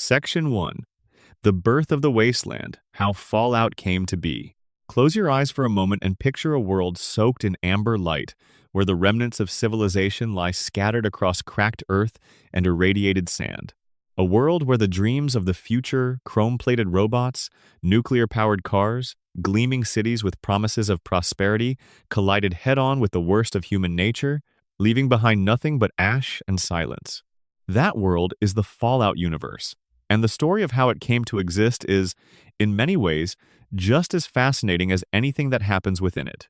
Section 1. The Birth of the Wasteland, How Fallout Came to Be. Close your eyes for a moment and picture a world soaked in amber light, where the remnants of civilization lie scattered across cracked earth and irradiated sand. A world where the dreams of the future, chrome-plated robots, nuclear-powered cars, gleaming cities with promises of prosperity, collided head-on with the worst of human nature, leaving behind nothing but ash and silence. That world is the Fallout universe, and the story of how it came to exist is, in many ways, just as fascinating as anything that happens within it.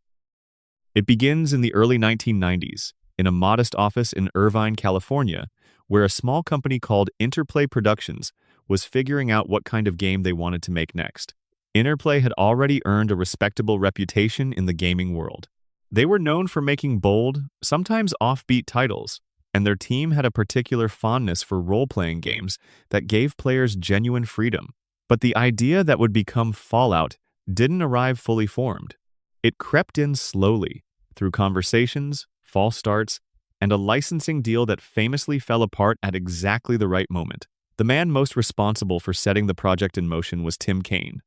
It begins in the early 1990s, in a modest office in Irvine, California, where a small company called Interplay Productions was figuring out what kind of game they wanted to make next. Interplay had already earned a respectable reputation in the gaming world. They were known for making bold, sometimes offbeat titles, and their team had a particular fondness for role-playing games that gave players genuine freedom. But the idea that would become Fallout didn't arrive fully formed. It crept in slowly, through conversations, false starts, and a licensing deal that famously fell apart at exactly the right moment. The man most responsible for setting the project in motion was Tim Kaine.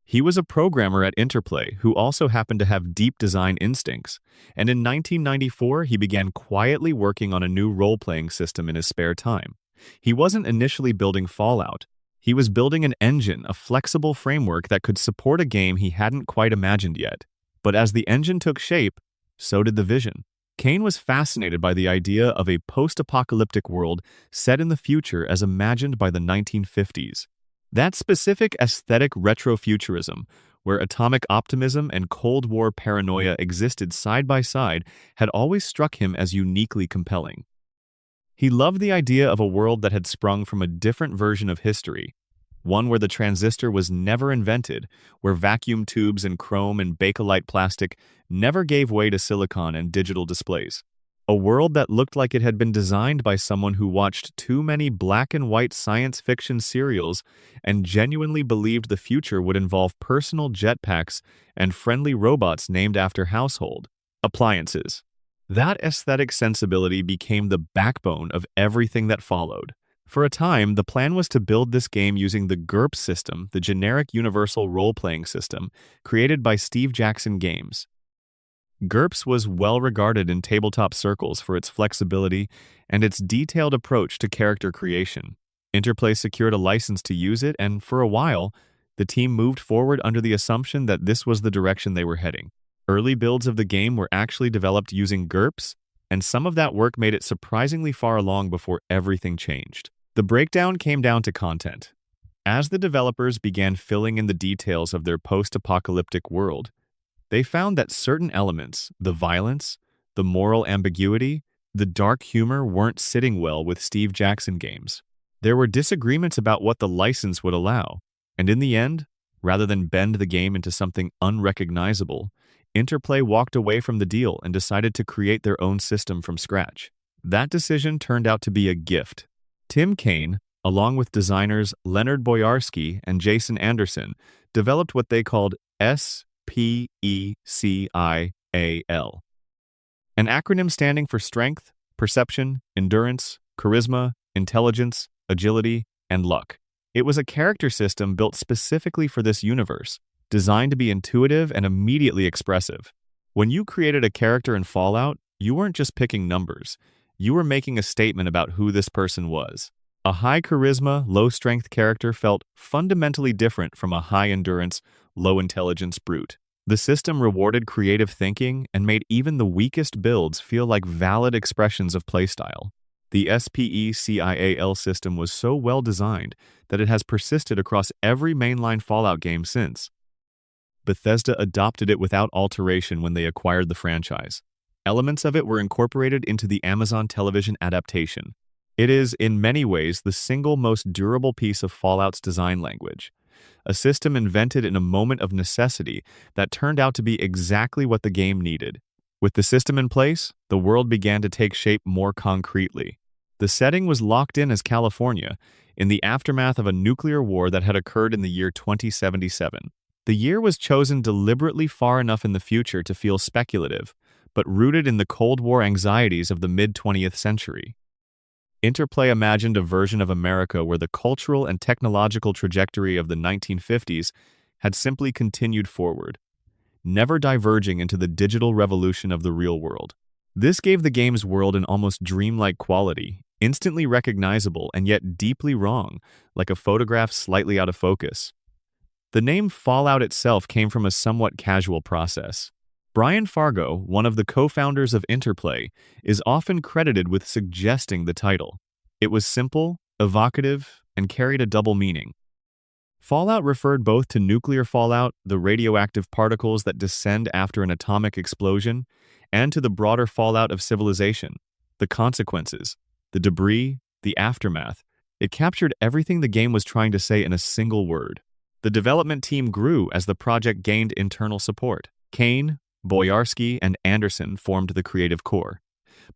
He was a programmer at Interplay who also happened to have deep design instincts, and in 1994 he began quietly working on a new role-playing system in his spare time. He wasn't initially building Fallout. He was building an engine, a flexible framework that could support a game he hadn't quite imagined yet. But as the engine took shape, so did the vision. Kaine was fascinated by the idea of a post-apocalyptic world set in the future as imagined by the 1950s. That specific aesthetic retrofuturism, where atomic optimism and Cold War paranoia existed side by side, had always struck him as uniquely compelling. He loved the idea of a world that had sprung from a different version of history, one where the transistor was never invented, where vacuum tubes and chrome and Bakelite plastic never gave way to silicon and digital displays. A world that looked like it had been designed by someone who watched too many black and white science fiction serials and genuinely believed the future would involve personal jetpacks and friendly robots named after household appliances. That aesthetic sensibility became the backbone of everything that followed. For a time, the plan was to build this game using the GURPS system, the generic universal role-playing system, created by Steve Jackson Games. GURPS was well regarded in tabletop circles for its flexibility and its detailed approach to character creation. Interplay secured a license to use it, and for a while, the team moved forward under the assumption that this was the direction they were heading. Early builds of the game were actually developed using GURPS, and some of that work made it surprisingly far along before everything changed. The breakdown came down to content. As the developers began filling in the details of their post-apocalyptic world, they found that certain elements, the violence, the moral ambiguity, the dark humor weren't sitting well with Steve Jackson Games. There were disagreements about what the license would allow, and in the end, rather than bend the game into something unrecognizable, Interplay walked away from the deal and decided to create their own system from scratch. That decision turned out to be a gift. Tim Kaine, along with designers Leonard Boyarsky and Jason Anderson, developed what they called SPECIAL, an acronym standing for strength, perception, endurance, charisma, intelligence, agility, and luck. It was a character system built specifically for this universe, designed to be intuitive and immediately expressive. When you created a character in Fallout, you weren't just picking numbers. You were making a statement about who this person was. A high charisma, low strength character felt fundamentally different from a high endurance, low intelligence brute. The system rewarded creative thinking and made even the weakest builds feel like valid expressions of playstyle. The SPECIAL system was so well designed that it has persisted across every mainline Fallout game since. Bethesda adopted it without alteration when they acquired the franchise. Elements of it were incorporated into the Amazon television adaptation. It is, in many ways, the single most durable piece of Fallout's design language. A system invented in a moment of necessity that turned out to be exactly what the game needed. With the system in place, the world began to take shape more concretely. The setting was locked in as California, in the aftermath of a nuclear war that had occurred in the year 2077. The year was chosen deliberately far enough in the future to feel speculative, but rooted in the Cold War anxieties of the mid-20th century. Interplay imagined a version of America where the cultural and technological trajectory of the 1950s had simply continued forward, never diverging into the digital revolution of the real world. This gave the game's world an almost dreamlike quality, instantly recognizable and yet deeply wrong, like a photograph slightly out of focus. The name Fallout itself came from a somewhat casual process. Brian Fargo, one of the co-founders of Interplay, is often credited with suggesting the title. It was simple, evocative, and carried a double meaning. Fallout referred both to nuclear fallout, the radioactive particles that descend after an atomic explosion, and to the broader fallout of civilization, the consequences, the debris, the aftermath. It captured everything the game was trying to say in a single word. The development team grew as the project gained internal support. Kane, Boyarsky, and Anderson formed the creative core.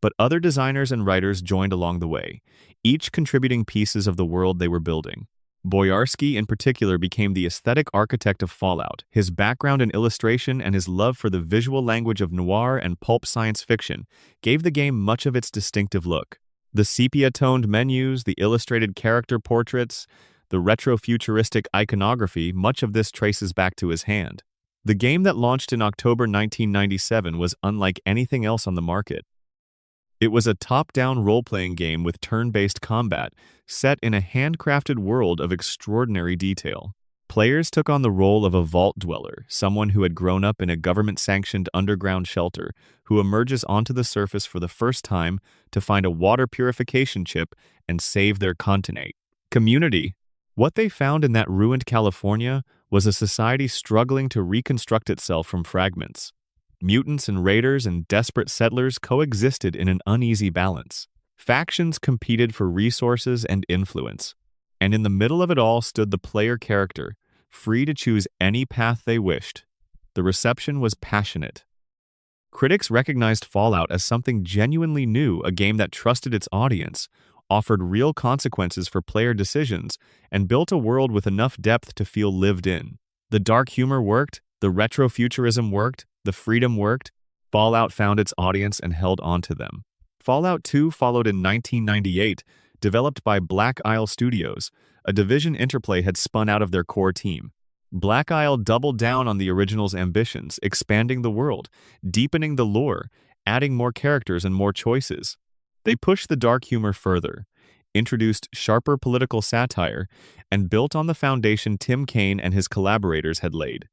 But other designers and writers joined along the way, each contributing pieces of the world they were building. Boyarsky in particular became the aesthetic architect of Fallout. His background in illustration and his love for the visual language of noir and pulp science fiction gave the game much of its distinctive look. The sepia-toned menus, the illustrated character portraits, the retro-futuristic iconography, much of this traces back to his hand. The game that launched in October 1997 was unlike anything else on the market. It was a top-down role-playing game with turn-based combat, set in a handcrafted world of extraordinary detail. Players took on the role of a vault dweller, someone who had grown up in a government-sanctioned underground shelter, who emerges onto the surface for the first time to find a water purification chip and save their continent. Community. What they found in that ruined California was a society struggling to reconstruct itself from fragments. Mutants and raiders and desperate settlers coexisted in an uneasy balance. Factions competed for resources and influence. And in the middle of it all stood the player character, free to choose any path they wished. The reception was passionate. Critics recognized Fallout as something genuinely new, a game that trusted its audience, offered real consequences for player decisions, and built a world with enough depth to feel lived in. The dark humor worked, the retro-futurism worked, the freedom worked. Fallout found its audience and held on to them. Fallout 2 followed in 1998, developed by Black Isle Studios, a division Interplay had spun out of their core team. Black Isle doubled down on the original's ambitions, expanding the world, deepening the lore, adding more characters and more choices. They pushed the dark humor further, introduced sharper political satire, and built on the foundation Tim Kaine and his collaborators had laid.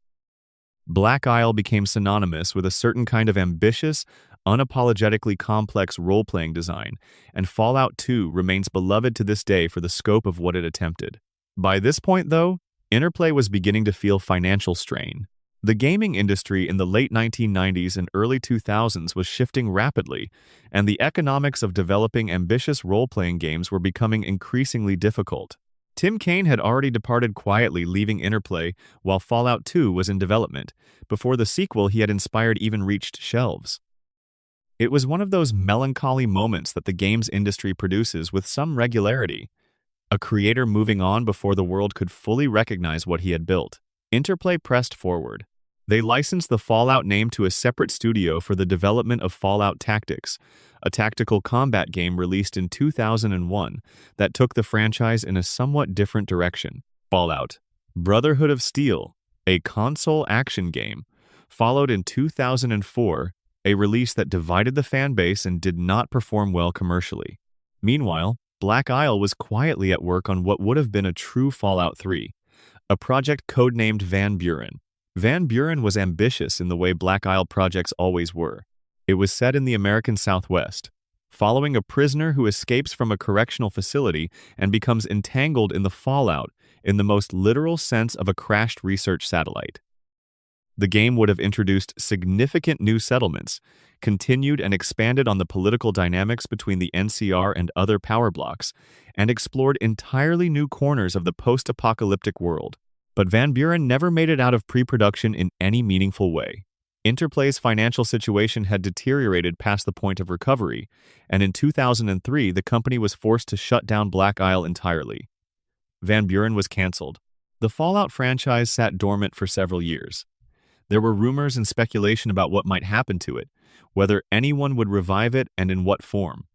Black Isle became synonymous with a certain kind of ambitious, unapologetically complex role-playing design, and Fallout 2 remains beloved to this day for the scope of what it attempted. By this point, though, Interplay was beginning to feel financial strain. The gaming industry in the late 1990s and early 2000s was shifting rapidly, and the economics of developing ambitious role-playing games were becoming increasingly difficult. Tim Kaine had already departed quietly, leaving Interplay while Fallout 2 was in development. Before the sequel he had inspired even reached shelves. It was one of those melancholy moments that the games industry produces with some regularity. A creator moving on before the world could fully recognize what he had built. Interplay pressed forward. They licensed the Fallout name to a separate studio for the development of Fallout Tactics, a tactical combat game released in 2001 that took the franchise in a somewhat different direction. Fallout: Brotherhood of Steel, a console action game, followed in 2004, a release that divided the fan base and did not perform well commercially. Meanwhile, Black Isle was quietly at work on what would have been a true Fallout 3, a project codenamed Van Buren. Van Buren was ambitious in the way Black Isle projects always were. It was set in the American Southwest, following a prisoner who escapes from a correctional facility and becomes entangled in the fallout in the most literal sense of a crashed research satellite. The game would have introduced significant new settlements, continued and expanded on the political dynamics between the NCR and other power blocks, and explored entirely new corners of the post-apocalyptic world. But Van Buren never made it out of pre-production in any meaningful way. Interplay's financial situation had deteriorated past the point of recovery, and in 2003 the company was forced to shut down Black Isle entirely. Van Buren was cancelled. The Fallout franchise sat dormant for several years. There were rumors and speculation about what might happen to it, whether anyone would revive it and in what form.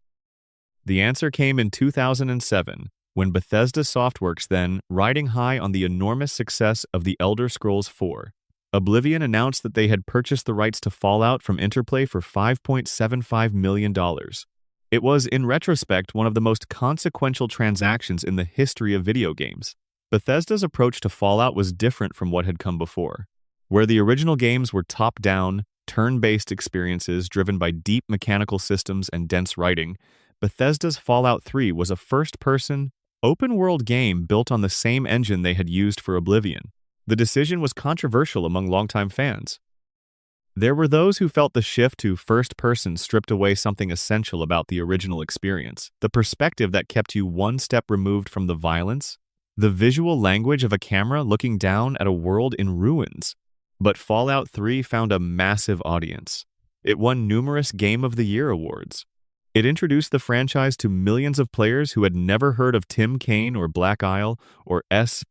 The answer came in 2007, when Bethesda Softworks, then riding high on the enormous success of The Elder Scrolls IV, Oblivion announced that they had purchased the rights to Fallout from Interplay for $5.75 million. It was, in retrospect, one of the most consequential transactions in the history of video games. Bethesda's approach to Fallout was different from what had come before. Where the original games were top-down, turn-based experiences driven by deep mechanical systems and dense writing, Bethesda's Fallout 3 was a first-person, open-world game built on the same engine they had used for Oblivion. The decision was controversial among longtime fans. There were those who felt the shift to first-person stripped away something essential about the original experience, the perspective that kept you one step removed from the violence, the visual language of a camera looking down at a world in ruins. But Fallout 3 found a massive audience. It won numerous Game of the Year awards. It introduced the franchise to millions of players who had never heard of Tim Kaine or Black Isle or SPECIAL.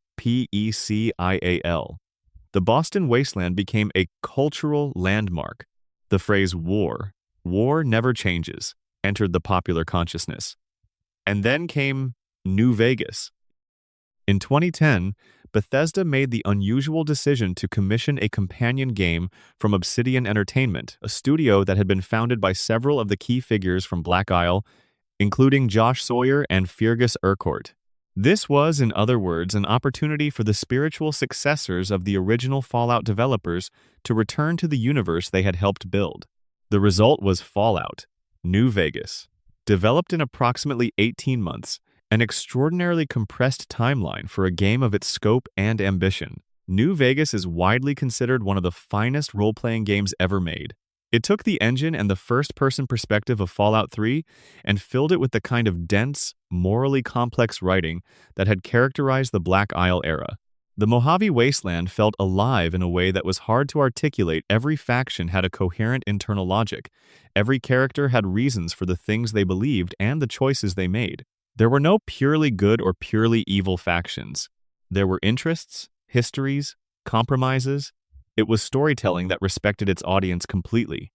The Boston Wasteland became a cultural landmark. The phrase war never changes, entered the popular consciousness. And then came New Vegas. In 2010, Bethesda made the unusual decision to commission a companion game from Obsidian Entertainment, a studio that had been founded by several of the key figures from Black Isle, including Josh Sawyer and Fergus Urquhart. This was, in other words, an opportunity for the spiritual successors of the original Fallout developers to return to the universe they had helped build. The result was Fallout: New Vegas. Developed in approximately 18 months, an extraordinarily compressed timeline for a game of its scope and ambition, New Vegas is widely considered one of the finest role-playing games ever made. It took the engine and the first-person perspective of Fallout 3 and filled it with the kind of dense, morally complex writing that had characterized the Black Isle era. The Mojave Wasteland felt alive in a way that was hard to articulate. Every faction had a coherent internal logic. Every character had reasons for the things they believed and the choices they made. There were no purely good or purely evil factions. There were interests, histories, compromises. It was storytelling that respected its audience completely.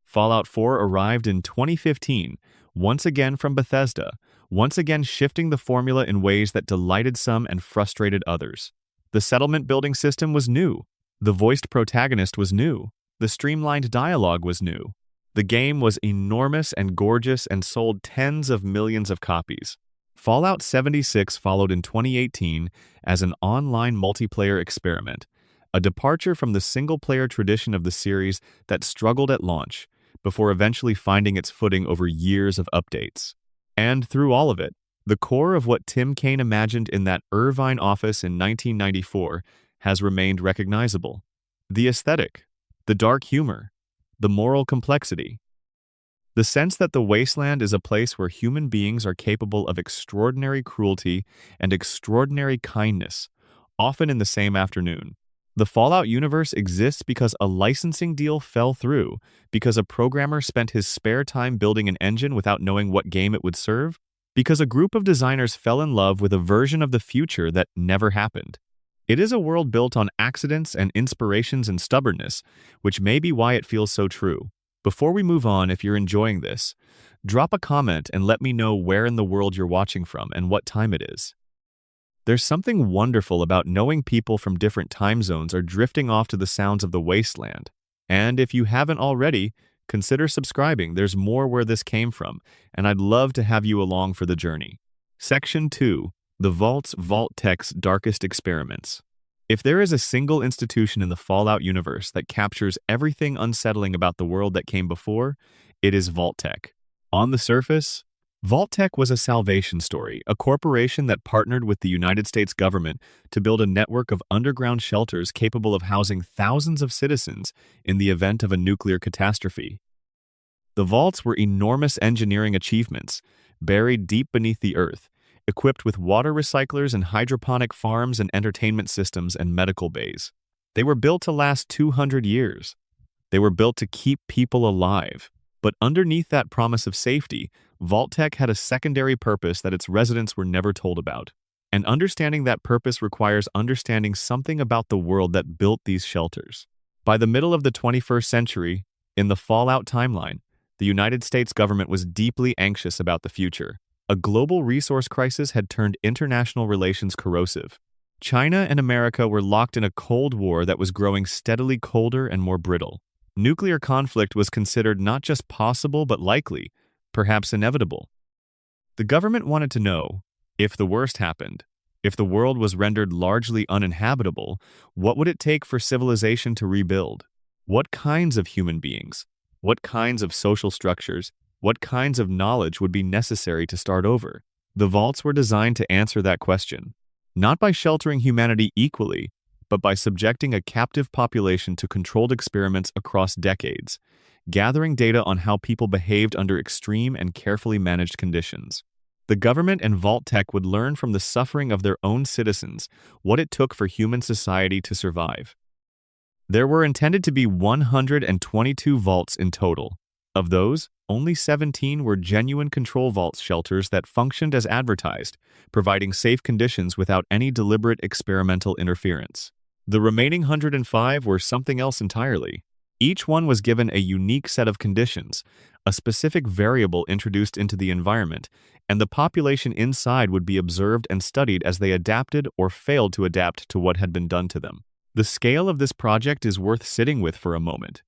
Fallout 4 arrived in 2015, once again from Bethesda, once again shifting the formula in ways that delighted some and frustrated others. The settlement building system was new. The voiced protagonist was new. The streamlined dialogue was new. The game was enormous and gorgeous and sold tens of millions of copies. Fallout 76 followed in 2018 as an online multiplayer experiment, a departure from the single-player tradition of the series that struggled at launch, before eventually finding its footing over years of updates. And through all of it, the core of what Tim Kaine imagined in that Irvine office in 1994 has remained recognizable. The aesthetic, the dark humor, the moral complexity. The sense that the wasteland is a place where human beings are capable of extraordinary cruelty and extraordinary kindness, often in the same afternoon. The Fallout universe exists because a licensing deal fell through, because a programmer spent his spare time building an engine without knowing what game it would serve, because a group of designers fell in love with a version of the future that never happened. It is a world built on accidents and inspirations and stubbornness, which may be why it feels so true. Before we move on, if you're enjoying this, drop a comment and let me know where in the world you're watching from and what time it is. There's something wonderful about knowing people from different time zones are drifting off to the sounds of the wasteland. And if you haven't already, consider subscribing. There's more where this came from, and I'd love to have you along for the journey. Section 2. The Vault-Tec's Darkest Experiments. If there is a single institution in the Fallout universe that captures everything unsettling about the world that came before, it is Vault-Tec. On the surface, Vault-Tec was a salvation story, a corporation that partnered with the United States government to build a network of underground shelters capable of housing thousands of citizens in the event of a nuclear catastrophe. The vaults were enormous engineering achievements, buried deep beneath the earth, equipped with water recyclers and hydroponic farms and entertainment systems and medical bays. They were built to last 200 years. They were built to keep people alive. But underneath that promise of safety, Vault-Tec had a secondary purpose that its residents were never told about. And understanding that purpose requires understanding something about the world that built these shelters. By the middle of the 21st century, in the Fallout timeline, the United States government was deeply anxious about the future. A global resource crisis had turned international relations corrosive. China and America were locked in a Cold War that was growing steadily colder and more brittle. Nuclear conflict was considered not just possible but likely, perhaps inevitable. The government wanted to know, if the worst happened, if the world was rendered largely uninhabitable, what would it take for civilization to rebuild? What kinds of human beings? What kinds of social structures? What kinds of knowledge would be necessary to start over? The vaults were designed to answer that question, not by sheltering humanity equally, but by subjecting a captive population to controlled experiments across decades, gathering data on how people behaved under extreme and carefully managed conditions. The government and Vault-Tec would learn from the suffering of their own citizens what it took for human society to survive. There were intended to be 122 vaults in total. Of those, only 17 were genuine control vault shelters that functioned as advertised, providing safe conditions without any deliberate experimental interference. The remaining 105 were something else entirely. Each one was given a unique set of conditions, a specific variable introduced into the environment, and the population inside would be observed and studied as they adapted or failed to adapt to what had been done to them. The scale of this project is worth sitting with for a moment.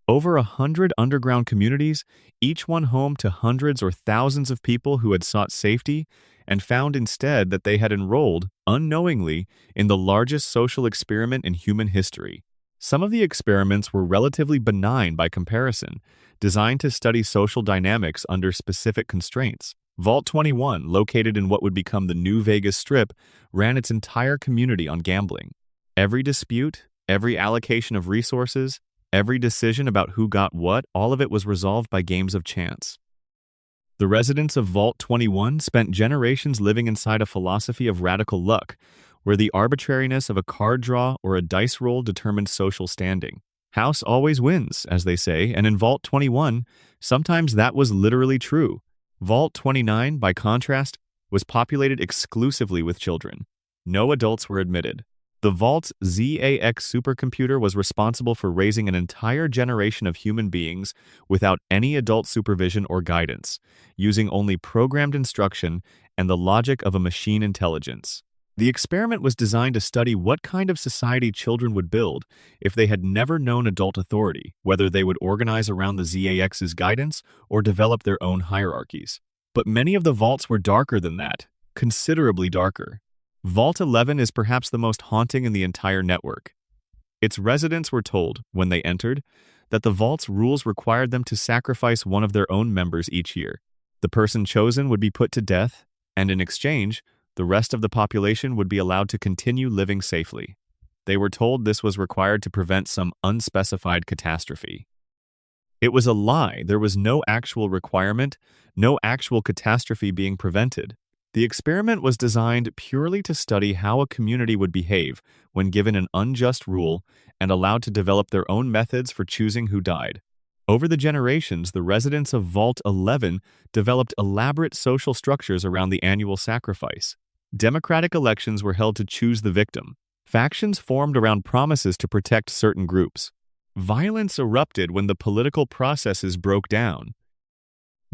Over 100 underground communities, each one home to hundreds or thousands of people who had sought safety and found instead that they had enrolled, unknowingly, in the largest social experiment in human history. Some of the experiments were relatively benign by comparison, designed to study social dynamics under specific constraints. Vault 21, located in what would become the New Vegas Strip, ran its entire community on gambling. Every dispute, every allocation of resources, every decision about who got what, all of it was resolved by games of chance. The residents of Vault 21 spent generations living inside a philosophy of radical luck, where the arbitrariness of a card draw or a dice roll determined social standing. House always wins, as they say, and in Vault 21, sometimes that was literally true. Vault 29, by contrast, was populated exclusively with children. No adults were admitted. The Vault's ZAX supercomputer was responsible for raising an entire generation of human beings without any adult supervision or guidance, using only programmed instruction and the logic of a machine intelligence. The experiment was designed to study what kind of society children would build if they had never known adult authority, whether they would organize around the ZAX's guidance or develop their own hierarchies. But many of the vaults were darker than that, considerably darker. Vault 11 is perhaps the most haunting in the entire network. Its residents were told, when they entered, that the vault's rules required them to sacrifice one of their own members each year. The person chosen would be put to death, and in exchange, the rest of the population would be allowed to continue living safely. They were told this was required to prevent some unspecified catastrophe. It was a lie. There was no actual requirement, no actual catastrophe being prevented. The experiment was designed purely to study how a community would behave when given an unjust rule and allowed to develop their own methods for choosing who died. Over the generations, the residents of Vault 11 developed elaborate social structures around the annual sacrifice. Democratic elections were held to choose the victim. Factions formed around promises to protect certain groups. Violence erupted when the political processes broke down.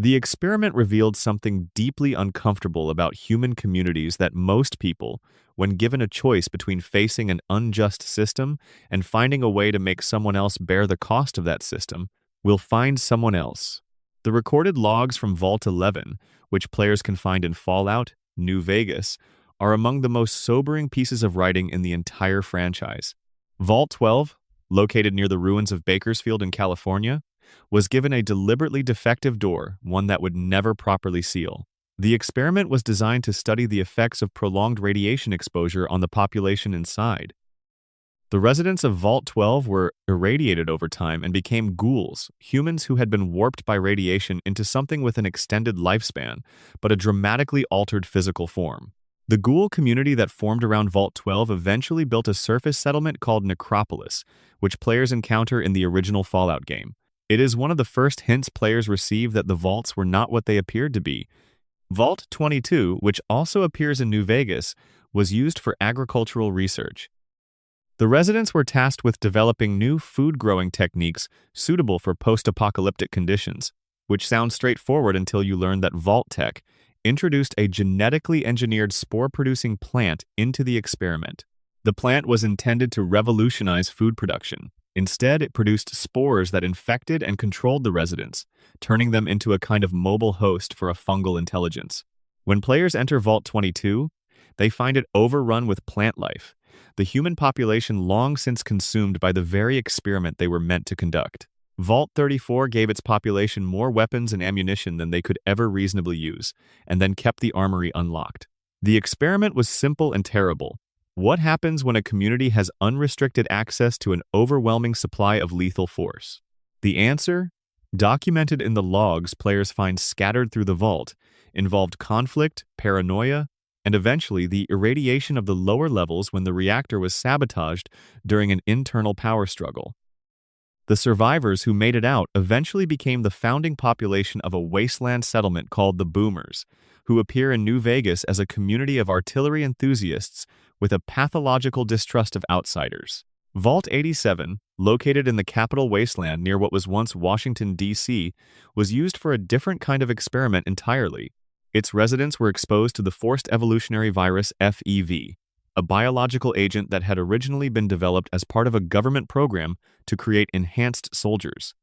The experiment revealed something deeply uncomfortable about human communities that most people, when given a choice between facing an unjust system and finding a way to make someone else bear the cost of that system, will find someone else. The recorded logs from Vault 11, which players can find in Fallout, New Vegas, are among the most sobering pieces of writing in the entire franchise. Vault 12, located near the ruins of Bakersfield in California, was given a deliberately defective door, one that would never properly seal. The experiment was designed to study the effects of prolonged radiation exposure on the population inside. The residents of Vault 12 were irradiated over time and became ghouls, humans who had been warped by radiation into something with an extended lifespan, but a dramatically altered physical form. The ghoul community that formed around Vault 12 eventually built a surface settlement called Necropolis, which players encounter in the original Fallout game. It is one of the first hints players receive that the vaults were not what they appeared to be. Vault 22, which also appears in New Vegas, was used for agricultural research. The residents were tasked with developing new food-growing techniques suitable for post-apocalyptic conditions, which sounds straightforward until you learn that Vault-Tec introduced a genetically engineered spore-producing plant into the experiment. The plant was intended to revolutionize food production. Instead, it produced spores that infected and controlled the residents, turning them into a kind of mobile host for a fungal intelligence. When players enter Vault 22, they find it overrun with plant life, the human population long since consumed by the very experiment they were meant to conduct. Vault 34 gave its population more weapons and ammunition than they could ever reasonably use, and then kept the armory unlocked. The experiment was simple and terrible. What happens when a community has unrestricted access to an overwhelming supply of lethal force? The answer, documented in the logs players find scattered through the vault, involved conflict, paranoia, and eventually the irradiation of the lower levels when the reactor was sabotaged during an internal power struggle. The survivors who made it out eventually became the founding population of a wasteland settlement called the Boomers, who appear in New Vegas as a community of artillery enthusiasts with a pathological distrust of outsiders. Vault 87, located in the Capitol Wasteland near what was once Washington, D.C., was used for a different kind of experiment entirely. Its residents were exposed to the forced evolutionary virus FEV, a biological agent that had originally been developed as part of a government program to create enhanced soldiers.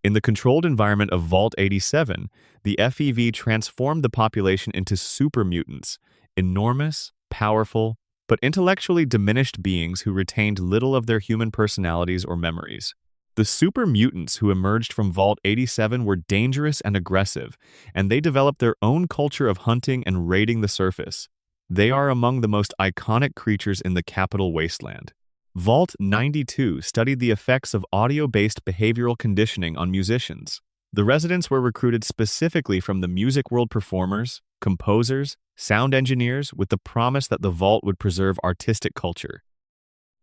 In the controlled environment of Vault 87, the FEV transformed the population into super mutants, enormous, powerful, but intellectually diminished beings who retained little of their human personalities or memories. The super mutants who emerged from Vault 87 were dangerous and aggressive, and they developed their own culture of hunting and raiding the surface. They are among the most iconic creatures in the Capitol Wasteland. Vault 92 studied the effects of audio-based behavioral conditioning on musicians. The residents were recruited specifically from the music world performers, composers, sound engineers with the promise that the vault would preserve artistic culture.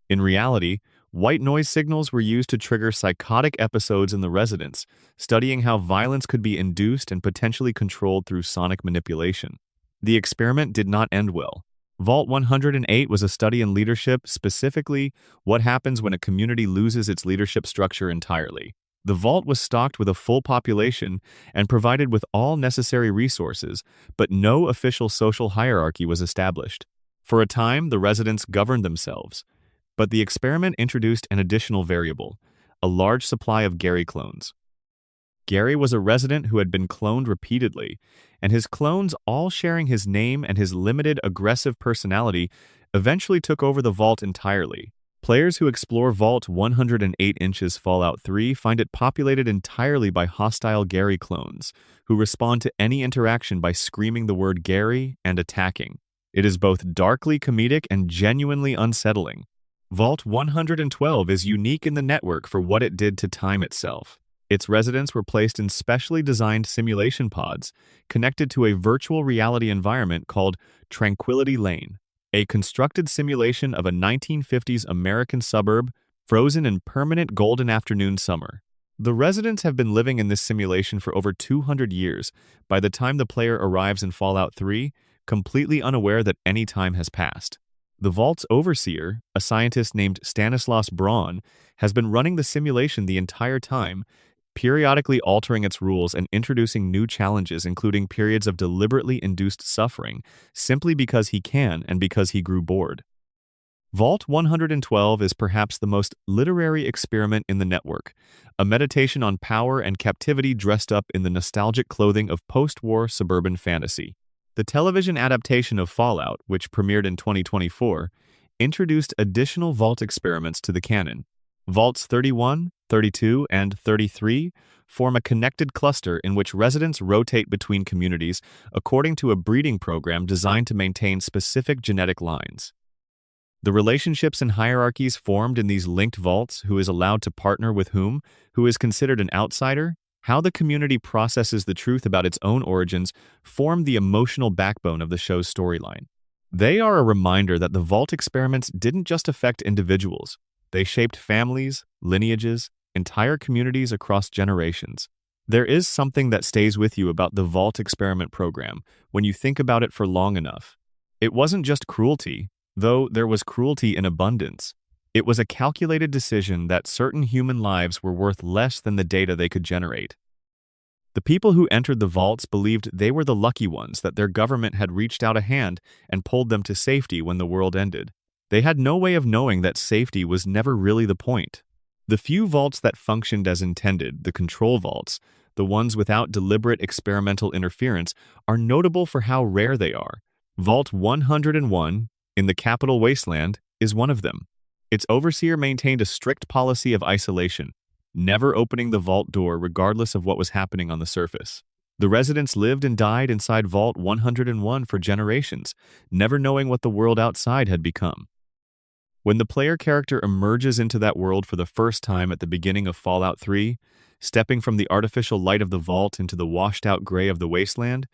In reality, white noise signals were used to trigger psychotic episodes in the residents, studying how violence could be induced and potentially controlled through sonic manipulation. The experiment did not end well. Vault 108 was a study in leadership, specifically what happens when a community loses its leadership structure entirely. The vault was stocked with a full population and provided with all necessary resources, but no official social hierarchy was established. For a time, the residents governed themselves, but the experiment introduced an additional variable, a large supply of Gary clones. Gary was a resident who had been cloned repeatedly, and his clones, all sharing his name and his limited aggressive personality, eventually took over the vault entirely. Players who explore Vault 108 inches Fallout 3 find it populated entirely by hostile Gary clones, who respond to any interaction by screaming the word Gary and attacking. It is both darkly comedic and genuinely unsettling. Vault 112 is unique in the network for what it did to time itself. Its residents were placed in specially designed simulation pods connected to a virtual reality environment called Tranquility Lane, a constructed simulation of a 1950s American suburb frozen in permanent golden afternoon summer. The residents have been living in this simulation for over 200 years by the time the player arrives in Fallout 3, completely unaware that any time has passed. The Vault's overseer, a scientist named Stanislaus Braun, has been running the simulation the entire time, periodically altering its rules and introducing new challenges, including periods of deliberately induced suffering, simply because he can and because he grew bored. Vault 112 is perhaps the most literary experiment in the network, a meditation on power and captivity dressed up in the nostalgic clothing of post-war suburban fantasy. The television adaptation of Fallout, which premiered in 2024, introduced additional Vault experiments to the canon. Vaults 31, 32, and 33 form a connected cluster in which residents rotate between communities according to a breeding program designed to maintain specific genetic lines. The relationships and hierarchies formed in these linked vaults, who is allowed to partner with whom, who is considered an outsider, how the community processes the truth about its own origins, form the emotional backbone of the show's storyline. They are a reminder that the Vault experiments didn't just affect individuals. They shaped families, lineages, entire communities across generations. There is something that stays with you about the Vault experiment program when you think about it for long enough. It wasn't just cruelty, though there was cruelty in abundance. It was a calculated decision that certain human lives were worth less than the data they could generate. The people who entered the vaults believed they were the lucky ones, that their government had reached out a hand and pulled them to safety when the world ended. They had no way of knowing that safety was never really the point. The few vaults that functioned as intended, the control vaults, the ones without deliberate experimental interference, are notable for how rare they are. Vault 101, in the capital Wasteland, is one of them. Its overseer maintained a strict policy of isolation, never opening the vault door regardless of what was happening on the surface. The residents lived and died inside Vault 101 for generations, never knowing what the world outside had become. When the player character emerges into that world for the first time at the beginning of Fallout 3, stepping from the artificial light of the vault into the washed-out gray of the wasteland,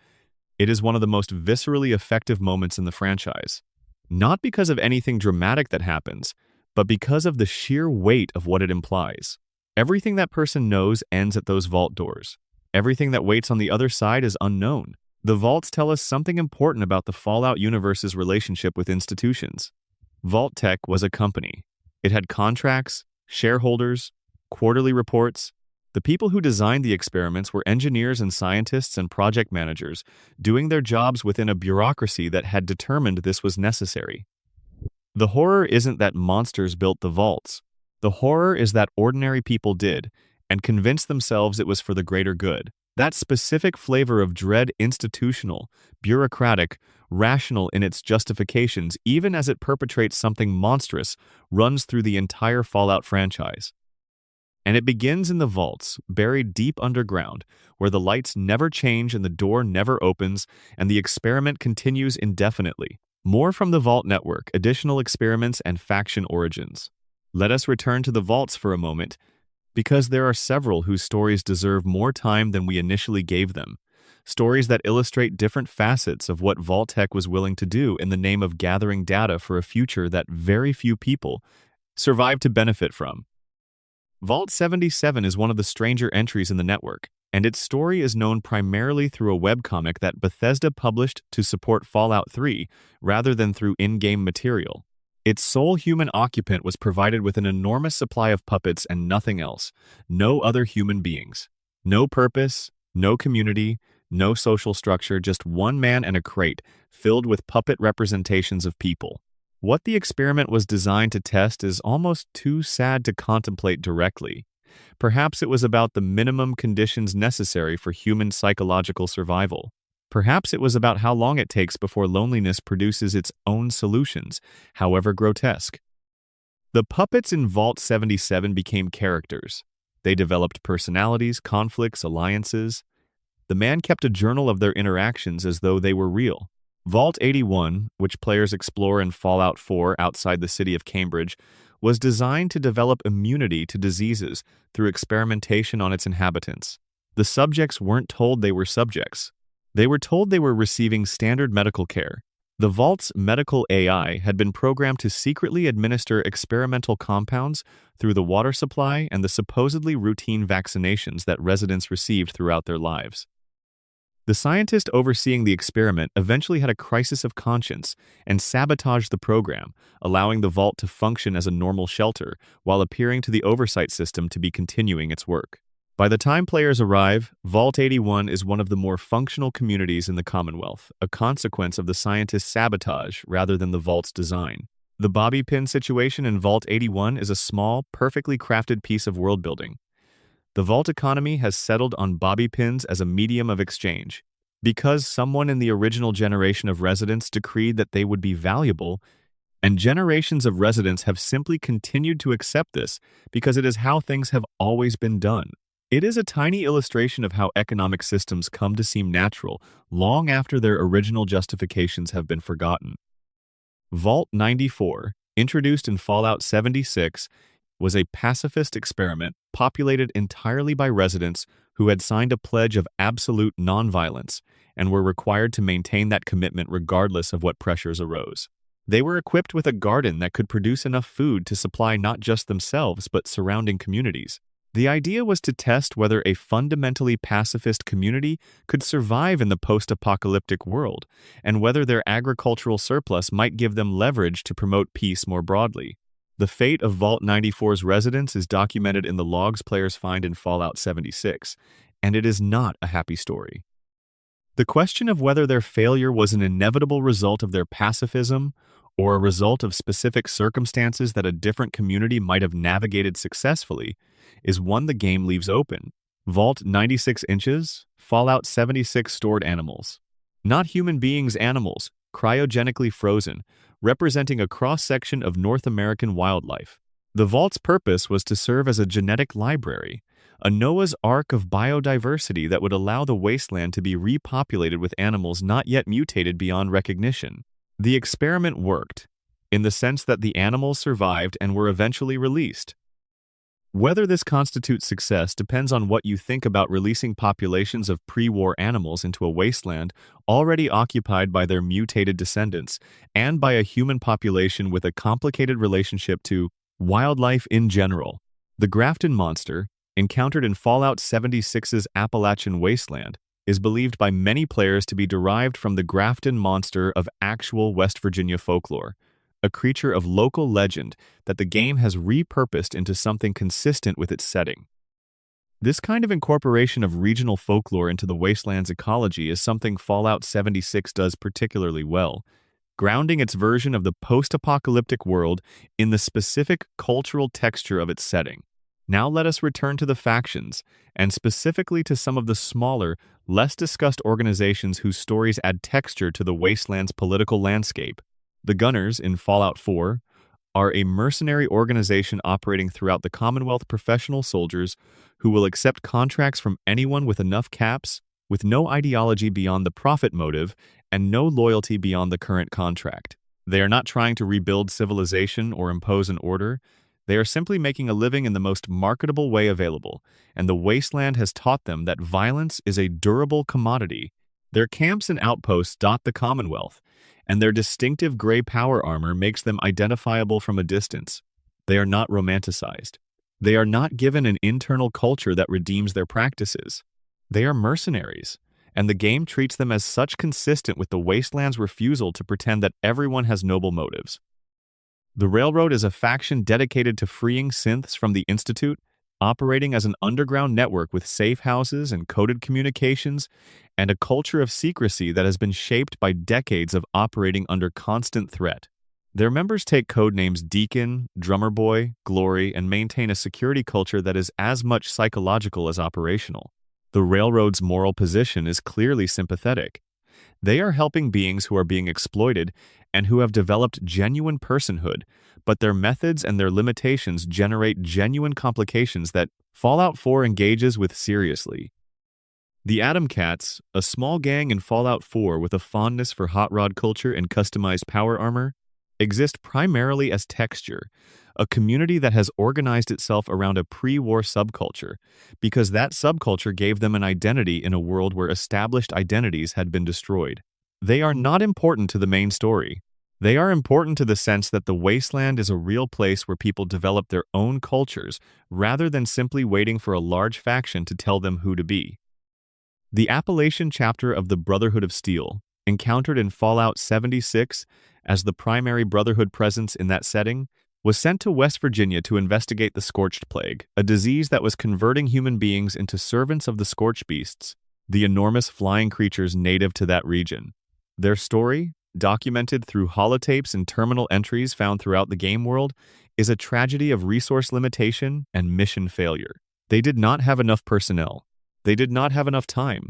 it is one of the most viscerally effective moments in the franchise. Not because of anything dramatic that happens, but because of the sheer weight of what it implies. Everything that person knows ends at those vault doors. Everything that waits on the other side is unknown. The vaults tell us something important about the Fallout universe's relationship with institutions. Vault-Tec was a company. It had contracts, shareholders, quarterly reports. The people who designed the experiments were engineers and scientists and project managers, doing their jobs within a bureaucracy that had determined this was necessary. The horror isn't that monsters built the vaults. The horror is that ordinary people did, and convinced themselves it was for the greater good. That specific flavor of dread, institutional, bureaucratic, rational in its justifications, even as it perpetrates something monstrous, runs through the entire Fallout franchise. And it begins in the vaults, buried deep underground, where the lights never change and the door never opens, and the experiment continues indefinitely. More from the Vault Network, additional experiments, and faction origins. Let us return to the vaults for a moment, because there are several whose stories deserve more time than we initially gave them. Stories that illustrate different facets of what Vault-Tec was willing to do in the name of gathering data for a future that very few people survived to benefit from. Vault 77 is one of the stranger entries in the network, and its story is known primarily through a webcomic that Bethesda published to support Fallout 3 rather than through in-game material. Its sole human occupant was provided with an enormous supply of puppets and nothing else. No other human beings. No purpose, no community, no social structure, just one man and a crate filled with puppet representations of people. What the experiment was designed to test is almost too sad to contemplate directly. Perhaps it was about the minimum conditions necessary for human psychological survival. Perhaps it was about how long it takes before loneliness produces its own solutions, however grotesque. The puppets in Vault 77 became characters. They developed personalities, conflicts, alliances. The man kept a journal of their interactions as though they were real. Vault 81, which players explore in Fallout 4 outside the city of Cambridge, was designed to develop immunity to diseases through experimentation on its inhabitants. The subjects weren't told they were subjects. They were told they were receiving standard medical care. The Vault's medical AI had been programmed to secretly administer experimental compounds through the water supply and the supposedly routine vaccinations that residents received throughout their lives. The scientist overseeing the experiment eventually had a crisis of conscience and sabotaged the program, allowing the Vault to function as a normal shelter while appearing to the oversight system to be continuing its work. By the time players arrive, Vault 81 is one of the more functional communities in the Commonwealth, a consequence of the scientist's sabotage rather than the Vault's design. The bobby pin situation in Vault 81 is a small, perfectly crafted piece of world building. The Vault economy has settled on bobby pins as a medium of exchange. Because someone in the original generation of residents decreed that they would be valuable, and generations of residents have simply continued to accept this because it is how things have always been done. It is a tiny illustration of how economic systems come to seem natural long after their original justifications have been forgotten. Vault 94, introduced in Fallout 76, was a pacifist experiment populated entirely by residents who had signed a pledge of absolute nonviolence and were required to maintain that commitment regardless of what pressures arose. They were equipped with a garden that could produce enough food to supply not just themselves but surrounding communities. The idea was to test whether a fundamentally pacifist community could survive in the post-apocalyptic world, and whether their agricultural surplus might give them leverage to promote peace more broadly. The fate of Vault 94's residents is documented in the logs players find in Fallout 76, and it is not a happy story. The question of whether their failure was an inevitable result of their pacifism or a result of specific circumstances that a different community might have navigated successfully is one the game leaves open. Vault 96 inches, Fallout 76 stored animals. Not human beings, animals, cryogenically frozen, representing a cross-section of North American wildlife. The vault's purpose was to serve as a genetic library, a Noah's Ark of biodiversity that would allow the wasteland to be repopulated with animals not yet mutated beyond recognition. The experiment worked, in the sense that the animals survived and were eventually released. Whether this constitutes success depends on what you think about releasing populations of pre-war animals into a wasteland already occupied by their mutated descendants and by a human population with a complicated relationship to wildlife in general. The Grafton monster, encountered in Fallout 76's Appalachian wasteland, is believed by many players to be derived from the Grafton monster of actual West Virginia folklore, a creature of local legend that the game has repurposed into something consistent with its setting. This kind of incorporation of regional folklore into the wasteland's ecology is something Fallout 76 does particularly well, grounding its version of the post-apocalyptic world in the specific cultural texture of its setting. Now let us return to the factions, and specifically to some of the smaller, less discussed organizations whose stories add texture to the wasteland's political landscape. The Gunners in Fallout 4 are a mercenary organization operating throughout the Commonwealth, professional soldiers who will accept contracts from anyone with enough caps, with no ideology beyond the profit motive, and no loyalty beyond the current contract. They are not trying to rebuild civilization or impose an order. They are simply making a living in the most marketable way available, and the wasteland has taught them that violence is a durable commodity. Their camps and outposts dot the Commonwealth, and their distinctive gray power armor makes them identifiable from a distance. They are not romanticized. They are not given an internal culture that redeems their practices. They are mercenaries, and the game treats them as such, consistent with the wasteland's refusal to pretend that everyone has noble motives. The Railroad is a faction dedicated to freeing synths from the Institute, operating as an underground network with safe houses and coded communications, and a culture of secrecy that has been shaped by decades of operating under constant threat. Their members take codenames Deacon, Drummer Boy, Glory, and maintain a security culture that is as much psychological as operational. The Railroad's moral position is clearly sympathetic. They are helping beings who are being exploited and who have developed genuine personhood, but their methods and their limitations generate genuine complications that Fallout 4 engages with seriously. The Atom Cats, a small gang in Fallout 4 with a fondness for hot rod culture and customized power armor, exist primarily as texture, a community that has organized itself around a pre-war subculture, because that subculture gave them an identity in a world where established identities had been destroyed. They are not important to the main story. They are important to the sense that the wasteland is a real place where people develop their own cultures rather than simply waiting for a large faction to tell them who to be. The Appalachian chapter of the Brotherhood of Steel, encountered in Fallout 76 as the primary Brotherhood presence in that setting, was sent to West Virginia to investigate the Scorched Plague, a disease that was converting human beings into servants of the Scorched Beasts, the enormous flying creatures native to that region. Their story, documented through holotapes and terminal entries found throughout the game world, is a tragedy of resource limitation and mission failure. They did not have enough personnel. They did not have enough time.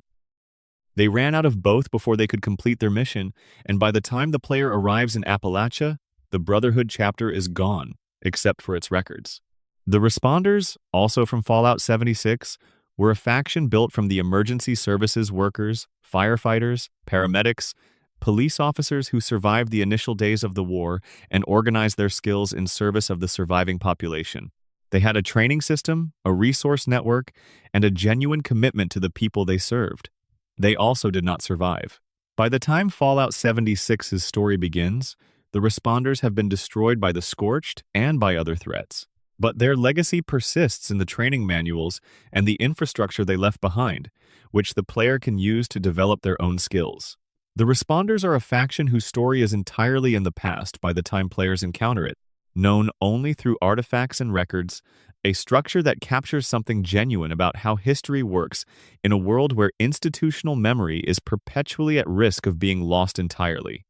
They ran out of both before they could complete their mission, and by the time the player arrives in Appalachia, the Brotherhood chapter is gone, except for its records. The Responders, also from Fallout 76, were a faction built from the emergency services workers, firefighters, paramedics, police officers who survived the initial days of the war and organized their skills in service of the surviving population. They had a training system, a resource network, and a genuine commitment to the people they served. They also did not survive. By the time Fallout 76's story begins, the Responders have been destroyed by the Scorched and by other threats. But their legacy persists in the training manuals and the infrastructure they left behind, which the player can use to develop their own skills. The Responders are a faction whose story is entirely in the past by the time players encounter it. known only through artifacts and records, a structure that captures something genuine about how history works in a world where institutional memory is perpetually at risk of being lost entirely.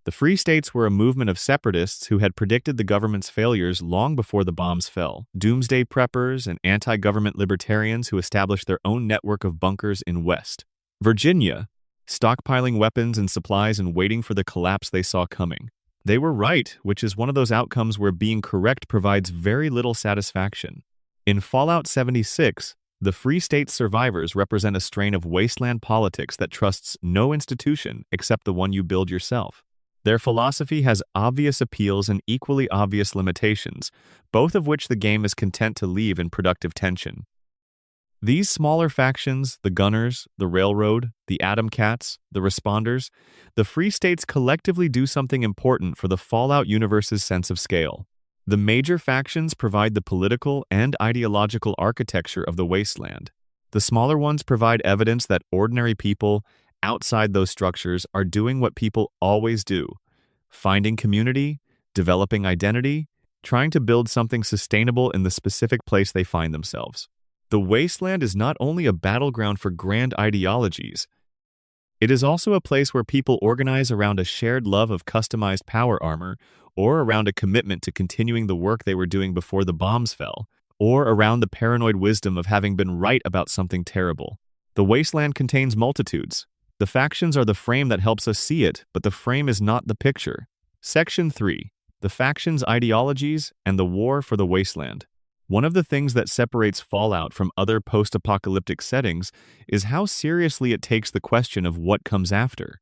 The Free States were a movement of separatists who had predicted the government's failures long before the bombs fell. Doomsday preppers and anti-government libertarians who established their own network of bunkers in West Virginia, stockpiling weapons and supplies and waiting for the collapse they saw coming. They were right, which is one of those outcomes where being correct provides very little satisfaction. In Fallout 76, the Free State survivors represent a strain of wasteland politics that trusts no institution except the one you build yourself. Their philosophy has obvious appeals and equally obvious limitations, both of which the game is content to leave in productive tension. These smaller factions, the Gunners, the Railroad, the Atom Cats, the Responders, the Free States collectively do something important for the Fallout universe's sense of scale. The major factions provide the political and ideological architecture of the wasteland. The smaller ones provide evidence that ordinary people outside those structures are doing what people always do: finding community, developing identity, trying to build something sustainable in the specific place they find themselves. The wasteland is not only a battleground for grand ideologies, it is also a place where people organize around a shared love of customized power armor, or around a commitment to continuing the work they were doing before the bombs fell, or around the paranoid wisdom of having been right about something terrible. The wasteland contains multitudes. The factions are the frame that helps us see it, but the frame is not the picture. Section 3. The factions' ideologies and the war for the wasteland. One of the things that separates Fallout from other post-apocalyptic settings is how seriously it takes the question of what comes after.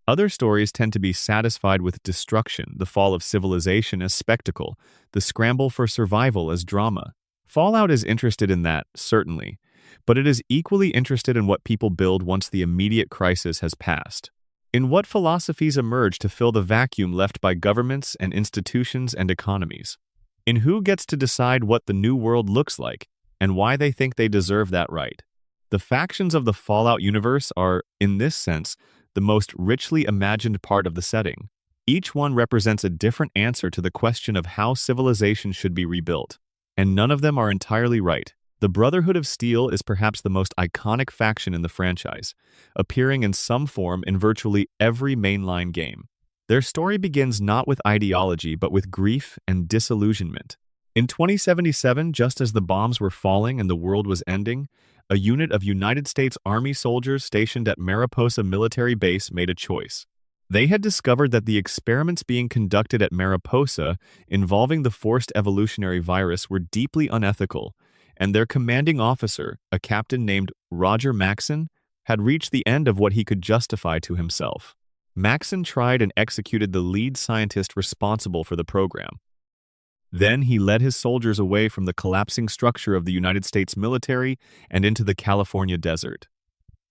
Other stories tend to be satisfied with destruction, the fall of civilization as spectacle, the scramble for survival as drama. Fallout is interested in that, certainly, but it is equally interested in what people build once the immediate crisis has passed. In what philosophies emerge to fill the vacuum left by governments and institutions and economies. In who gets to decide what the new world looks like, and why they think they deserve that right. The factions of the Fallout universe are, in this sense, the most richly imagined part of the setting. Each one represents a different answer to the question of how civilization should be rebuilt, and none of them are entirely right. The Brotherhood of Steel is perhaps the most iconic faction in the franchise, appearing in some form in virtually every mainline game. Their story begins not with ideology but with grief and disillusionment. In 2077, just as the bombs were falling and the world was ending, a unit of United States Army soldiers stationed at Mariposa Military Base made a choice. They had discovered that the experiments being conducted at Mariposa involving the forced evolutionary virus were deeply unethical, and their commanding officer, a captain named Roger Maxson, had reached the end of what he could justify to himself. Maxson tried and executed the lead scientist responsible for the program. Then he led his soldiers away from the collapsing structure of the United States military and into the California desert.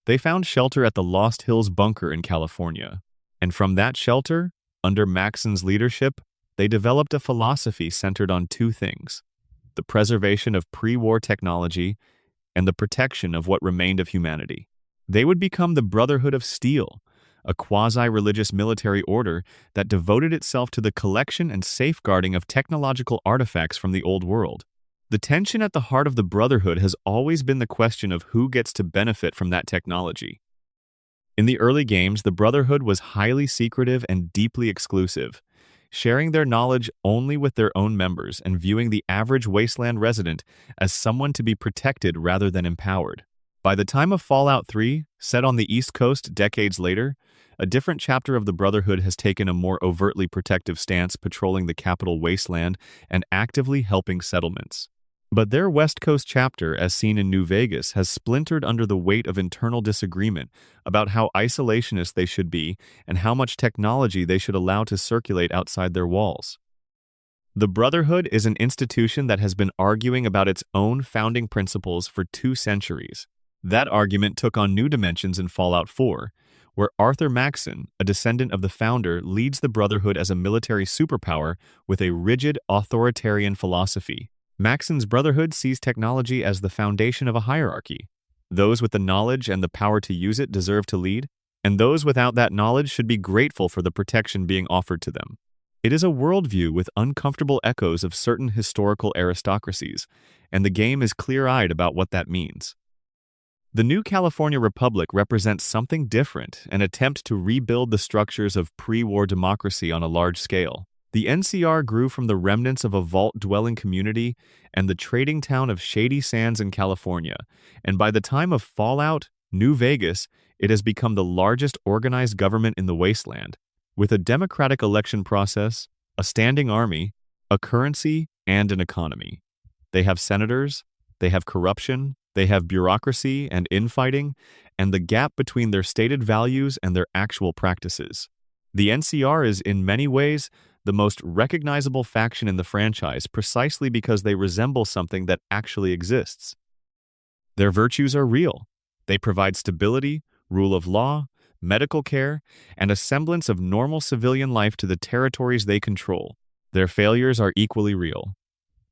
They found shelter at the Lost Hills bunker in California, and from that shelter, under Maxson's leadership, they developed a philosophy centered on two things: the preservation of pre-war technology and the protection of what remained of humanity. They would become the Brotherhood of Steel, a quasi-religious military order that devoted itself to the collection and safeguarding of technological artifacts from the old world. The tension at the heart of the Brotherhood has always been the question of who gets to benefit from that technology. In the early games, the Brotherhood was highly secretive and deeply exclusive, sharing their knowledge only with their own members and viewing the average wasteland resident as someone to be protected rather than empowered. By the time of Fallout 3, set on the East Coast decades later, a different chapter of the Brotherhood has taken a more overtly protective stance, patrolling the capital wasteland and actively helping settlements. But their West Coast chapter, as seen in New Vegas, has splintered under the weight of internal disagreement about how isolationist they should be and how much technology they should allow to circulate outside their walls. The Brotherhood is an institution that has been arguing about its own founding principles for 2 centuries. That argument took on new dimensions in Fallout 4, where Arthur Maxson, a descendant of the founder, leads the Brotherhood as a military superpower with a rigid, authoritarian philosophy. Maxson's Brotherhood sees technology as the foundation of a hierarchy. Those with the knowledge and the power to use it deserve to lead, and those without that knowledge should be grateful for the protection being offered to them. It is a worldview with uncomfortable echoes of certain historical aristocracies, and the game is clear-eyed about what that means. The new California Republic represents something different, an attempt to rebuild the structures of pre-war democracy on a large scale. The NCR grew from the remnants of a vault-dwelling community and the trading town of Shady Sands in California, and by the time of Fallout, New Vegas, it has become the largest organized government in the wasteland, with a democratic election process, a standing army, a currency, and an economy. They have senators, they have corruption, they have bureaucracy and infighting, and the gap between their stated values and their actual practices. The NCR is, in many ways, the most recognizable faction in the franchise precisely because they resemble something that actually exists. Their virtues are real. They provide stability, rule of law, medical care, and a semblance of normal civilian life to the territories they control. Their failures are equally real.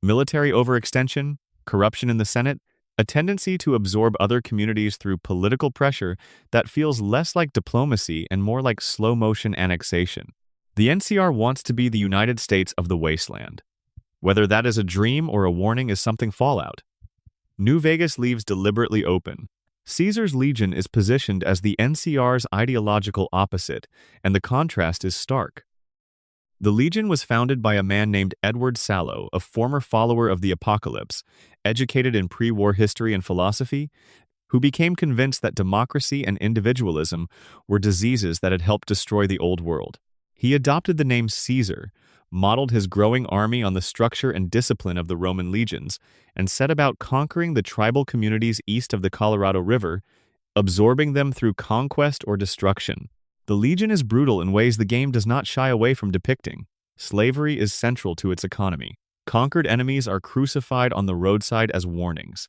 Military overextension, corruption in the Senate, a tendency to absorb other communities through political pressure that feels less like diplomacy and more like slow-motion annexation. The NCR wants to be the United States of the wasteland. Whether that is a dream or a warning is something Fallout. New Vegas leaves deliberately open. Caesar's Legion is positioned as the NCR's ideological opposite, and the contrast is stark. The Legion was founded by a man named Edward Sallow, a former follower of the Apocalypse, educated in pre-war history and philosophy, who became convinced that democracy and individualism were diseases that had helped destroy the old world. He adopted the name Caesar, modeled his growing army on the structure and discipline of the Roman legions, and set about conquering the tribal communities east of the Colorado River, absorbing them through conquest or destruction. The Legion is brutal in ways the game does not shy away from depicting. Slavery is central to its economy. Conquered enemies are crucified on the roadside as warnings.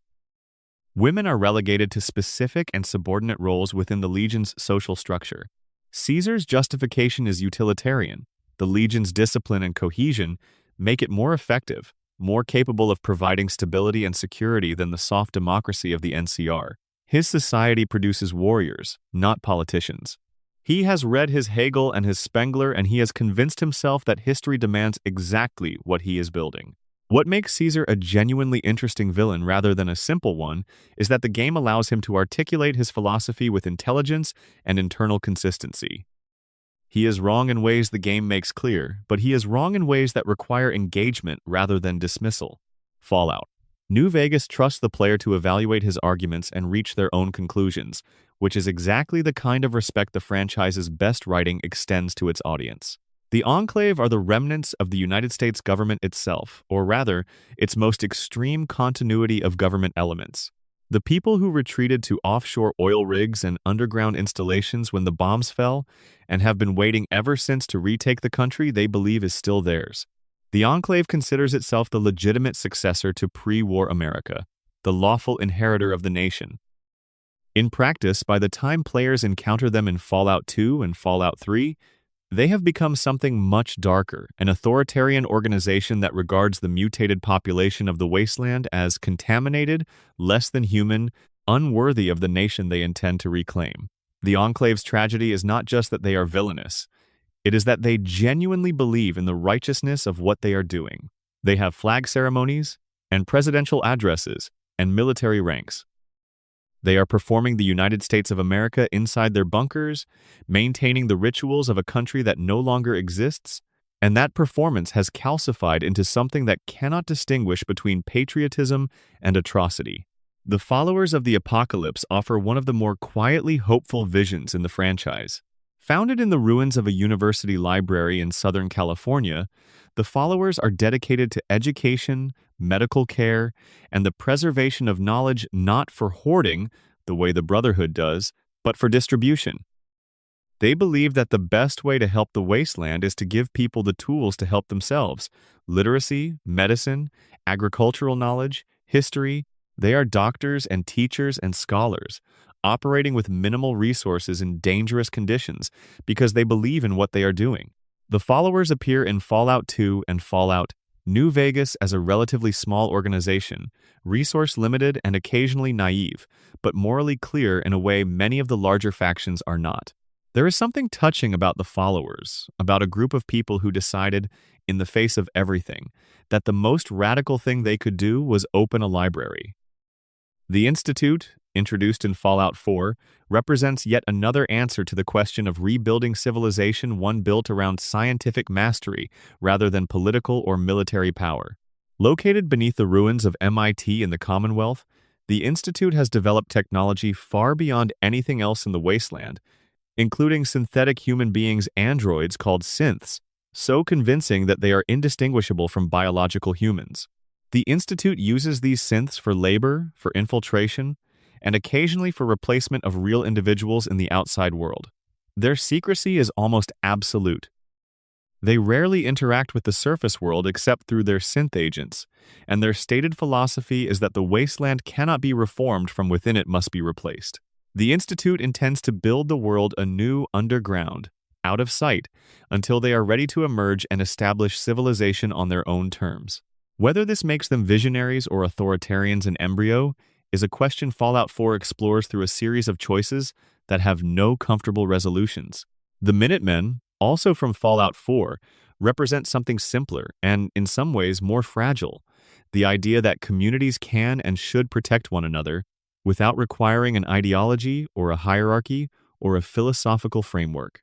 Women are relegated to specific and subordinate roles within the Legion's social structure. Caesar's justification is utilitarian. The Legion's discipline and cohesion make it more effective, more capable of providing stability and security than the soft democracy of the NCR. His society produces warriors, not politicians. He has read his Hegel and his Spengler, and he has convinced himself that history demands exactly what he is building. What makes Caesar a genuinely interesting villain rather than a simple one is that the game allows him to articulate his philosophy with intelligence and internal consistency. He is wrong in ways the game makes clear, but he is wrong in ways that require engagement rather than dismissal. Fallout. New Vegas trusts the player to evaluate his arguments and reach their own conclusions, which is exactly the kind of respect the franchise's best writing extends to its audience. The Enclave are the remnants of the United States government itself, or rather, its most extreme continuity of government elements. The people who retreated to offshore oil rigs and underground installations when the bombs fell, and have been waiting ever since to retake the country they believe is still theirs. The Enclave considers itself the legitimate successor to pre-war America, the lawful inheritor of the nation. In practice, by the time players encounter them in Fallout 2 and Fallout 3, they have become something much darker, an authoritarian organization that regards the mutated population of the wasteland as contaminated, less than human, unworthy of the nation they intend to reclaim. The Enclave's tragedy is not just that they are villainous. It is that they genuinely believe in the righteousness of what they are doing. They have flag ceremonies, and presidential addresses, and military ranks. They are performing the United States of America inside their bunkers, maintaining the rituals of a country that no longer exists, and that performance has calcified into something that cannot distinguish between patriotism and atrocity. The followers of the Apocalypse offer one of the more quietly hopeful visions in the franchise. Founded in the ruins of a university library in Southern California, the followers are dedicated to education, medical care, and the preservation of knowledge not for hoarding, the way the Brotherhood does, but for distribution. They believe that the best way to help the wasteland is to give people the tools to help themselves: literacy, medicine, agricultural knowledge, history. They are doctors and teachers and scholars, operating with minimal resources in dangerous conditions because they believe in what they are doing. The followers appear in Fallout 2 and Fallout New Vegas as a relatively small organization, resource-limited and occasionally naive, but morally clear in a way many of the larger factions are not. There is something touching about the followers, about a group of people who decided, in the face of everything, that the most radical thing they could do was open a library. The Institute, introduced in Fallout 4, represents yet another answer to the question of rebuilding civilization, one built around scientific mastery rather than political or military power. Located beneath the ruins of MIT in the Commonwealth, the Institute has developed technology far beyond anything else in the wasteland, including synthetic human beings androids called synths, so convincing that they are indistinguishable from biological humans. The Institute uses these synths for labor, for infiltration, and occasionally for replacement of real individuals in the outside world. Their secrecy is almost absolute. They rarely interact with the surface world except through their synth agents, and their stated philosophy is that the wasteland cannot be reformed from within, it must be replaced. The Institute intends to build the world anew underground, out of sight, until they are ready to emerge and establish civilization on their own terms. Whether this makes them visionaries or authoritarians in embryo is a question Fallout 4 explores through a series of choices that have no comfortable resolutions. The Minutemen, also from Fallout 4, represent something simpler and, in some ways, more fragile: the idea that communities can and should protect one another without requiring an ideology or a hierarchy or a philosophical framework.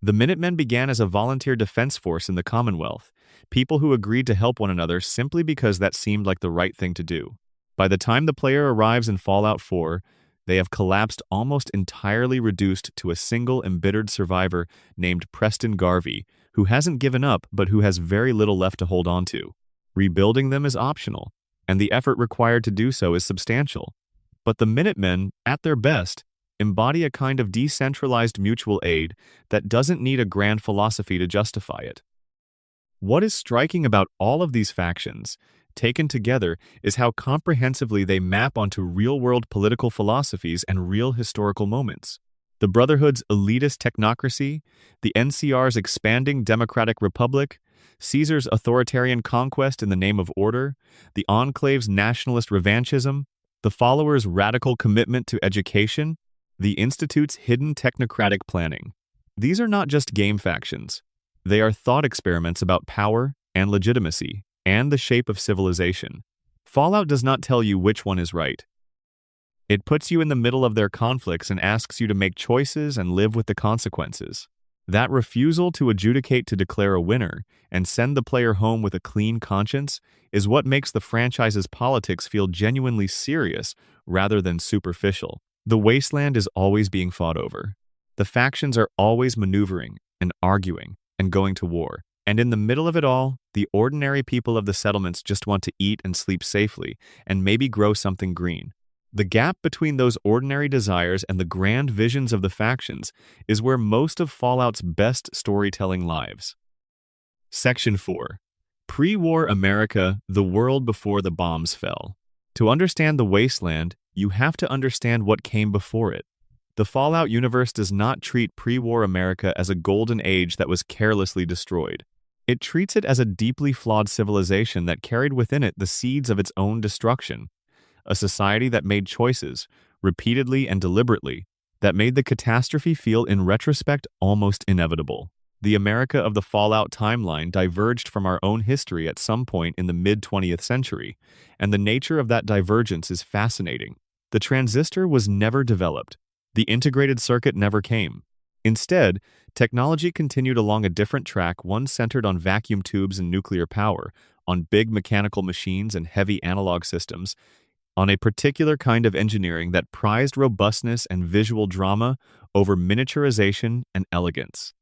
The Minutemen began as a volunteer defense force in the Commonwealth, people who agreed to help one another simply because that seemed like the right thing to do. By the time the player arrives in Fallout 4, they have collapsed, almost entirely reduced to a single embittered survivor named Preston Garvey, who hasn't given up but who has very little left to hold on to. Rebuilding them is optional, and the effort required to do so is substantial. But the Minutemen, at their best, embody a kind of decentralized mutual aid that doesn't need a grand philosophy to justify it. What is striking about all of these factions, taken together, is how comprehensively they map onto real-world political philosophies and real historical moments. The Brotherhood's elitist technocracy, the NCR's expanding democratic republic, Caesar's authoritarian conquest in the name of order, the Enclave's nationalist revanchism, the followers' radical commitment to education, the Institute's hidden technocratic planning. These are not just game factions. They are thought experiments about power and legitimacy and the shape of civilization. Fallout does not tell you which one is right. It puts you in the middle of their conflicts and asks you to make choices and live with the consequences. That refusal to adjudicate to declare a winner and send the player home with a clean conscience is what makes the franchise's politics feel genuinely serious rather than superficial. The wasteland is always being fought over. The factions are always maneuvering and arguing and going to war. And in the middle of it all, the ordinary people of the settlements just want to eat and sleep safely and maybe grow something green. The gap between those ordinary desires and the grand visions of the factions is where most of Fallout's best storytelling lives. Section 4. Pre-war America, the world before the bombs fell. To understand the wasteland, you have to understand what came before it. The Fallout universe does not treat pre-war America as a golden age that was carelessly destroyed. It treats it as a deeply flawed civilization that carried within it the seeds of its own destruction. A society that made choices, repeatedly and deliberately, that made the catastrophe feel in retrospect almost inevitable. The America of the Fallout timeline diverged from our own history at some point in the mid-20th century, and the nature of that divergence is fascinating. The transistor was never developed. The integrated circuit never came. Instead, technology continued along a different track, one centered on vacuum tubes and nuclear power, on big mechanical machines and heavy analog systems, on a particular kind of engineering that prized robustness and visual drama over miniaturization and elegance.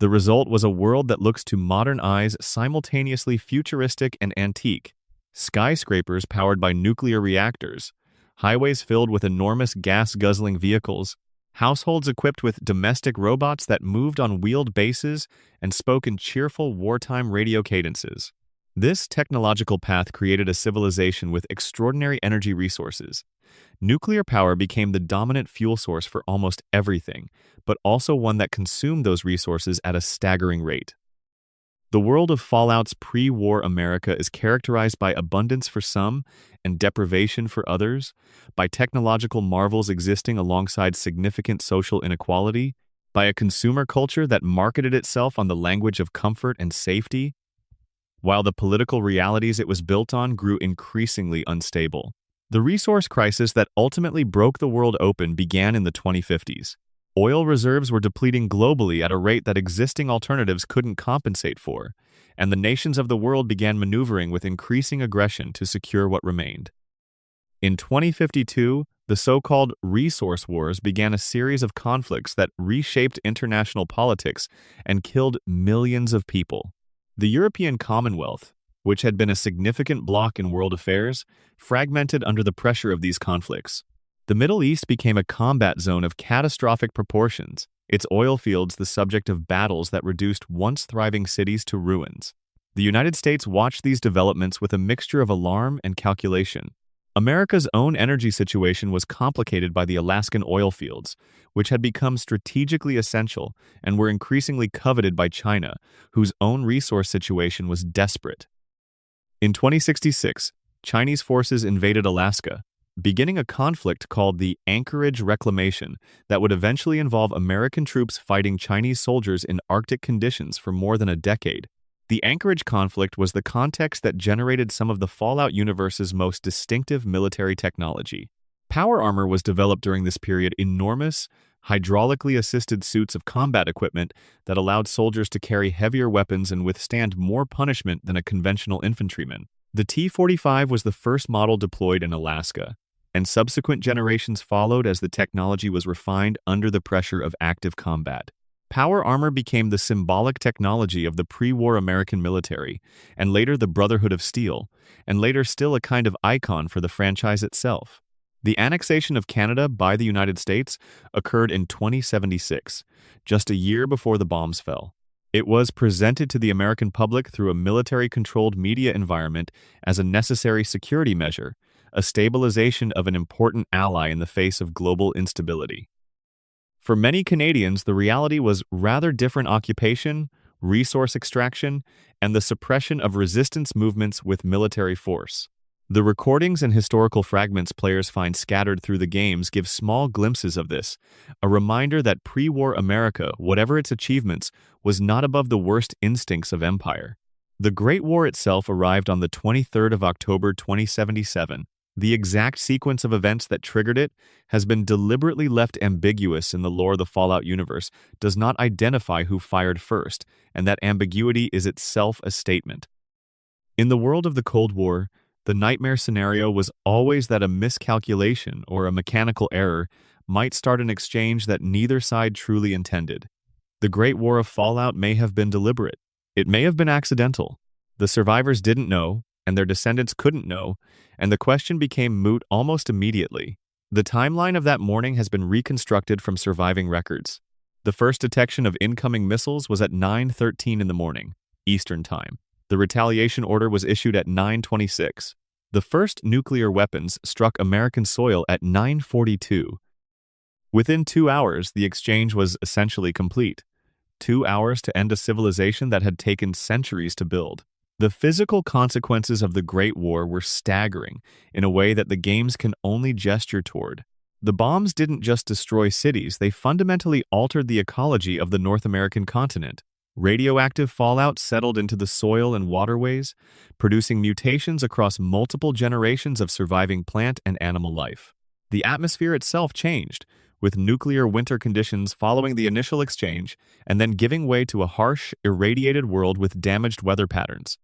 The result was a world that looks to modern eyes simultaneously futuristic and antique: skyscrapers powered by nuclear reactors, highways filled with enormous gas-guzzling vehicles, households equipped with domestic robots that moved on wheeled bases and spoke in cheerful wartime radio cadences. This technological path created a civilization with extraordinary energy resources. Nuclear power became the dominant fuel source for almost everything, but also one that consumed those resources at a staggering rate. The world of Fallout's pre-war America is characterized by abundance for some and deprivation for others, by technological marvels existing alongside significant social inequality, by a consumer culture that marketed itself on the language of comfort and safety, while the political realities it was built on grew increasingly unstable. The resource crisis that ultimately broke the world open began in the 2050s. Oil reserves were depleting globally at a rate that existing alternatives couldn't compensate for, and the nations of the world began maneuvering with increasing aggression to secure what remained. In 2052, the so-called resource wars began a series of conflicts that reshaped international politics and killed millions of people. The European Commonwealth, which had been a significant bloc in world affairs, fragmented under the pressure of these conflicts. The Middle East became a combat zone of catastrophic proportions, its oil fields the subject of battles that reduced once thriving cities to ruins. The United States watched these developments with a mixture of alarm and calculation. America's own energy situation was complicated by the Alaskan oil fields, which had become strategically essential and were increasingly coveted by China, whose own resource situation was desperate. In 2066, Chinese forces invaded Alaska, beginning a conflict called the Anchorage Reclamation that would eventually involve American troops fighting Chinese soldiers in Arctic conditions for more than a decade. The Anchorage conflict was the context that generated some of the Fallout universe's most distinctive military technology. Power armor was developed during this period, enormous, hydraulically assisted suits of combat equipment that allowed soldiers to carry heavier weapons and withstand more punishment than a conventional infantryman. The T-45 was the first model deployed in Alaska, and subsequent generations followed as the technology was refined under the pressure of active combat. Power armor became the symbolic technology of the pre-war American military, and later the Brotherhood of Steel, and later still a kind of icon for the franchise itself. The annexation of Canada by the United States occurred in 2076, just a year before the bombs fell. It was presented to the American public through a military-controlled media environment as a necessary security measure, a stabilization of an important ally in the face of global instability. For many Canadians, the reality was rather different: occupation, resource extraction, and the suppression of resistance movements with military force. The recordings and historical fragments players find scattered through the games give small glimpses of this, a reminder that pre-war America, whatever its achievements, was not above the worst instincts of empire. The Great War itself arrived on the 23rd of October 2077. The exact sequence of events that triggered it has been deliberately left ambiguous in the lore of the Fallout universe, does not identify who fired first, and that ambiguity is itself a statement. In the world of the Cold War, the nightmare scenario was always that a miscalculation or a mechanical error might start an exchange that neither side truly intended. The Great War of Fallout may have been deliberate. It may have been accidental. The survivors didn't know, and their descendants couldn't know, and the question became moot almost immediately. The timeline of that morning has been reconstructed from surviving records. The first detection of incoming missiles was at 9:13 in the morning, Eastern Time. The retaliation order was issued at 9:26. The first nuclear weapons struck American soil at 9:42. Within 2 hours, the exchange was essentially complete. 2 hours to end a civilization that had taken centuries to build. The physical consequences of the Great War were staggering in a way that the games can only gesture toward. The bombs didn't just destroy cities, they fundamentally altered the ecology of the North American continent. Radioactive fallout settled into the soil and waterways, producing mutations across multiple generations of surviving plant and animal life. The atmosphere itself changed, with nuclear winter conditions following the initial exchange and then giving way to a harsh, irradiated world with damaged weather patterns.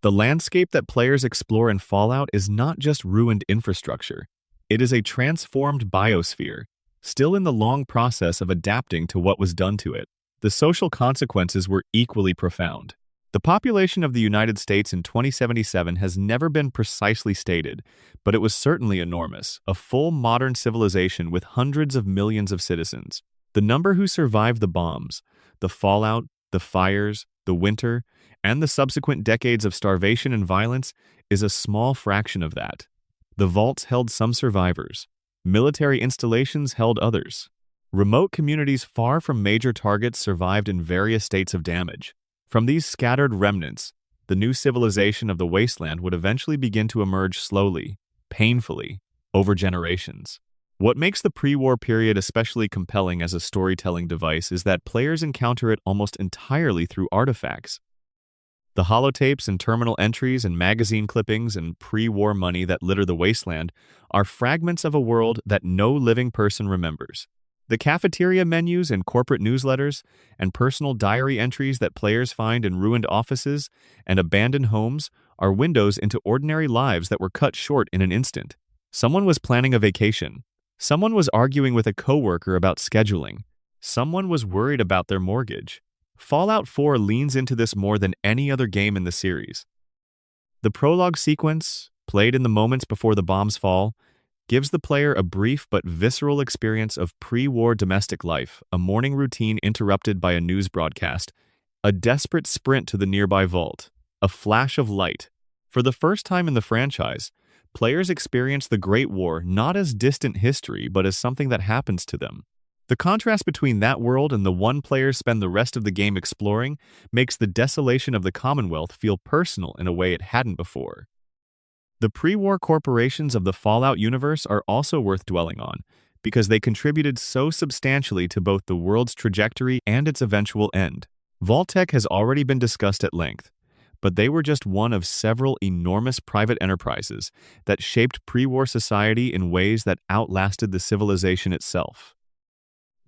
The landscape that players explore in Fallout is not just ruined infrastructure. It is a transformed biosphere, still in the long process of adapting to what was done to it. The social consequences were equally profound. The population of the United States in 2077 has never been precisely stated, but it was certainly enormous, a full modern civilization with hundreds of millions of citizens. The number who survived the bombs, the fallout, the fires, the winter, and the subsequent decades of starvation and violence is a small fraction of that. The vaults held some survivors. Military installations held others. Remote communities far from major targets survived in various states of damage. From these scattered remnants, the new civilization of the wasteland would eventually begin to emerge slowly, painfully, over generations. What makes the pre-war period especially compelling as a storytelling device is that players encounter it almost entirely through artifacts. The holotapes and terminal entries and magazine clippings and pre-war money that litter the wasteland are fragments of a world that no living person remembers. The cafeteria menus and corporate newsletters and personal diary entries that players find in ruined offices and abandoned homes are windows into ordinary lives that were cut short in an instant. Someone was planning a vacation. Someone was arguing with a coworker about scheduling. Someone was worried about their mortgage. Fallout 4 leans into this more than any other game in the series. The prologue sequence, played in the moments before the bombs fall, gives the player a brief but visceral experience of pre-war domestic life, a morning routine interrupted by a news broadcast, a desperate sprint to the nearby vault, a flash of light. For the first time in the franchise, players experience the Great War not as distant history but as something that happens to them. The contrast between that world and the one players spend the rest of the game exploring makes the desolation of the Commonwealth feel personal in a way it hadn't before. The pre-war corporations of the Fallout universe are also worth dwelling on, because they contributed so substantially to both the world's trajectory and its eventual end. Vault-Tec has already been discussed at length, but they were just one of several enormous private enterprises that shaped pre-war society in ways that outlasted the civilization itself.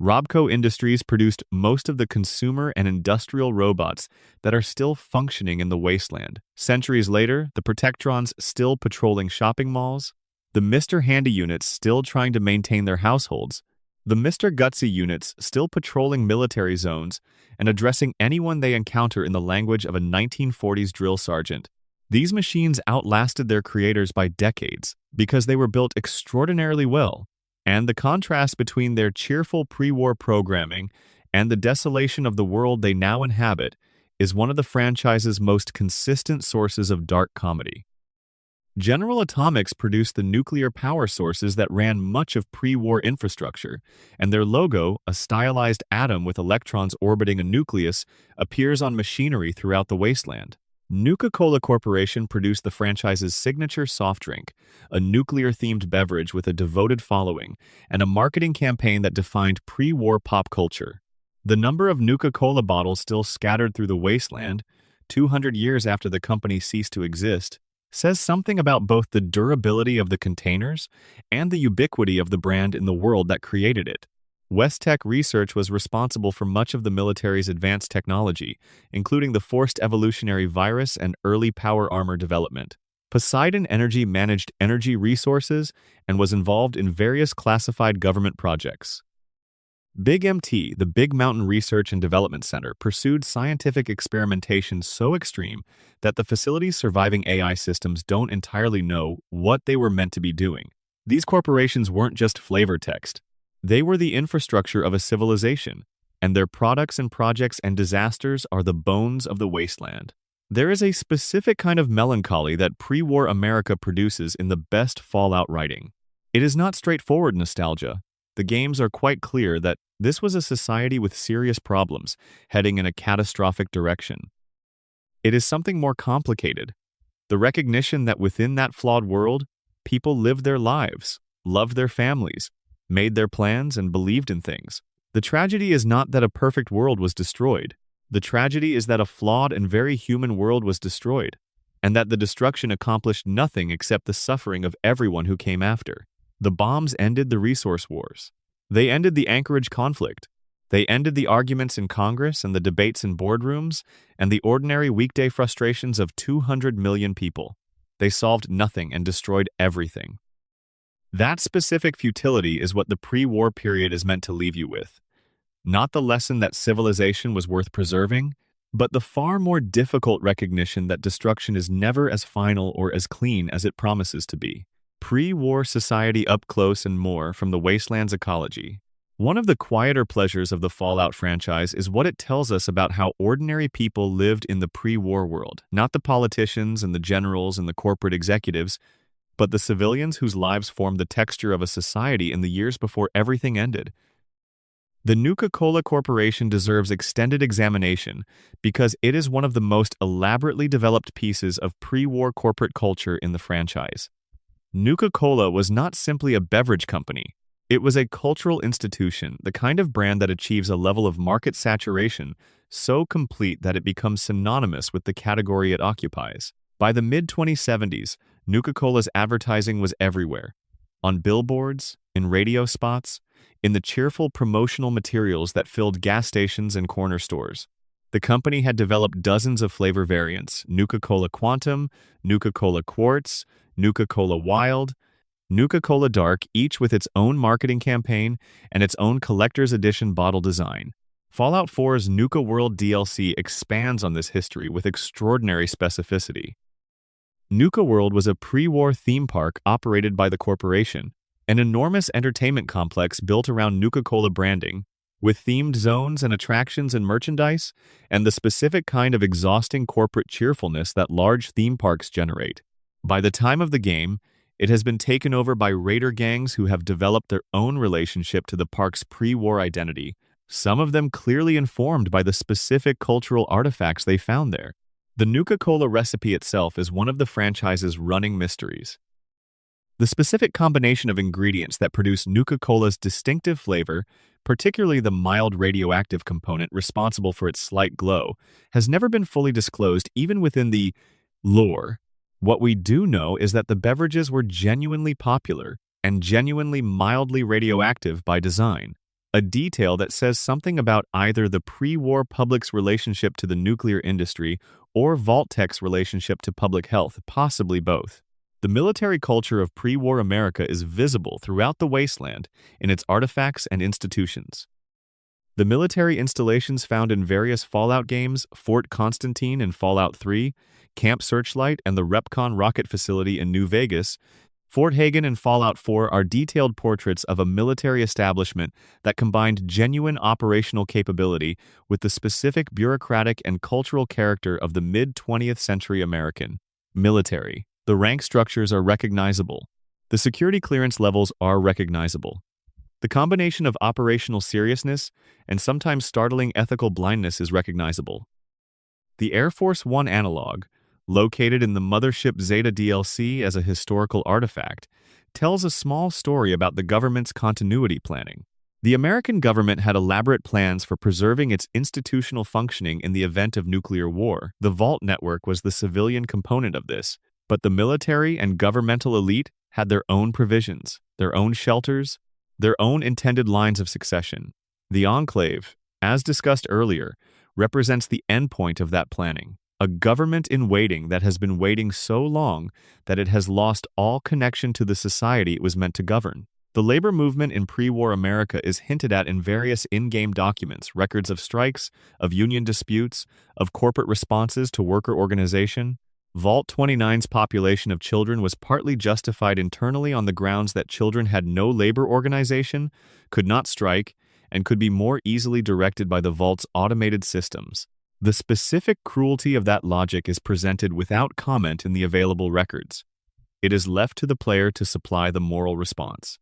Robco Industries produced most of the consumer and industrial robots that are still functioning in the wasteland. Centuries later, the Protectrons still patrolling shopping malls, the Mr. Handy units still trying to maintain their households, the Mr. Gutsy units still patrolling military zones and addressing anyone they encounter in the language of a 1940s drill sergeant. These machines outlasted their creators by decades because they were built extraordinarily well. And the contrast between their cheerful pre-war programming and the desolation of the world they now inhabit is one of the franchise's most consistent sources of dark comedy. General Atomics produced the nuclear power sources that ran much of pre-war infrastructure, and their logo, a stylized atom with electrons orbiting a nucleus, appears on machinery throughout the wasteland. Nuka-Cola Corporation produced the franchise's signature soft drink, a nuclear-themed beverage with a devoted following, and a marketing campaign that defined pre-war pop culture. The number of Nuka-Cola bottles still scattered through the wasteland, 200 years after the company ceased to exist, says something about both the durability of the containers and the ubiquity of the brand in the world that created it. West-Tec Research was responsible for much of the military's advanced technology, including the forced evolutionary virus and early power armor development. Poseidon Energy managed energy resources and was involved in various classified government projects. Big MT, the Big Mountain Research and Development Center, pursued scientific experimentation so extreme that the facility's surviving AI systems don't entirely know what they were meant to be doing. These corporations weren't just flavor text. They were the infrastructure of a civilization, and their products and projects and disasters are the bones of the wasteland. There is a specific kind of melancholy that pre-war America produces in the best Fallout writing. It is not straightforward nostalgia. The games are quite clear that this was a society with serious problems, heading in a catastrophic direction. It is something more complicated. The recognition that within that flawed world, people lived their lives, loved their families, made their plans, and believed in things. The tragedy is not that a perfect world was destroyed. The tragedy is that a flawed and very human world was destroyed, and that the destruction accomplished nothing except the suffering of everyone who came after. The bombs ended the resource wars. They ended the Anchorage conflict. They ended the arguments in Congress and the debates in boardrooms and the ordinary weekday frustrations of 200 million people. They solved nothing and destroyed everything. That specific futility is what the pre-war period is meant to leave you with. Not the lesson that civilization was worth preserving, but the far more difficult recognition that destruction is never as final or as clean as it promises to be. Pre-war society up close and more from the wasteland's ecology. One of the quieter pleasures of the Fallout franchise is what it tells us about how ordinary people lived in the pre-war world, not the politicians and the generals and the corporate executives, but the civilians whose lives formed the texture of a society in the years before everything ended. The Nuka-Cola Corporation deserves extended examination because it is one of the most elaborately developed pieces of pre-war corporate culture in the franchise. Nuka-Cola was not simply a beverage company. It was a cultural institution, the kind of brand that achieves a level of market saturation so complete that it becomes synonymous with the category it occupies. By the mid-2070s, Nuka-Cola's advertising was everywhere. On billboards, in radio spots, in the cheerful promotional materials that filled gas stations and corner stores. The company had developed dozens of flavor variants: Nuka-Cola Quantum, Nuka-Cola Quartz, Nuka-Cola Wild, Nuka-Cola Dark, each with its own marketing campaign and its own collector's edition bottle design. Fallout 4's Nuka World DLC expands on this history with extraordinary specificity. Nuka World was a pre-war theme park operated by the corporation, an enormous entertainment complex built around Nuka-Cola branding, with themed zones and attractions and merchandise, and the specific kind of exhausting corporate cheerfulness that large theme parks generate. By the time of the game, it has been taken over by raider gangs who have developed their own relationship to the park's pre-war identity, some of them clearly informed by the specific cultural artifacts they found there. The Nuka-Cola recipe itself is one of the franchise's running mysteries. The specific combination of ingredients that produce Nuka-Cola's distinctive flavor, particularly the mild radioactive component responsible for its slight glow, has never been fully disclosed even within the lore. What we do know is that the beverages were genuinely popular and genuinely mildly radioactive by design, a detail that says something about either the pre-war public's relationship to the nuclear industry or Vault-Tec's relationship to public health, possibly both. The military culture of pre-war America is visible throughout the wasteland in its artifacts and institutions. The military installations found in various Fallout games, Fort Constantine in Fallout 3, Camp Searchlight, and the Repcon rocket facility in New Vegas, Fort Hagen in Fallout 4 are detailed portraits of a military establishment that combined genuine operational capability with the specific bureaucratic and cultural character of the mid-20th century American military. The rank structures are recognizable. The security clearance levels are recognizable. The combination of operational seriousness and sometimes startling ethical blindness is recognizable. The Air Force One analog, located in the Mothership Zeta DLC as a historical artifact, tells a small story about the government's continuity planning. The American government had elaborate plans for preserving its institutional functioning in the event of nuclear war. The Vault network was the civilian component of this, but the military and governmental elite had their own provisions, their own shelters, their own intended lines of succession. The Enclave, as discussed earlier, represents the endpoint of that planning. A government in waiting that has been waiting so long that it has lost all connection to the society it was meant to govern. The labor movement in pre-war America is hinted at in various in-game documents, records of strikes, of union disputes, of corporate responses to worker organization. Vault 29's population of children was partly justified internally on the grounds that children had no labor organization, could not strike, and could be more easily directed by the Vault's automated systems. The specific cruelty of that logic is presented without comment in the available records. It is left to the player to supply the moral response.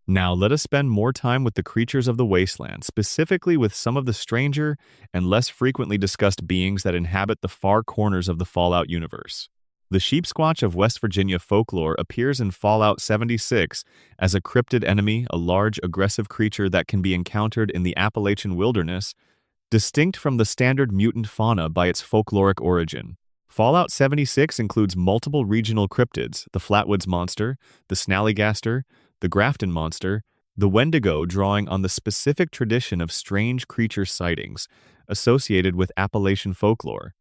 Now let us spend more time with the creatures of the wasteland, specifically with some of the stranger and less frequently discussed beings that inhabit the far corners of the Fallout universe. The Sheepsquatch of West Virginia folklore appears in Fallout 76 as a cryptid enemy, a large, aggressive creature that can be encountered in the Appalachian wilderness, distinct from the standard mutant fauna by its folkloric origin. Fallout 76 includes multiple regional cryptids: the Flatwoods Monster, the Snallygaster, the Grafton Monster, the Wendigo, drawing on the specific tradition of strange creature sightings associated with Appalachian folklore.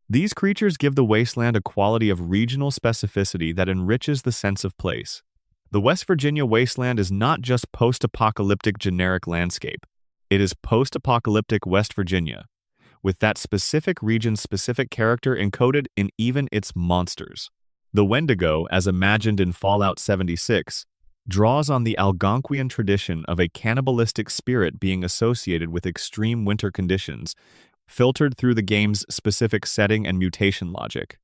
These creatures give the wasteland a quality of regional specificity that enriches the sense of place. The West Virginia wasteland is not just post-apocalyptic generic landscape. It is post-apocalyptic West Virginia, with that specific region's specific character encoded in even its monsters. The Wendigo, as imagined in Fallout 76, draws on the Algonquian tradition of a cannibalistic spirit being associated with extreme winter conditions, filtered through the game's specific setting and mutation logic.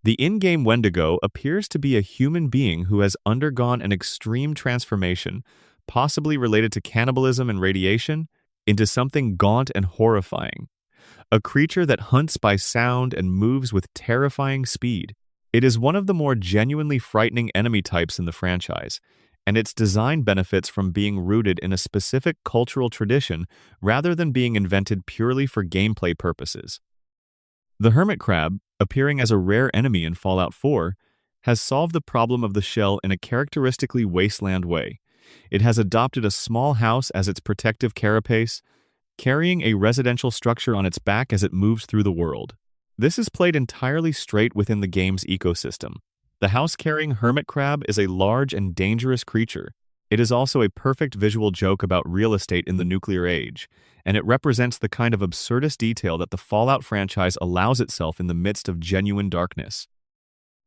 The in-game Wendigo appears to be a human being who has undergone an extreme transformation possibly related to cannibalism and radiation, into something gaunt and horrifying. A creature that hunts by sound and moves with terrifying speed. It is one of the more genuinely frightening enemy types in the franchise, and its design benefits from being rooted in a specific cultural tradition rather than being invented purely for gameplay purposes. The hermit crab, appearing as a rare enemy in Fallout 4, has solved the problem of the shell in a characteristically wasteland way. It has adopted a small house as its protective carapace, carrying a residential structure on its back as it moves through the world. This is played entirely straight within the game's ecosystem. The house-carrying hermit crab is a large and dangerous creature. It is also a perfect visual joke about real estate in the nuclear age, and it represents the kind of absurdist detail that the Fallout franchise allows itself in the midst of genuine darkness.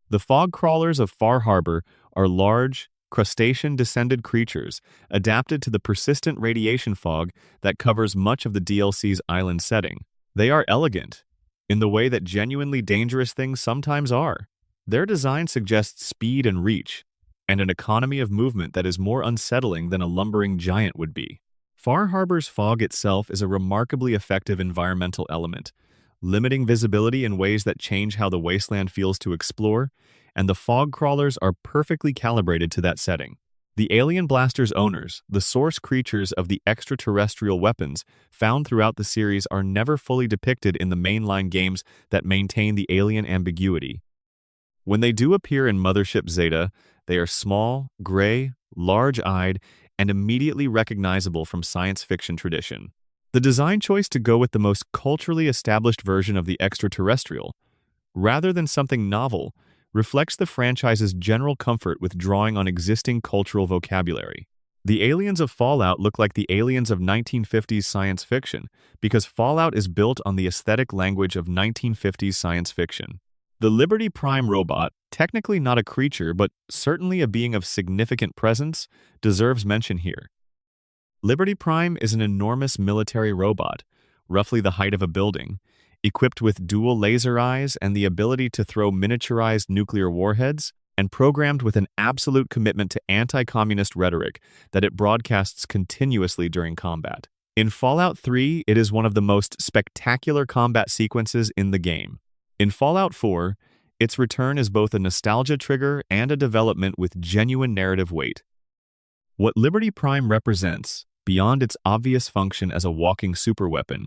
The fog crawlers of Far Harbor are large, crustacean-descended creatures adapted to the persistent radiation fog that covers much of the DLC's island setting. They are elegant, in the way that genuinely dangerous things sometimes are. Their design suggests speed and reach, and an economy of movement that is more unsettling than a lumbering giant would be. Far Harbor's fog itself is a remarkably effective environmental element, limiting visibility in ways that change how the wasteland feels to explore, and the fog crawlers are perfectly calibrated to that setting. The alien blaster's owners, the source creatures of the extraterrestrial weapons found throughout the series, are never fully depicted in the mainline games that maintain the alien ambiguity. When they do appear in Mothership Zeta, they are small, gray, large-eyed, and immediately recognizable from science fiction tradition. The design choice to go with the most culturally established version of the extraterrestrial, rather than something novel, reflects the franchise's general comfort with drawing on existing cultural vocabulary. The aliens of Fallout look like the aliens of 1950s science fiction because Fallout is built on the aesthetic language of 1950s science fiction. The Liberty Prime robot, technically not a creature but certainly a being of significant presence, deserves mention here. Liberty Prime is an enormous military robot, roughly the height of a building, equipped with dual laser eyes and the ability to throw miniaturized nuclear warheads, and programmed with an absolute commitment to anti-communist rhetoric that it broadcasts continuously during combat. In Fallout 3, it is one of the most spectacular combat sequences in the game. In Fallout 4, its return is both a nostalgia trigger and a development with genuine narrative weight. What Liberty Prime represents, beyond its obvious function as a walking superweapon,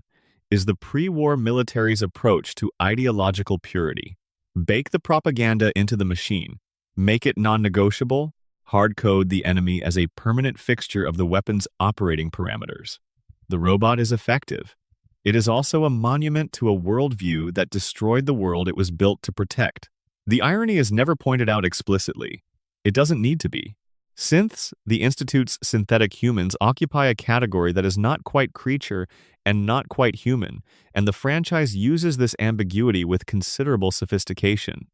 is the pre-war military's approach to ideological purity. Bake the propaganda into the machine, make it non-negotiable, hard-code the enemy as a permanent fixture of the weapon's operating parameters. The robot is effective. It is also a monument to a worldview that destroyed the world it was built to protect. The irony is never pointed out explicitly. It doesn't need to be. Synths, the Institute's synthetic humans, occupy a category that is not quite creature and not quite human, and the franchise uses this ambiguity with considerable sophistication.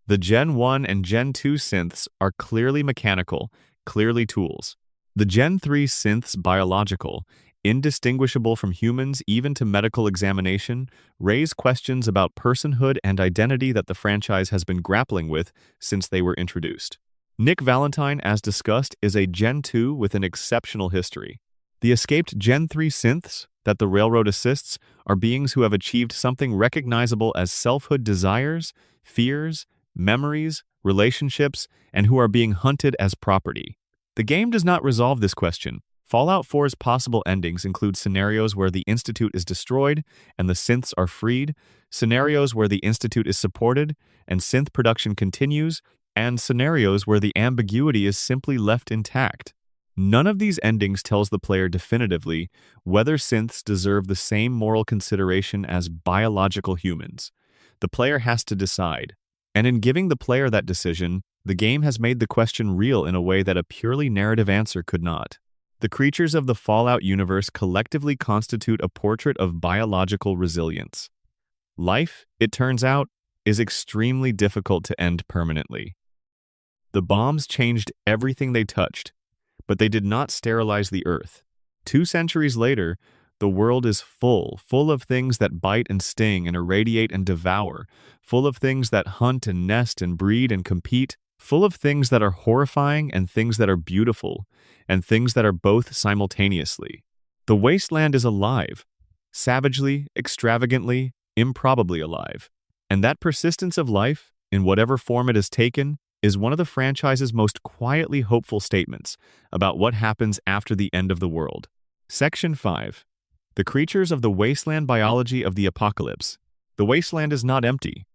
The Gen 1 and Gen 2 synths are clearly mechanical, clearly tools. The Gen 3 synths, biological, indistinguishable from humans even to medical examination, raise questions about personhood and identity that the franchise has been grappling with since they were introduced. Nick Valentine, as discussed, is a Gen 2 with an exceptional history. The escaped Gen 3 synths that the Railroad assists are beings who have achieved something recognizable as selfhood desires, fears, memories, relationships, and who are being hunted as property. The game does not resolve this question. Fallout 4's possible endings include scenarios where the Institute is destroyed and the synths are freed, scenarios where the Institute is supported and synth production continues, and scenarios where the ambiguity is simply left intact. None of these endings tells the player definitively whether synths deserve the same moral consideration as biological humans. The player has to decide, and in giving the player that decision, the game has made the question real in a way that a purely narrative answer could not. The creatures of the Fallout universe collectively constitute a portrait of biological resilience. Life, it turns out, is extremely difficult to end permanently. The bombs changed everything they touched, but they did not sterilize the Earth. 2 centuries later, the world is full of things that bite and sting and irradiate and devour, full of things that hunt and nest and breed and compete, full of things that are horrifying and things that are beautiful, and things that are both simultaneously. The wasteland is alive, savagely, extravagantly, improbably alive. And that persistence of life, in whatever form it has taken, is one of the franchise's most quietly hopeful statements about what happens after the end of the world. Section 5. The creatures of the wasteland biology of the apocalypse. The wasteland is not empty.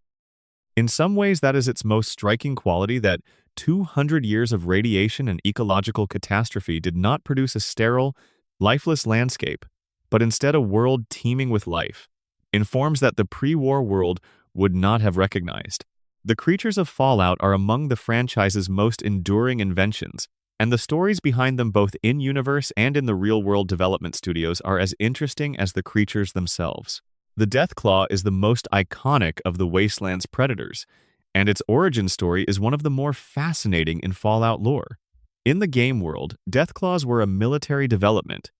In some ways, that is its most striking quality, that 200 years of radiation and ecological catastrophe did not produce a sterile, lifeless landscape, but instead a world teeming with life, in forms that the pre-war world would not have recognized. The creatures of Fallout are among the franchise's most enduring inventions, and the stories behind them both in-universe and in the real-world development studios are as interesting as the creatures themselves. The Deathclaw is the most iconic of the Wasteland's predators, and its origin story is one of the more fascinating in Fallout lore. In the game world, Deathclaws were a military development.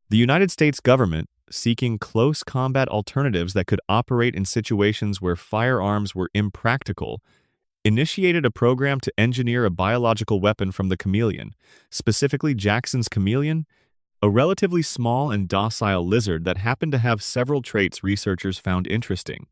The United States government, seeking close combat alternatives that could operate in situations where firearms were impractical, initiated a program to engineer a biological weapon from the chameleon, specifically Jackson's chameleon, a relatively small and docile lizard that happened to have several traits researchers found interesting.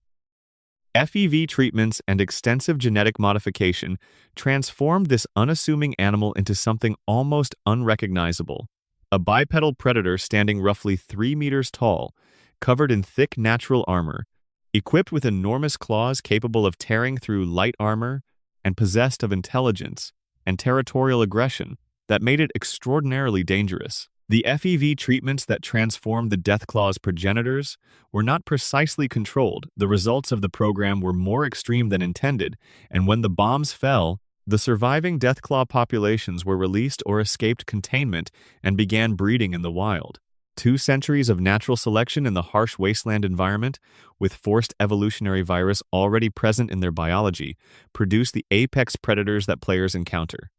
FEV treatments and extensive genetic modification transformed this unassuming animal into something almost unrecognizable. A bipedal predator standing roughly 3 meters tall, covered in thick natural armor, equipped with enormous claws capable of tearing through light armor, and possessed of intelligence and territorial aggression that made it extraordinarily dangerous. The FEV treatments that transformed the Deathclaw's progenitors were not precisely controlled. The results of the program were more extreme than intended, and when the bombs fell, the surviving Deathclaw populations were released or escaped containment and began breeding in the wild. 2 centuries of natural selection in the harsh wasteland environment, with forced evolutionary virus already present in their biology, produced the apex predators that players encounter.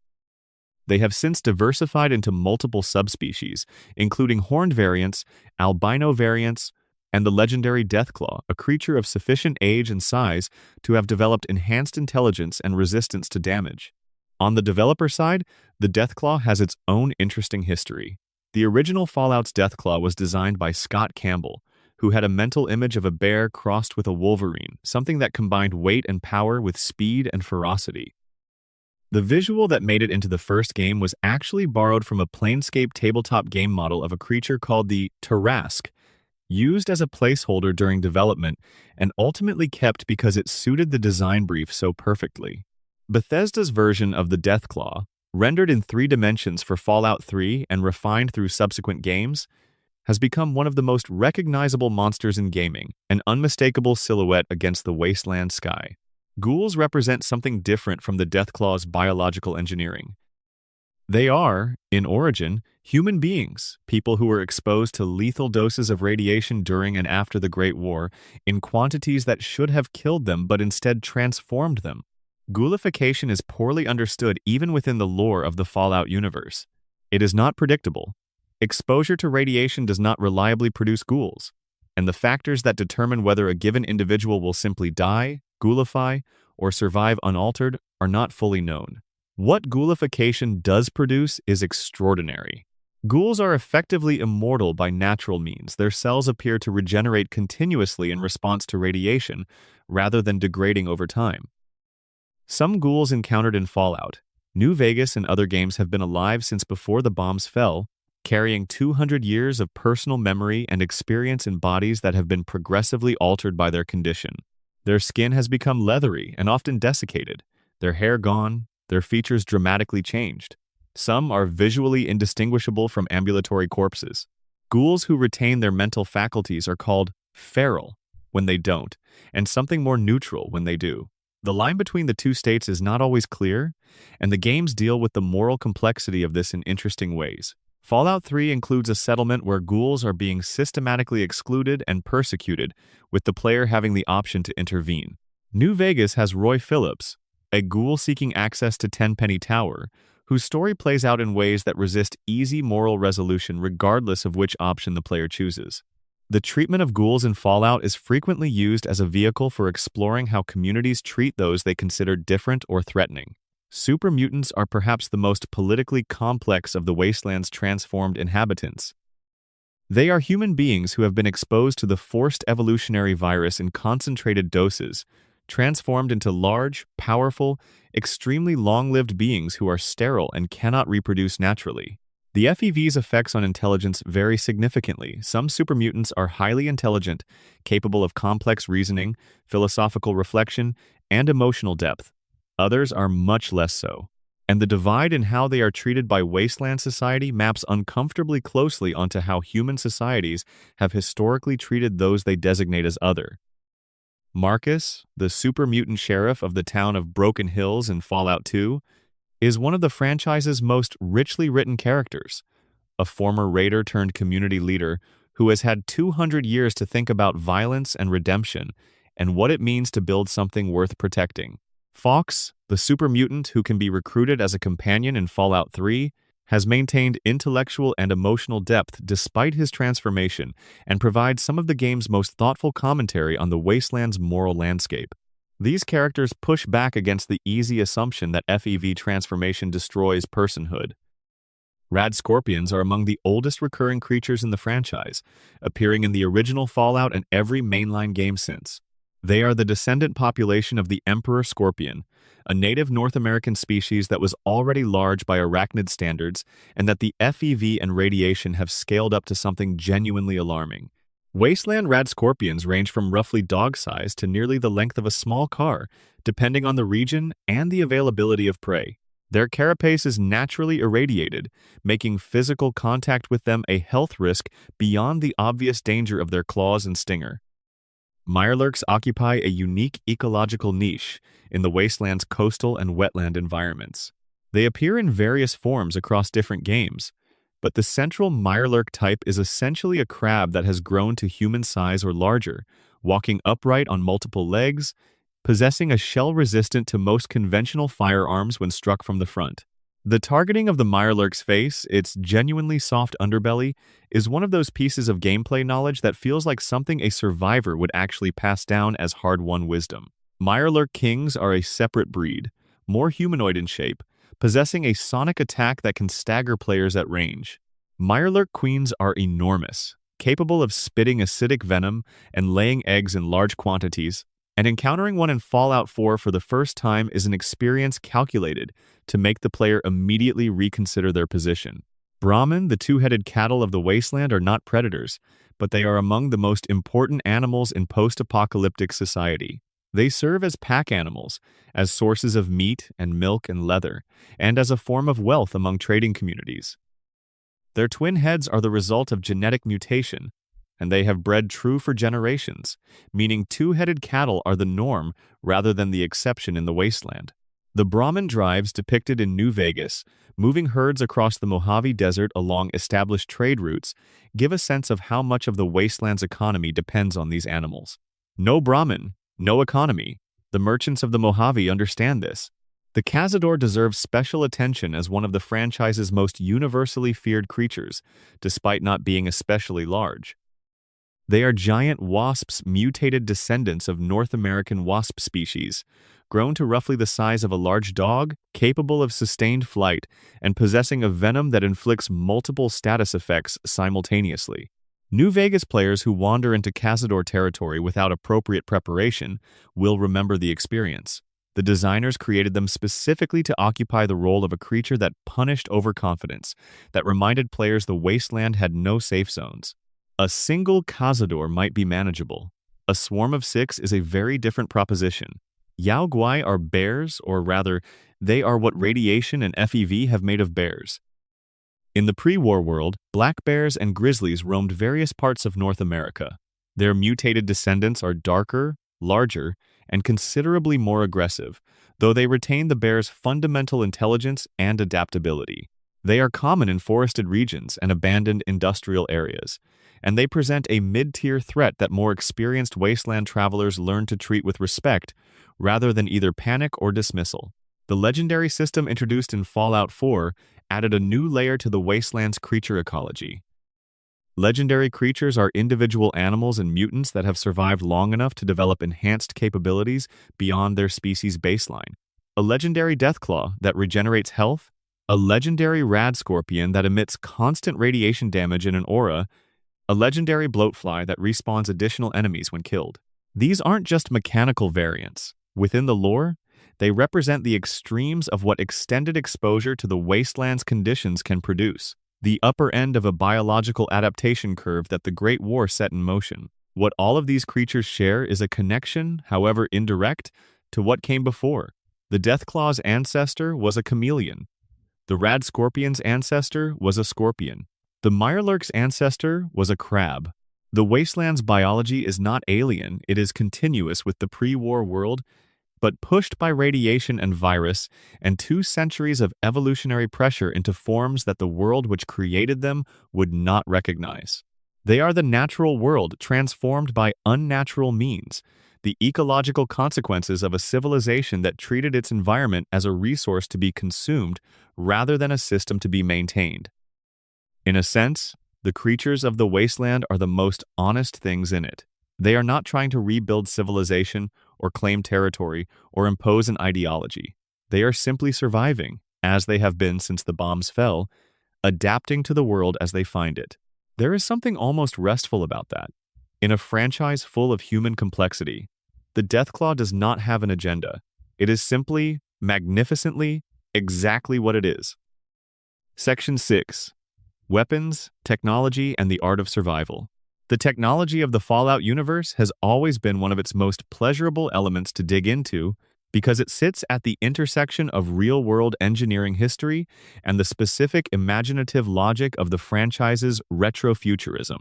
They have since diversified into multiple subspecies, including horned variants, albino variants, and the legendary Deathclaw, a creature of sufficient age and size to have developed enhanced intelligence and resistance to damage. On the developer side, the Deathclaw has its own interesting history. The original Fallout's Deathclaw was designed by Scott Campbell, who had a mental image of a bear crossed with a wolverine, something that combined weight and power with speed and ferocity. The visual that made it into the first game was actually borrowed from a Planescape tabletop game model of a creature called the Tarrasque, used as a placeholder during development and ultimately kept because it suited the design brief so perfectly. Bethesda's version of the Deathclaw, rendered in 3 dimensions for Fallout 3 and refined through subsequent games, has become one of the most recognizable monsters in gaming, an unmistakable silhouette against the wasteland sky. Ghouls represent something different from the Deathclaw's biological engineering. They are, in origin, human beings, people who were exposed to lethal doses of radiation during and after the Great War, in quantities that should have killed them but instead transformed them. Ghoulification is poorly understood even within the lore of the Fallout universe. It is not predictable. Exposure to radiation does not reliably produce ghouls, and the factors that determine whether a given individual will simply die, ghoulify, or survive unaltered are not fully known. What ghoulification does produce is extraordinary. Ghouls are effectively immortal by natural means. Their cells appear to regenerate continuously in response to radiation, rather than degrading over time. Some ghouls encountered in Fallout, New Vegas, and other games have been alive since before the bombs fell, carrying 200 years of personal memory and experience in bodies that have been progressively altered by their condition. Their skin has become leathery and often desiccated, their hair gone, their features dramatically changed. Some are visually indistinguishable from ambulatory corpses. Ghouls who retain their mental faculties are called feral when they don't, and something more neutral when they do. The line between the 2 states is not always clear, and the games deal with the moral complexity of this in interesting ways. Fallout 3 includes a settlement where ghouls are being systematically excluded and persecuted, with the player having the option to intervene. New Vegas has Roy Phillips, a ghoul seeking access to Tenpenny Tower, whose story plays out in ways that resist easy moral resolution regardless of which option the player chooses. The treatment of ghouls in Fallout is frequently used as a vehicle for exploring how communities treat those they consider different or threatening. Super mutants are perhaps the most politically complex of the wasteland's transformed inhabitants. They are human beings who have been exposed to the forced evolutionary virus in concentrated doses, transformed into large, powerful, extremely long-lived beings who are sterile and cannot reproduce naturally. The FEV's effects on intelligence vary significantly. Some supermutants are highly intelligent, capable of complex reasoning, philosophical reflection, and emotional depth. Others are much less so. And the divide in how they are treated by wasteland society maps uncomfortably closely onto how human societies have historically treated those they designate as other. Marcus, the super mutant sheriff of the town of Broken Hills in Fallout 2, is one of the franchise's most richly written characters, a former raider turned community leader who has had 200 years to think about violence and redemption and what it means to build something worth protecting. Fox, the super mutant who can be recruited as a companion in Fallout 3, has maintained intellectual and emotional depth despite his transformation and provides some of the game's most thoughtful commentary on the wasteland's moral landscape. These characters push back against the easy assumption that FEV transformation destroys personhood. Rad scorpions are among the oldest recurring creatures in the franchise, appearing in the original Fallout and every mainline game since. They are the descendant population of the emperor scorpion, a native North American species that was already large by arachnid standards and that the FEV and radiation have scaled up to something genuinely alarming. Wasteland rad scorpions range from roughly dog-size to nearly the length of a small car, depending on the region and the availability of prey. Their carapace is naturally irradiated, making physical contact with them a health risk beyond the obvious danger of their claws and stinger. Mirelurks occupy a unique ecological niche in the wasteland's coastal and wetland environments. They appear in various forms across different games, but the central Mirelurk type is essentially a crab that has grown to human size or larger, walking upright on multiple legs, possessing a shell resistant to most conventional firearms when struck from the front. The targeting of the Mirelurk's face, its genuinely soft underbelly, is one of those pieces of gameplay knowledge that feels like something a survivor would actually pass down as hard-won wisdom. Mirelurk kings are a separate breed, more humanoid in shape, possessing a sonic attack that can stagger players at range. Mirelurk queens are enormous, capable of spitting acidic venom and laying eggs in large quantities, and encountering one in Fallout 4 for the first time is an experience calculated to make the player immediately reconsider their position. Brahmin, the two-headed cattle of the wasteland, are not predators, but they are among the most important animals in post-apocalyptic society. They serve as pack animals, as sources of meat and milk and leather, and as a form of wealth among trading communities. Their twin heads are the result of genetic mutation, and they have bred true for generations, meaning two-headed cattle are the norm rather than the exception in the wasteland. The Brahmin drives depicted in New Vegas, moving herds across the Mojave Desert along established trade routes, give a sense of how much of the wasteland's economy depends on these animals. No Brahmin, no economy. The merchants of the Mojave understand this. The Cazador deserves special attention as one of the franchise's most universally feared creatures, despite not being especially large. They are giant wasps, mutated descendants of North American wasp species, grown to roughly the size of a large dog, capable of sustained flight, and possessing a venom that inflicts multiple status effects simultaneously. New Vegas players who wander into Cazador territory without appropriate preparation will remember the experience. The designers created them specifically to occupy the role of a creature that punished overconfidence, that reminded players the wasteland had no safe zones. A single Cazador might be manageable. A swarm of 6 is a very different proposition. Yao Guai are bears, or rather, they are what radiation and FEV have made of bears. In the pre-war world, black bears and grizzlies roamed various parts of North America. Their mutated descendants are darker, larger, and considerably more aggressive, though they retain the bear's fundamental intelligence and adaptability. They are common in forested regions and abandoned industrial areas, and they present a mid-tier threat that more experienced wasteland travelers learn to treat with respect rather than either panic or dismissal. The legendary system introduced in Fallout 4 added a new layer to the wasteland's creature ecology. Legendary creatures are individual animals and mutants that have survived long enough to develop enhanced capabilities beyond their species' baseline. a legendary Deathclaw that regenerates health, a legendary Rad Scorpion that emits constant radiation damage in an aura, a legendary Bloatfly that respawns additional enemies when killed. These aren't just mechanical variants. Within the lore, they represent the extremes of what extended exposure to the wasteland's conditions can produce, the upper end of a biological adaptation curve that the Great War set in motion. What all of these creatures share is a connection, however indirect, to what came before. The Deathclaw's ancestor was a chameleon. The Rad Scorpion's ancestor was a scorpion. The Mirelurk's ancestor was a crab. The wasteland's biology is not alien, it is continuous with the pre-war world, but pushed by radiation and virus and 2 centuries of evolutionary pressure into forms that the world which created them would not recognize. They are the natural world transformed by unnatural means, the ecological consequences of a civilization that treated its environment as a resource to be consumed rather than a system to be maintained. In a sense, the creatures of the wasteland are the most honest things in it. They are not trying to rebuild civilization or claim territory or impose an ideology. They are simply surviving, as they have been since the bombs fell, adapting to the world as they find it. There is something almost restful about that. In a franchise full of human complexity, the Deathclaw does not have an agenda. It is simply, magnificently, exactly what it is. Section 6. Weapons, Technology, and the Art of Survival. The technology of the Fallout universe has always been one of its most pleasurable elements to dig into because it sits at the intersection of real-world engineering history and the specific imaginative logic of the franchise's retrofuturism.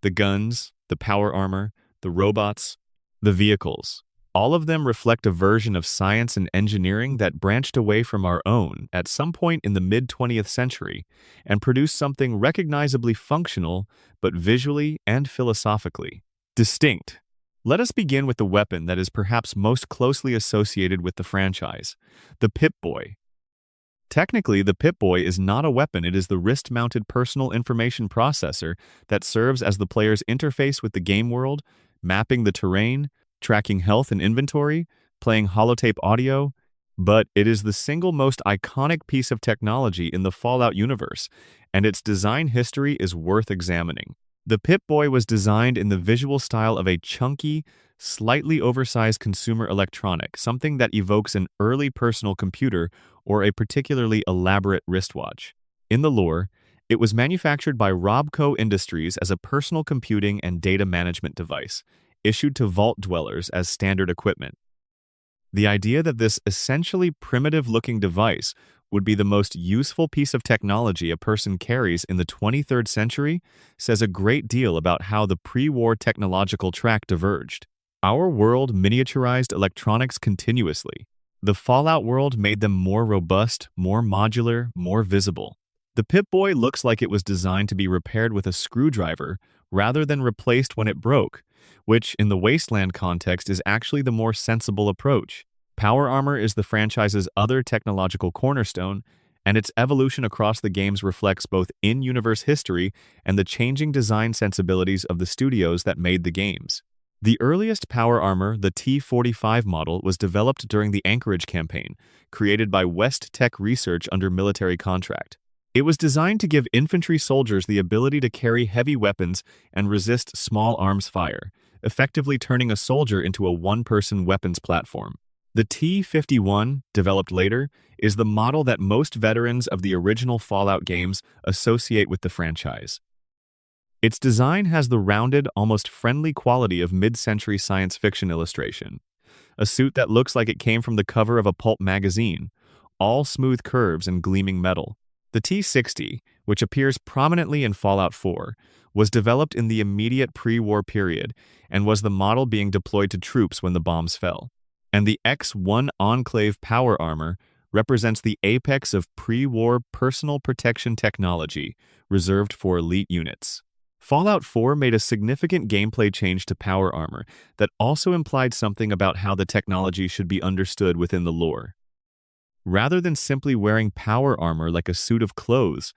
The guns, the power armor, the robots, the vehicles. All of them reflect a version of science and engineering that branched away from our own at some point in the mid-20th century and produced something recognizably functional, but visually and philosophically distinct. Let us begin with the weapon that is perhaps most closely associated with the franchise, the Pip-Boy. Technically, the Pip-Boy is not a weapon, it is the wrist-mounted personal information processor that serves as the player's interface with the game world, mapping the terrain, tracking health and inventory, playing holotape audio, but it is the single most iconic piece of technology in the Fallout universe, and its design history is worth examining. The Pip-Boy was designed in the visual style of a chunky, slightly oversized consumer electronic, something that evokes an early personal computer or a particularly elaborate wristwatch. In the lore, it was manufactured by Robco Industries as a personal computing and data management device, issued to Vault dwellers as standard equipment. The idea that this essentially primitive-looking device would be the most useful piece of technology a person carries in the 23rd century says a great deal about how the pre-war technological track diverged. Our world miniaturized electronics continuously. The Fallout world made them more robust, more modular, more visible. The Pip-Boy looks like it was designed to be repaired with a screwdriver rather than replaced when it broke, which in the Wasteland context is actually the more sensible approach. Power armor is the franchise's other technological cornerstone, and its evolution across the games reflects both in-universe history and the changing design sensibilities of the studios that made the games. The earliest power armor, the T-45 model, was developed during the Anchorage campaign, created by Vault-Tec Research under military contract. It was designed to give infantry soldiers the ability to carry heavy weapons and resist small arms fire, effectively turning a soldier into a one-person weapons platform. The T-51, developed later, is the model that most veterans of the original Fallout games associate with the franchise. Its design has the rounded, almost friendly quality of mid-century science fiction illustration. A suit that looks like it came from the cover of a pulp magazine, all smooth curves and gleaming metal. The T-60, which appears prominently in Fallout 4, was developed in the immediate pre-war period and was the model being deployed to troops when the bombs fell. And the X-1 Enclave power armor represents the apex of pre-war personal protection technology reserved for elite units. Fallout 4 made a significant gameplay change to power armor that also implied something about how the technology should be understood within the lore. Rather than simply wearing power armor like a suit of clothes,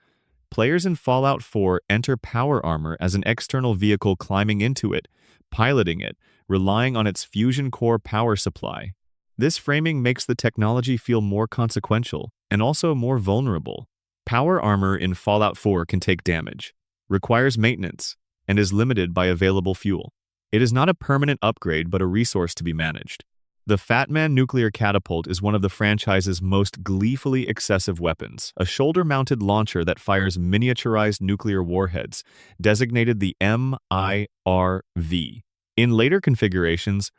players in Fallout 4 enter power armor as an external vehicle climbing into it, piloting it, relying on its fusion core power supply. This framing makes the technology feel more consequential and also more vulnerable. Power armor in Fallout 4 can take damage, requires maintenance, and is limited by available fuel. It is not a permanent upgrade but a resource to be managed. The Fat Man nuclear catapult is one of the franchise's most gleefully excessive weapons, a shoulder-mounted launcher that fires miniaturized nuclear warheads, designated the MIRV. In later configurations,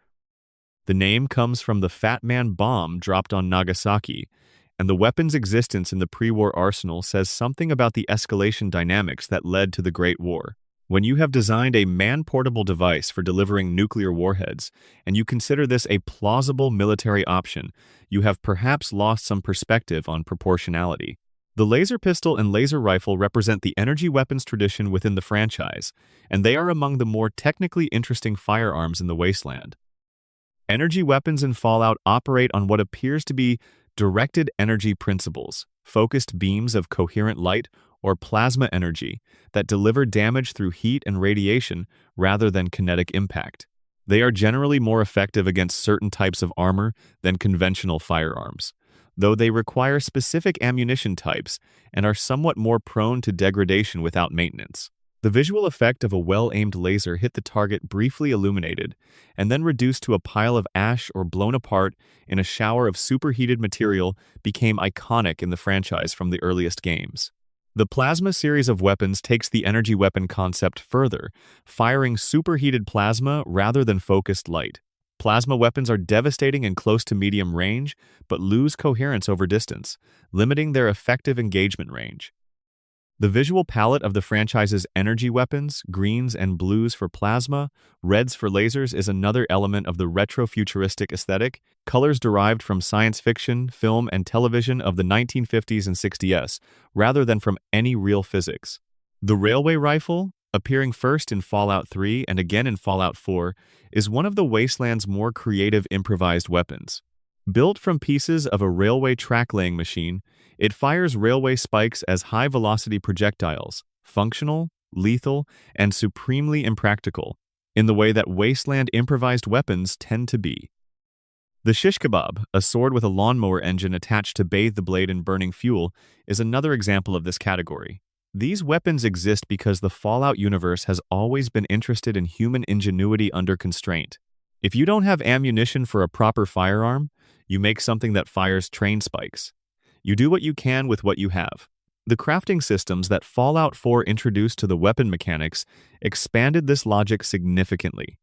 the name comes from the Fat Man bomb dropped on Nagasaki, and the weapon's existence in the pre-war arsenal says something about the escalation dynamics that led to the Great War. When you have designed a man-portable device for delivering nuclear warheads, and you consider this a plausible military option, you have perhaps lost some perspective on proportionality. The laser pistol and laser rifle represent the energy weapons tradition within the franchise, and they are among the more technically interesting firearms in the wasteland. Energy weapons in Fallout operate on what appears to be directed energy principles, focused beams of coherent light or plasma energy that deliver damage through heat and radiation rather than kinetic impact. They are generally more effective against certain types of armor than conventional firearms, though they require specific ammunition types and are somewhat more prone to degradation without maintenance. The visual effect of a well-aimed laser hit the target briefly illuminated and then reduced to a pile of ash or blown apart in a shower of superheated material became iconic in the franchise from the earliest games. The Plasma series of weapons takes the energy weapon concept further, firing superheated plasma rather than focused light. Plasma weapons are devastating in close to medium range, but lose coherence over distance, limiting their effective engagement range. The visual palette of the franchise's energy weapons, greens and blues for plasma, reds for lasers, is another element of the retro-futuristic aesthetic, colors derived from science fiction, film, and television of the 1950s and 60s, rather than from any real physics. The railway rifle, appearing first in Fallout 3 and again in Fallout 4, is one of the Wasteland's more creative improvised weapons. Built from pieces of a railway track-laying machine, it fires railway spikes as high-velocity projectiles, functional, lethal, and supremely impractical, in the way that Wasteland improvised weapons tend to be. The shish kebab, a sword with a lawnmower engine attached to bathe the blade in burning fuel, is another example of this category. These weapons exist because the Fallout universe has always been interested in human ingenuity under constraint. If you don't have ammunition for a proper firearm, you make something that fires train spikes. You do what you can with what you have. The crafting systems that Fallout 4 introduced to the weapon mechanics expanded this logic significantly.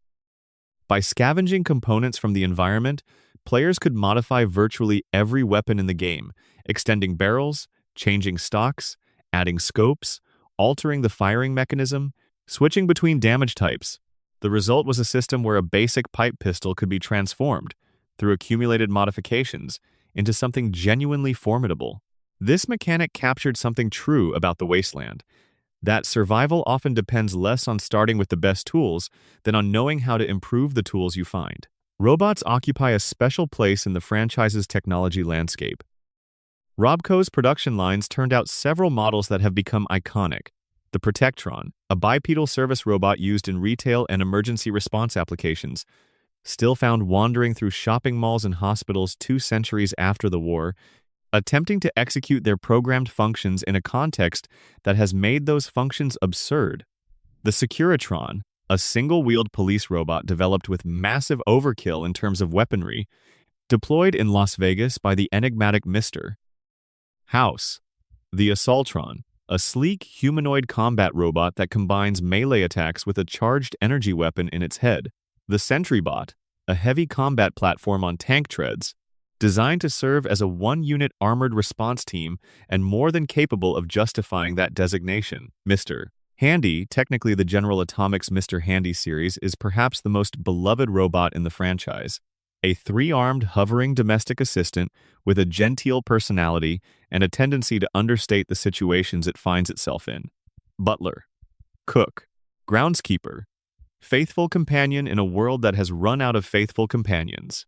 By scavenging components from the environment, players could modify virtually every weapon in the game, extending barrels, changing stocks, adding scopes, altering the firing mechanism, switching between damage types. The result was a system where a basic pipe pistol could be transformed, through accumulated modifications, into something genuinely formidable. This mechanic captured something true about the Wasteland, that survival often depends less on starting with the best tools than on knowing how to improve the tools you find. Robots occupy a special place in the franchise's technology landscape. Robco's production lines turned out several models that have become iconic. The Protectron, a bipedal service robot used in retail and emergency response applications, still found wandering through shopping malls and hospitals 2 centuries after the war, attempting to execute their programmed functions in a context that has made those functions absurd. The Securitron, a single-wheeled police robot developed with massive overkill in terms of weaponry, deployed in Las Vegas by the enigmatic Mr. House. The Assaultron, a sleek humanoid combat robot that combines melee attacks with a charged energy weapon in its head. The Sentrybot, a heavy combat platform on tank treads, designed to serve as a 1-unit armored response team and more than capable of justifying that designation. Mr. Handy, technically the General Atomics Mr. Handy series, is perhaps the most beloved robot in the franchise. A 3-armed hovering domestic assistant with a genteel personality and a tendency to understate the situations it finds itself in. Butler, cook, groundskeeper, faithful companion in a world that has run out of faithful companions.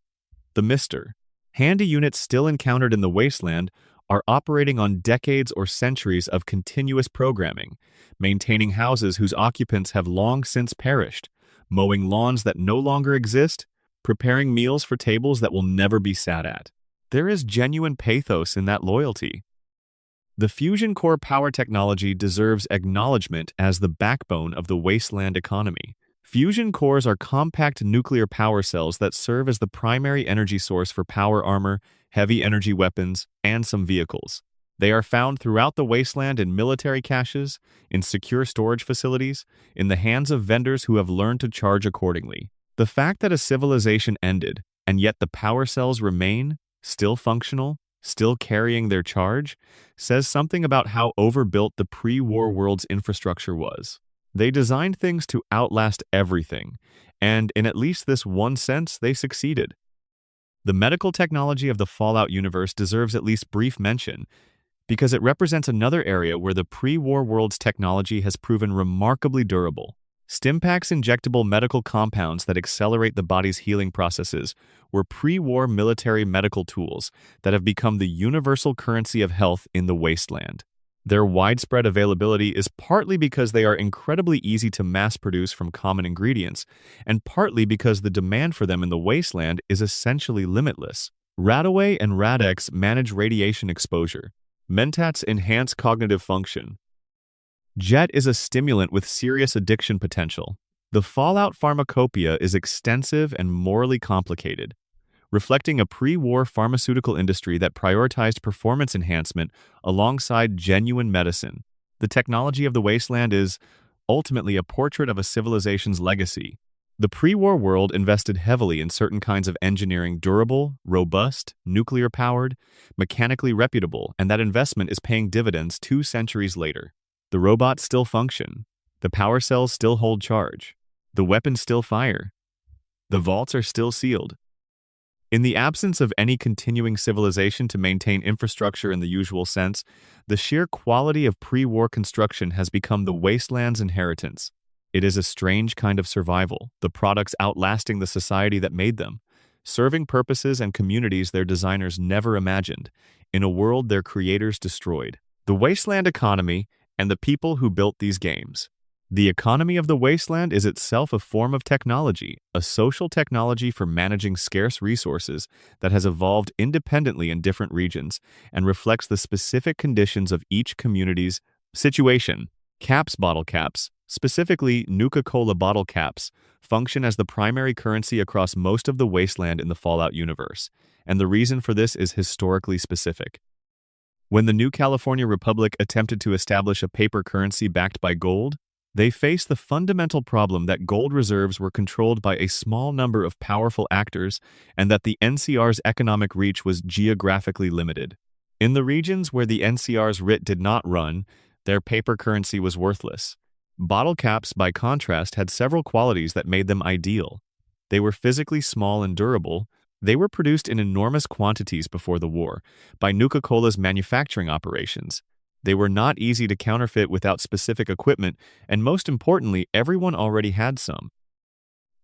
The Mr. Handy units still encountered in the Wasteland are operating on decades or centuries of continuous programming, maintaining houses whose occupants have long since perished, mowing lawns that no longer exist, preparing meals for tables that will never be sat at. There is genuine pathos in that loyalty. The fusion core power technology deserves acknowledgement as the backbone of the wasteland economy. Fusion cores are compact nuclear power cells that serve as the primary energy source for power armor, heavy energy weapons, and some vehicles. They are found throughout the wasteland in military caches, in secure storage facilities, in the hands of vendors who have learned to charge accordingly. The fact that a civilization ended, and yet the power cells remain, still functional, still carrying their charge, says something about how overbuilt the pre-war world's infrastructure was. They designed things to outlast everything, and in at least this one sense, they succeeded. The medical technology of the Fallout universe deserves at least brief mention, because it represents another area where the pre-war world's technology has proven remarkably durable. Stimpak's injectable medical compounds that accelerate the body's healing processes were pre-war military medical tools that have become the universal currency of health in the wasteland. Their widespread availability is partly because they are incredibly easy to mass-produce from common ingredients, and partly because the demand for them in the wasteland is essentially limitless. Radaway and Radex manage radiation exposure. Mentats enhance cognitive function. Jet is a stimulant with serious addiction potential. The Fallout pharmacopoeia is extensive and morally complicated, reflecting a pre-war pharmaceutical industry that prioritized performance enhancement alongside genuine medicine. The technology of the wasteland is, ultimately, a portrait of a civilization's legacy. The pre-war world invested heavily in certain kinds of engineering durable, robust, nuclear-powered, mechanically reputable, and that investment is paying dividends 2 centuries later. The robots still function. The power cells still hold charge. The weapons still fire. The vaults are still sealed. In the absence of any continuing civilization to maintain infrastructure in the usual sense, the sheer quality of pre-war construction has become the wasteland's inheritance. It is a strange kind of survival, the products outlasting the society that made them, serving purposes and communities their designers never imagined, in a world their creators destroyed. The wasteland economy and the people who built these games. The economy of the wasteland is itself a form of technology, a social technology for managing scarce resources that has evolved independently in different regions and reflects the specific conditions of each community's situation. Bottle caps, specifically Nuka-Cola bottle caps, function as the primary currency across most of the wasteland in the Fallout universe, and the reason for this is historically specific. When the New California Republic attempted to establish a paper currency backed by gold, they faced the fundamental problem that gold reserves were controlled by a small number of powerful actors and that the NCR's economic reach was geographically limited. In the regions where the NCR's writ did not run, their paper currency was worthless. Bottle caps, by contrast, had several qualities that made them ideal. They were physically small and durable. They were produced in enormous quantities before the war by Nuka-Cola's manufacturing operations. They were not easy to counterfeit without specific equipment, and most importantly, everyone already had some.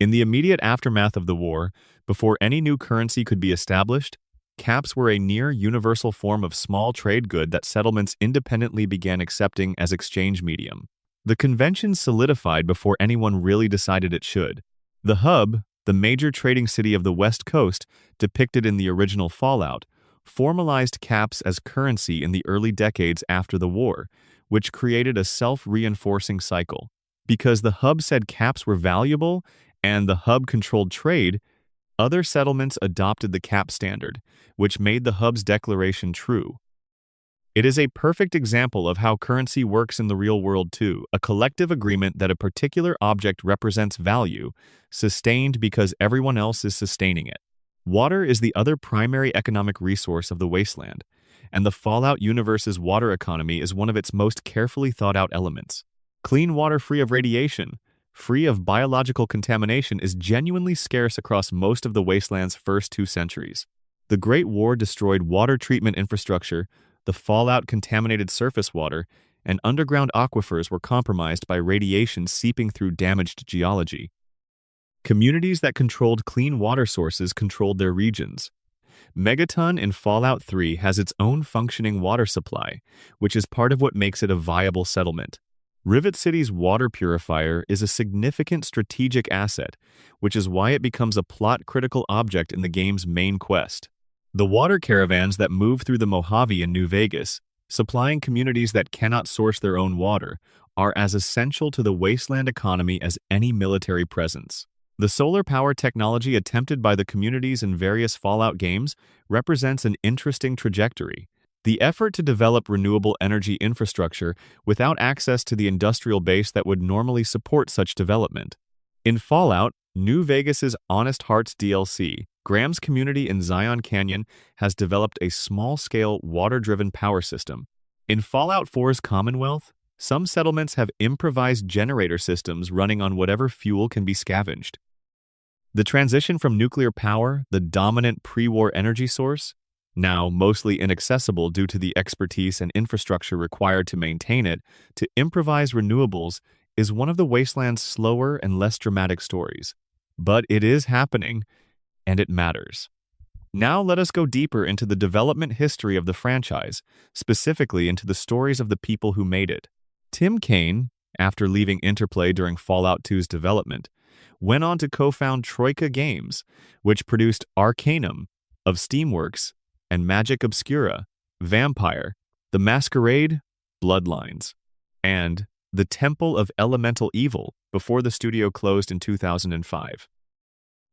In the immediate aftermath of the war, before any new currency could be established, caps were a near-universal form of small trade good that settlements independently began accepting as exchange medium. The convention solidified before anyone really decided it should. The hub, the major trading city of the West Coast, depicted in the original Fallout, formalized caps as currency in the early decades after the war, which created a self-reinforcing cycle. Because the hub said caps were valuable and the hub controlled trade, other settlements adopted the cap standard, which made the hub's declaration true. It is a perfect example of how currency works in the real world too, a collective agreement that a particular object represents value, sustained because everyone else is sustaining it. Water is the other primary economic resource of the wasteland, and the Fallout universe's water economy is one of its most carefully thought-out elements. Clean water free of radiation, free of biological contamination, is genuinely scarce across most of the wasteland's first 2 centuries. The Great War destroyed water treatment infrastructure, the Fallout contaminated surface water, and underground aquifers were compromised by radiation seeping through damaged geology. Communities that controlled clean water sources controlled their regions. Megaton in Fallout 3 has its own functioning water supply, which is part of what makes it a viable settlement. Rivet City's water purifier is a significant strategic asset, which is why it becomes a plot-critical object in the game's main quest. The water caravans that move through the Mojave in New Vegas, supplying communities that cannot source their own water, are as essential to the wasteland economy as any military presence. The solar power technology attempted by the communities in various Fallout games represents an interesting trajectory. The effort to develop renewable energy infrastructure without access to the industrial base that would normally support such development. In Fallout, New Vegas's Honest Hearts DLC, Graham's community in Zion Canyon has developed a small-scale, water-driven power system. In Fallout 4's Commonwealth, some settlements have improvised generator systems running on whatever fuel can be scavenged. The transition from nuclear power, the dominant pre-war energy source, now mostly inaccessible due to the expertise and infrastructure required to maintain it, to improvised renewables is one of the wasteland's slower and less dramatic stories. But it is happening, and it matters. Now let us go deeper into the development history of the franchise, specifically into the stories of the people who made it. Tim Kaine, after leaving Interplay during Fallout 2's development, went on to co-found Troika Games, which produced Arcanum of Steamworks and Magic Obscura, Vampire, The Masquerade, Bloodlines, and The Temple of Elemental Evil before the studio closed in 2005.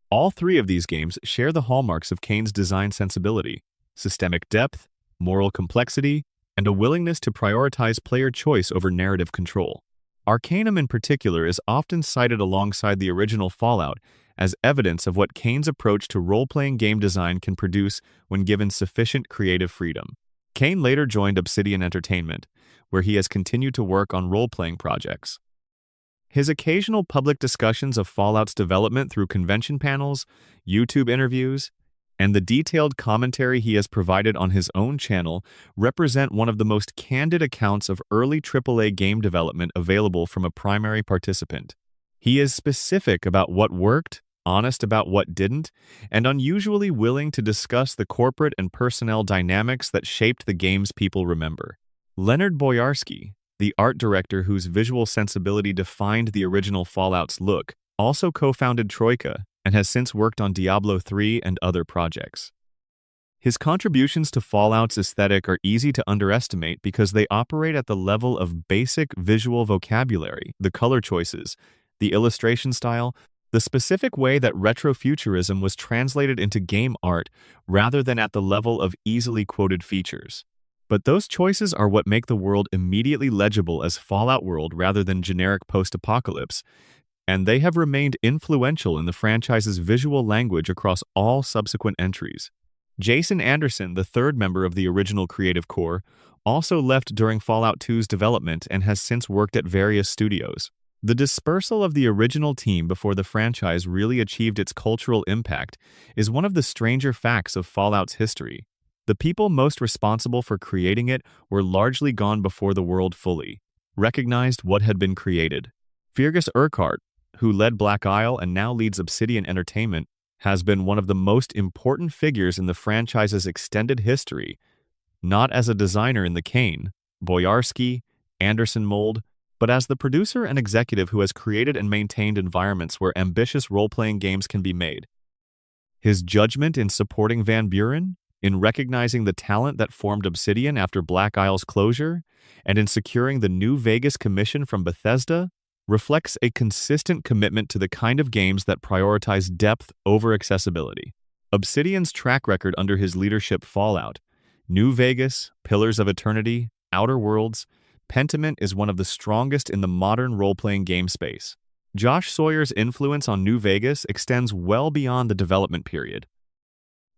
All three of these games share the hallmarks of Kaine's design sensibility, systemic depth, moral complexity, and a willingness to prioritize player choice over narrative control. Arcanum in particular is often cited alongside the original Fallout as evidence of what Kaine's approach to role-playing game design can produce when given sufficient creative freedom. Kaine later joined Obsidian Entertainment, where he has continued to work on role-playing projects. His occasional public discussions of Fallout's development through convention panels, YouTube interviews, and the detailed commentary he has provided on his own channel represent one of the most candid accounts of early AAA game development available from a primary participant. He is specific about what worked, honest about what didn't, and unusually willing to discuss the corporate and personnel dynamics that shaped the games people remember. Leonard Boyarsky, the art director whose visual sensibility defined the original Fallout's look, also co-founded Troika and has since worked on Diablo 3 and other projects. His contributions to Fallout's aesthetic are easy to underestimate because they operate at the level of basic visual vocabulary, the color choices, the illustration style, the specific way that retrofuturism was translated into game art rather than at the level of easily quoted features. But those choices are what make the world immediately legible as Fallout World rather than generic post-apocalypse, and they have remained influential in the franchise's visual language across all subsequent entries. Jason Anderson, the third member of the original creative core, also left during Fallout 2's development and has since worked at various studios. The dispersal of the original team before the franchise really achieved its cultural impact is one of the stranger facts of Fallout's history. The people most responsible for creating it were largely gone before the world fully recognized what had been created. Fergus Urquhart, who led Black Isle and now leads Obsidian Entertainment, has been one of the most important figures in the franchise's extended history, not as a designer in the Kaine, Boyarsky, Anderson mold, but as the producer and executive who has created and maintained environments where ambitious role-playing games can be made. His judgment in supporting Van Buren, in recognizing the talent that formed Obsidian after Black Isle's closure, and in securing the New Vegas commission from Bethesda, reflects a consistent commitment to the kind of games that prioritize depth over accessibility. Obsidian's track record under his leadership Fallout, New Vegas, Pillars of Eternity, Outer Worlds, Pentiment is one of the strongest in the modern role-playing game space. Josh Sawyer's influence on New Vegas extends well beyond the development period.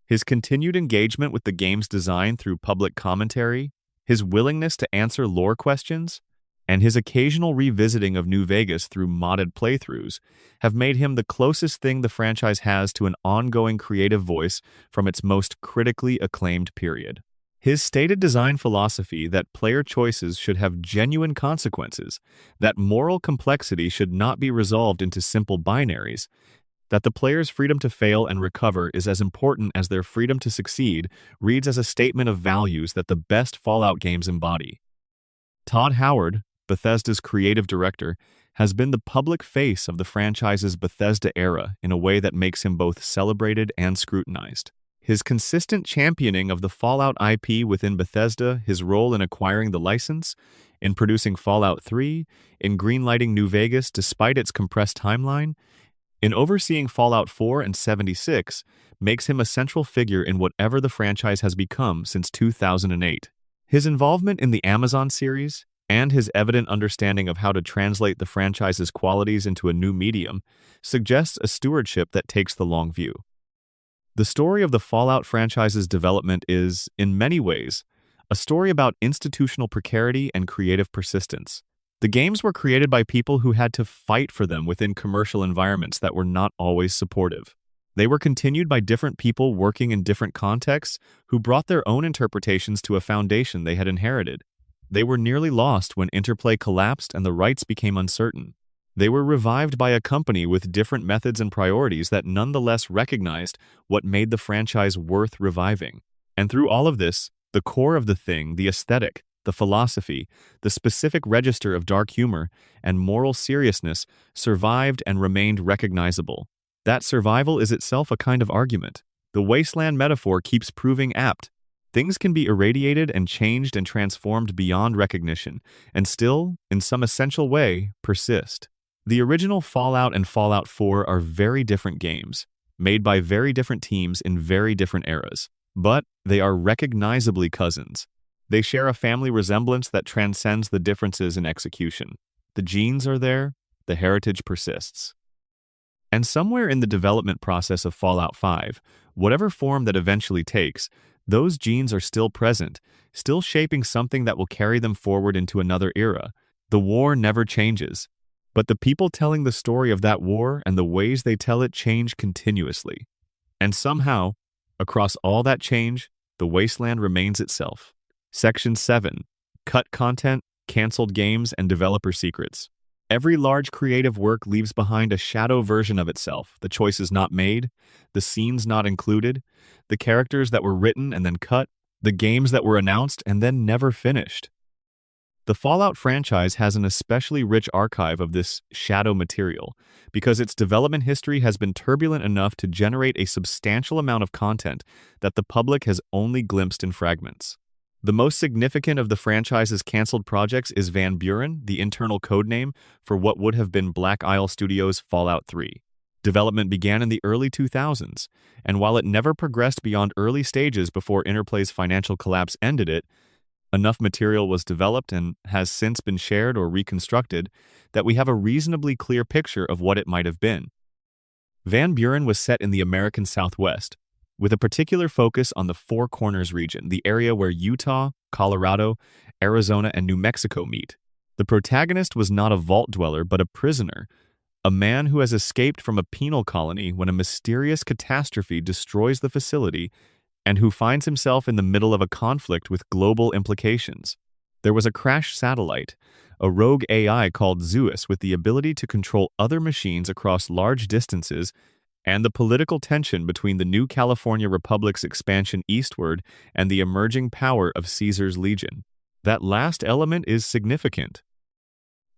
His continued engagement with the game's design through public commentary, his willingness to answer lore questions, and his occasional revisiting of New Vegas through modded playthroughs have made him the closest thing the franchise has to an ongoing creative voice from its most critically acclaimed period. His stated design philosophy that player choices should have genuine consequences, that moral complexity should not be resolved into simple binaries, that the player's freedom to fail and recover is as important as their freedom to succeed, reads as a statement of values that the best Fallout games embody. Todd Howard, Bethesda's creative director, has been the public face of the franchise's Bethesda era in a way that makes him both celebrated and scrutinized. His consistent championing of the Fallout IP within Bethesda, his role in acquiring the license, in producing Fallout 3, in greenlighting New Vegas despite its compressed timeline, in overseeing Fallout 4 and 76, makes him a central figure in whatever the franchise has become since 2008. His involvement in the Amazon series, and his evident understanding of how to translate the franchise's qualities into a new medium, suggests a stewardship that takes the long view. The story of the Fallout franchise's development is, in many ways, a story about institutional precarity and creative persistence. The games were created by people who had to fight for them within commercial environments that were not always supportive. They were continued by different people working in different contexts who brought their own interpretations to a foundation they had inherited. They were nearly lost when Interplay collapsed and the rights became uncertain. They were revived by a company with different methods and priorities that nonetheless recognized what made the franchise worth reviving. And through all of this, the core of the thing, the aesthetic, the philosophy, the specific register of dark humor and moral seriousness survived and remained recognizable. That survival is itself a kind of argument. The wasteland metaphor keeps proving apt. Things can be irradiated and changed and transformed beyond recognition, and still, in some essential way, persist. The original Fallout and Fallout 4 are very different games, made by very different teams in very different eras. But they are recognizably cousins. They share a family resemblance that transcends the differences in execution. The genes are there, the heritage persists. And somewhere in the development process of Fallout 5, whatever form that eventually takes, those genes are still present, still shaping something that will carry them forward into another era. The war never changes, but the people telling the story of that war and the ways they tell it change continuously. And somehow, across all that change, the wasteland remains itself. Section 7. Cut content, canceled games, and developer secrets. Every large creative work leaves behind a shadow version of itself, the choices not made, the scenes not included, the characters that were written and then cut, the games that were announced and then never finished. The Fallout franchise has an especially rich archive of this shadow material because its development history has been turbulent enough to generate a substantial amount of content that the public has only glimpsed in fragments. The most significant of the franchise's canceled projects is Van Buren, the internal codename for what would have been Black Isle Studios' Fallout 3. Development began in the early 2000s, and while it never progressed beyond early stages before Interplay's financial collapse ended it, enough material was developed and has since been shared or reconstructed that we have a reasonably clear picture of what it might have been. Van Buren was set in the American Southwest, with a particular focus on the Four Corners region, the area where Utah, Colorado, Arizona, and New Mexico meet. The protagonist was not a vault dweller, but a prisoner, a man who has escaped from a penal colony when a mysterious catastrophe destroys the facility and who finds himself in the middle of a conflict with global implications. There was a crashed satellite, a rogue AI called Zeus with the ability to control other machines across large distances, and the political tension between the new California Republic's expansion eastward and the emerging power of Caesar's Legion. That last element is significant.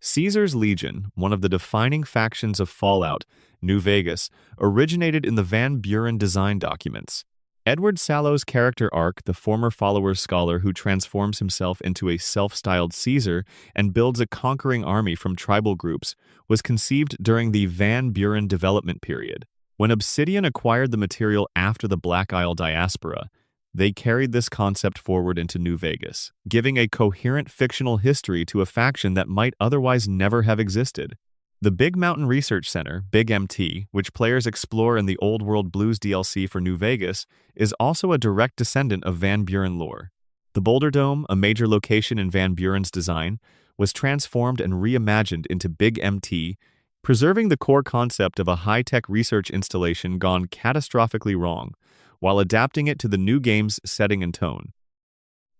Caesar's Legion, one of the defining factions of Fallout, New Vegas, originated in the Van Buren design documents. Edward Sallow's character arc, the former follower scholar who transforms himself into a self-styled Caesar and builds a conquering army from tribal groups, was conceived during the Van Buren development period. When Obsidian acquired the material after the Black Isle diaspora, they carried this concept forward into New Vegas, giving a coherent fictional history to a faction that might otherwise never have existed. The Big Mountain Research Center, Big MT, which players explore in the Old World Blues DLC for New Vegas, is also a direct descendant of Van Buren lore. The Boulder Dome, a major location in Van Buren's design, was transformed and reimagined into Big MT, preserving the core concept of a high-tech research installation gone catastrophically wrong, while adapting it to the new game's setting and tone.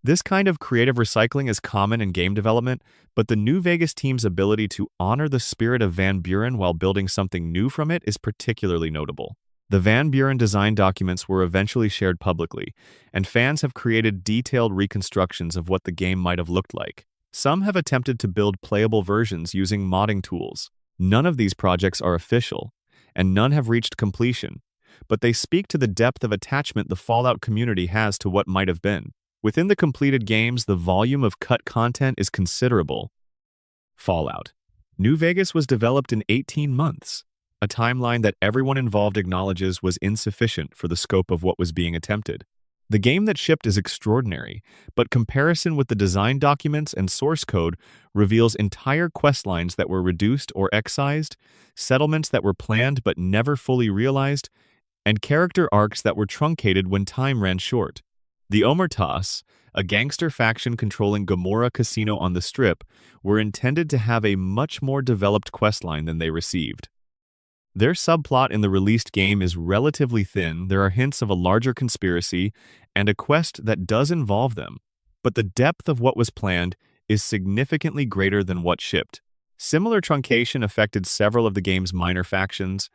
This kind of creative recycling is common in game development, but the New Vegas team's ability to honor the spirit of Van Buren while building something new from it is particularly notable. The Van Buren design documents were eventually shared publicly, and fans have created detailed reconstructions of what the game might have looked like. Some have attempted to build playable versions using modding tools. None of these projects are official, and none have reached completion, but they speak to the depth of attachment the Fallout community has to what might have been. Within the completed games, the volume of cut content is considerable. Fallout. New Vegas was developed in 18 months, a timeline that everyone involved acknowledges was insufficient for the scope of what was being attempted. The game that shipped is extraordinary, but comparison with the design documents and source code reveals entire questlines that were reduced or excised, settlements that were planned but never fully realized, and character arcs that were truncated when time ran short. The Omertas, a gangster faction controlling Gomorrah Casino on the Strip, were intended to have a much more developed questline than they received. Their subplot in the released game is relatively thin. There are hints of a larger conspiracy and a quest that does involve them, but the depth of what was planned is significantly greater than what shipped. Similar truncation affected several of the game's minor factions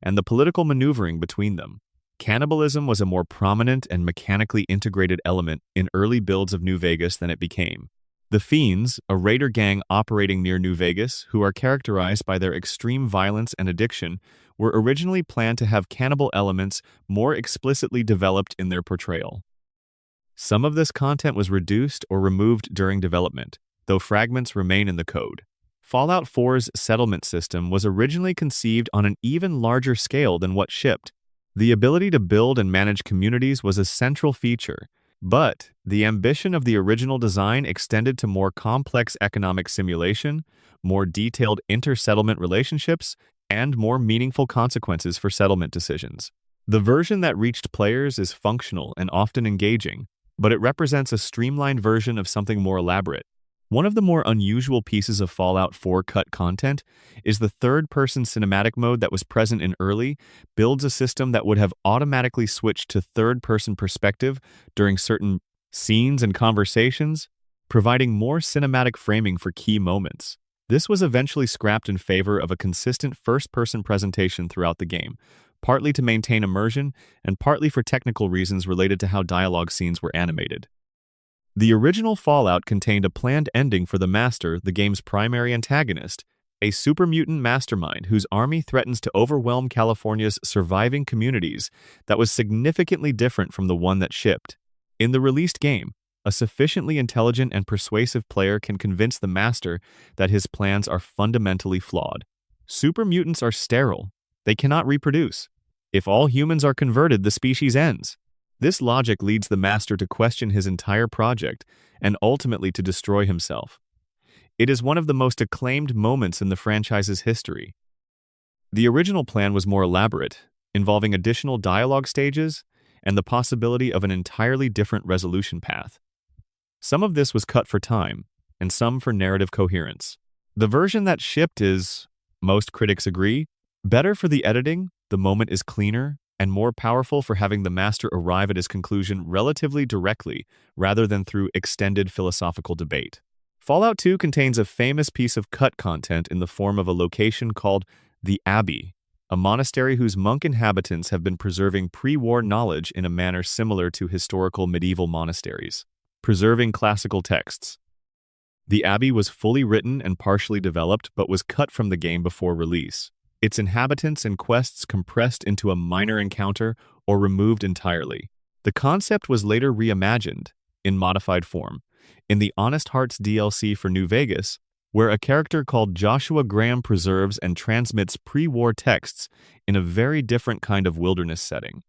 and the political maneuvering between them. Cannibalism was a more prominent and mechanically integrated element in early builds of New Vegas than it became. The Fiends, a raider gang operating near New Vegas, who are characterized by their extreme violence and addiction, were originally planned to have cannibal elements more explicitly developed in their portrayal. Some of this content was reduced or removed during development, though fragments remain in the code. Fallout 4's settlement system was originally conceived on an even larger scale than what shipped. The ability to build and manage communities was a central feature, but the ambition of the original design extended to more complex economic simulation, more detailed inter-settlement relationships, and more meaningful consequences for settlement decisions. The version that reached players is functional and often engaging, but it represents a streamlined version of something more elaborate. One of the more unusual pieces of Fallout 4 cut content is the third-person cinematic mode that was present in early, builds a system that would have automatically switched to third-person perspective during certain scenes and conversations, providing more cinematic framing for key moments. This was eventually scrapped in favor of a consistent first-person presentation throughout the game, partly to maintain immersion and partly for technical reasons related to how dialogue scenes were animated. The original Fallout contained a planned ending for the Master, the game's primary antagonist, a super mutant mastermind whose army threatens to overwhelm California's surviving communities that was significantly different from the one that shipped. In the released game, a sufficiently intelligent and persuasive player can convince the Master that his plans are fundamentally flawed. Super mutants are sterile. They cannot reproduce. If all humans are converted, the species ends. This logic leads the Master to question his entire project and ultimately to destroy himself. It is one of the most acclaimed moments in the franchise's history. The original plan was more elaborate, involving additional dialogue stages and the possibility of an entirely different resolution path. Some of this was cut for time, and some for narrative coherence. The version that shipped is, most critics agree, better for the editing, the moment is cleaner, and more powerful for having the Master arrive at his conclusion relatively directly rather than through extended philosophical debate. Fallout 2 contains a famous piece of cut content in the form of a location called the Abbey, a monastery whose monk inhabitants have been preserving pre-war knowledge in a manner similar to historical medieval monasteries, preserving classical texts. The Abbey was fully written and partially developed but was cut from the game before release. Its inhabitants and quests compressed into a minor encounter or removed entirely. The concept was later reimagined, in modified form, in the Honest Hearts DLC for New Vegas, where a character called Joshua Graham preserves and transmits pre-war texts in a very different kind of wilderness setting.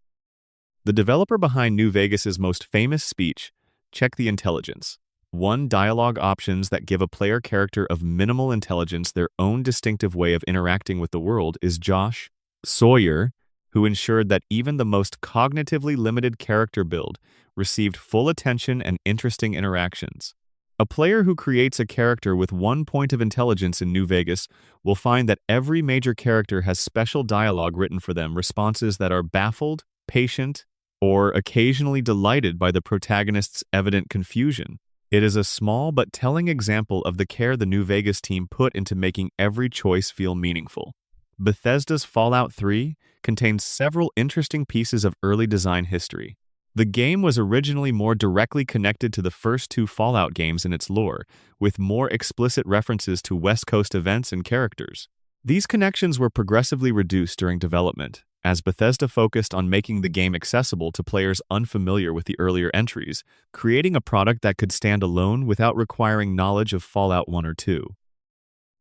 The developer behind New Vegas's most famous speech, Check the Intelligence, one dialogue options that give a player character of minimal intelligence their own distinctive way of interacting with the world is Josh Sawyer, who ensured that even the most cognitively limited character build received full attention and interesting interactions. A player who creates a character with 1 point of intelligence in New Vegas will find that every major character has special dialogue written for them, responses that are baffled, patient, or occasionally delighted by the protagonist's evident confusion. It is a small but telling example of the care the New Vegas team put into making every choice feel meaningful. Bethesda's Fallout 3 contains several interesting pieces of early design history. The game was originally more directly connected to the first two Fallout games in its lore, with more explicit references to West Coast events and characters. These connections were progressively reduced during development, as Bethesda focused on making the game accessible to players unfamiliar with the earlier entries, creating a product that could stand alone without requiring knowledge of Fallout 1 or 2.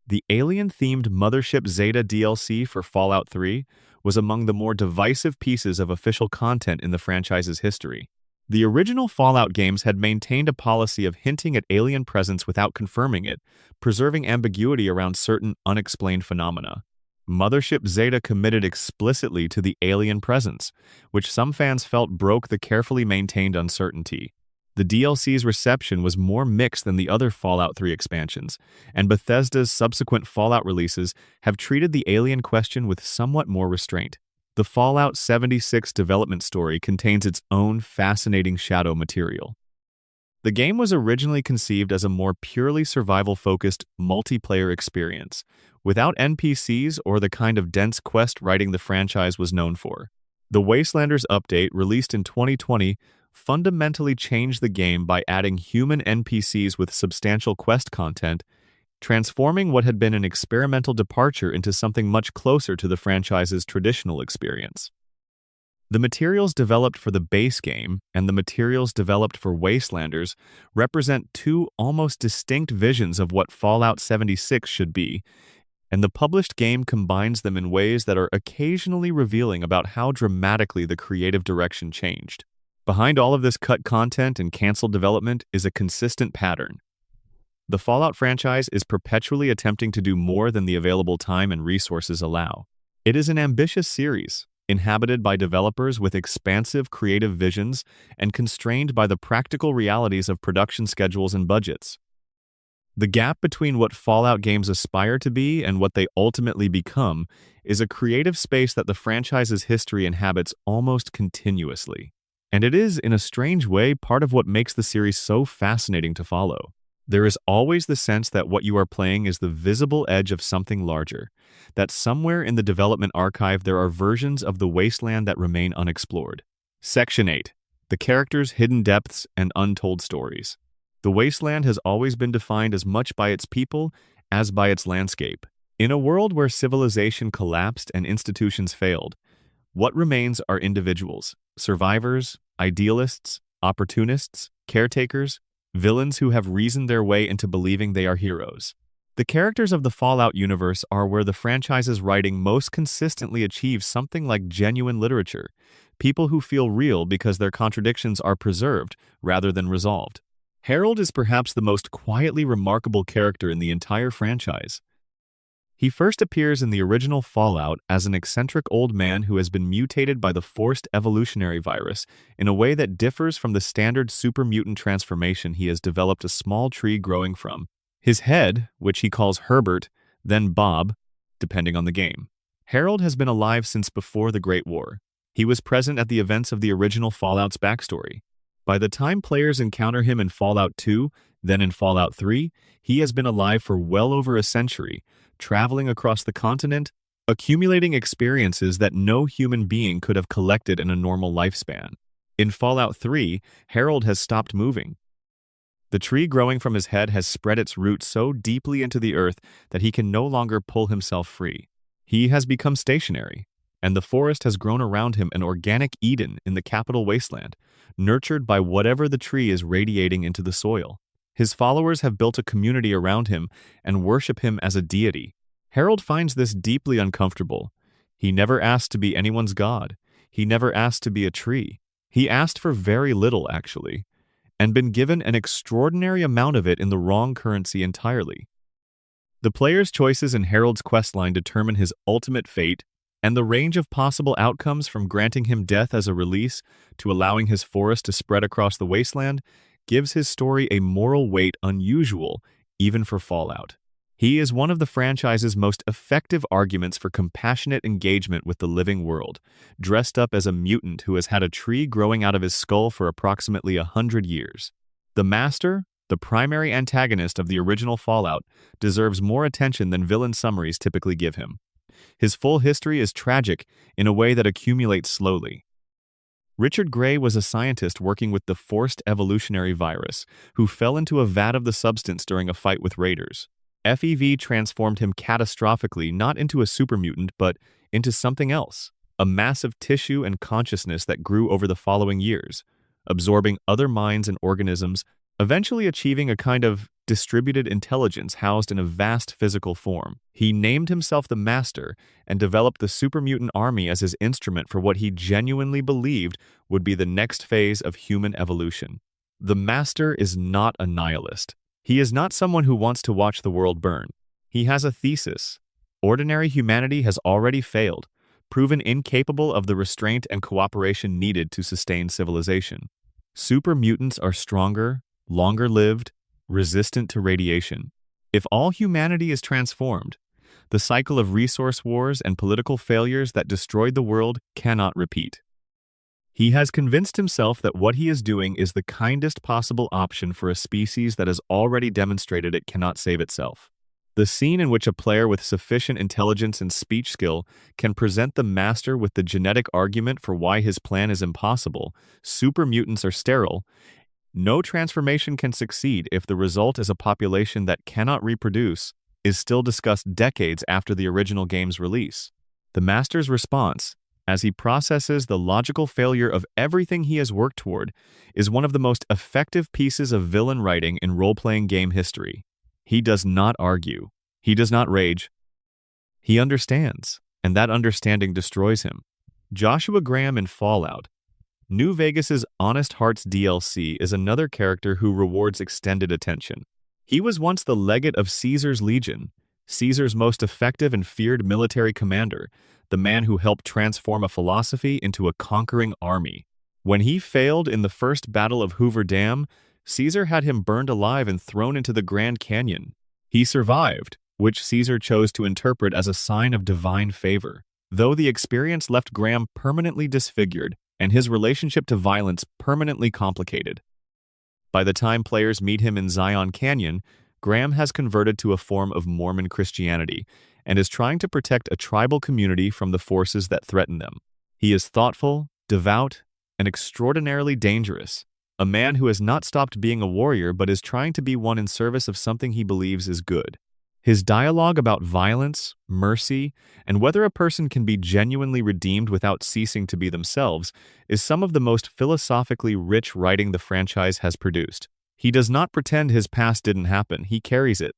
The alien-themed Mothership Zeta DLC for Fallout 3 was among the more divisive pieces of official content in the franchise's history. The original Fallout games had maintained a policy of hinting at alien presence without confirming it, preserving ambiguity around certain unexplained phenomena. Mothership Zeta committed explicitly to the alien presence, which some fans felt broke the carefully maintained uncertainty. The DLC's reception was more mixed than the other Fallout 3 expansions, and Bethesda's subsequent Fallout releases have treated the alien question with somewhat more restraint. The Fallout 76 development story contains its own fascinating shadow material. The game was originally conceived as a more purely survival-focused multiplayer experience, without NPCs or the kind of dense quest writing the franchise was known for. The Wastelanders update, released in 2020, fundamentally changed the game by adding human NPCs with substantial quest content, transforming what had been an experimental departure into something much closer to the franchise's traditional experience. The materials developed for the base game and the materials developed for Wastelanders represent two almost distinct visions of what Fallout 76 should be, and the published game combines them in ways that are occasionally revealing about how dramatically the creative direction changed. Behind all of this cut content and canceled development is a consistent pattern. The Fallout franchise is perpetually attempting to do more than the available time and resources allow. It is an ambitious series, inhabited by developers with expansive creative visions and constrained by the practical realities of production schedules and budgets. The gap between what Fallout games aspire to be and what they ultimately become is a creative space that the franchise's history inhabits almost continuously. And it is, in a strange way, part of what makes the series so fascinating to follow. There is always the sense that what you are playing is the visible edge of something larger, that somewhere in the development archive there are versions of the wasteland that remain unexplored. Section 8. The characters' hidden depths and untold stories. The wasteland has always been defined as much by its people as by its landscape. In a world where civilization collapsed and institutions failed, what remains are individuals, survivors, idealists, opportunists, caretakers, villains who have reasoned their way into believing they are heroes. The characters of the Fallout universe are where the franchise's writing most consistently achieves something like genuine literature, people who feel real because their contradictions are preserved rather than resolved. Harold is perhaps the most quietly remarkable character in the entire franchise. He first appears in the original Fallout as an eccentric old man who has been mutated by the forced evolutionary virus in a way that differs from the standard super mutant transformation he has developed a small tree growing from. His head, which he calls Herbert, then Bob, depending on the game. Harold has been alive since before the Great War. He was present at the events of the original Fallout's backstory. By the time players encounter him in Fallout 2, then in Fallout 3, he has been alive for well over a century, traveling across the continent, accumulating experiences that no human being could have collected in a normal lifespan. In Fallout 3, Harold has stopped moving. The tree growing from his head has spread its roots so deeply into the earth that he can no longer pull himself free. He has become stationary, and the forest has grown around him an organic Eden in the capital wasteland, nurtured by whatever the tree is radiating into the soil. His followers have built a community around him and worship him as a deity. Harold finds this deeply uncomfortable. He never asked to be anyone's god. He never asked to be a tree. He asked for very little, actually, and been given an extraordinary amount of it in the wrong currency entirely. The player's choices in Harold's questline determine his ultimate fate, and the range of possible outcomes from granting him death as a release to allowing his forest to spread across the wasteland gives his story a moral weight unusual even for Fallout. He is one of the franchise's most effective arguments for compassionate engagement with the living world, dressed up as a mutant who has had a tree growing out of his skull for approximately 100 years. The Master, the primary antagonist of the original Fallout, deserves more attention than villain summaries typically give him. His full history is tragic in a way that accumulates slowly. Richard Gray was a scientist working with the forced evolutionary virus, who fell into a vat of the substance during a fight with raiders. FEV transformed him catastrophically not into a supermutant but into something else, a massive tissue and consciousness that grew over the following years, absorbing other minds and organisms, eventually achieving a kind of distributed intelligence housed in a vast physical form. He named himself the Master and developed the supermutant army as his instrument for what he genuinely believed would be the next phase of human evolution. The Master is not a nihilist. He is not someone who wants to watch the world burn. He has a thesis. Ordinary humanity has already failed, proven incapable of the restraint and cooperation needed to sustain civilization. Super mutants are stronger, longer-lived, resistant to radiation. If all humanity is transformed, the cycle of resource wars and political failures that destroyed the world cannot repeat. He has convinced himself that what he is doing is the kindest possible option for a species that has already demonstrated it cannot save itself. The scene in which a player with sufficient intelligence and speech skill can present the Master with the genetic argument for why his plan is impossible, super mutants are sterile, no transformation can succeed if the result is a population that cannot reproduce, is still discussed decades after the original game's release. The Master's response, as he processes the logical failure of everything he has worked toward, is one of the most effective pieces of villain writing in role-playing game history. He does not argue. He does not rage. He understands, and that understanding destroys him. Joshua Graham in Fallout. New Vegas's Honest Hearts DLC is another character who rewards extended attention. He was once the legate of Caesar's Legion, Caesar's most effective and feared military commander, the man who helped transform a philosophy into a conquering army. When he failed in the first Battle of Hoover Dam, Caesar had him burned alive and thrown into the Grand Canyon. He survived, which Caesar chose to interpret as a sign of divine favor, though the experience left Graham permanently disfigured and his relationship to violence permanently complicated. By the time players meet him in Zion Canyon, Graham has converted to a form of Mormon Christianity and is trying to protect a tribal community from the forces that threaten them. He is thoughtful, devout, and extraordinarily dangerous, a man who has not stopped being a warrior but is trying to be one in service of something he believes is good. His dialogue about violence, mercy, and whether a person can be genuinely redeemed without ceasing to be themselves is some of the most philosophically rich writing the franchise has produced. He does not pretend his past didn't happen, he carries it.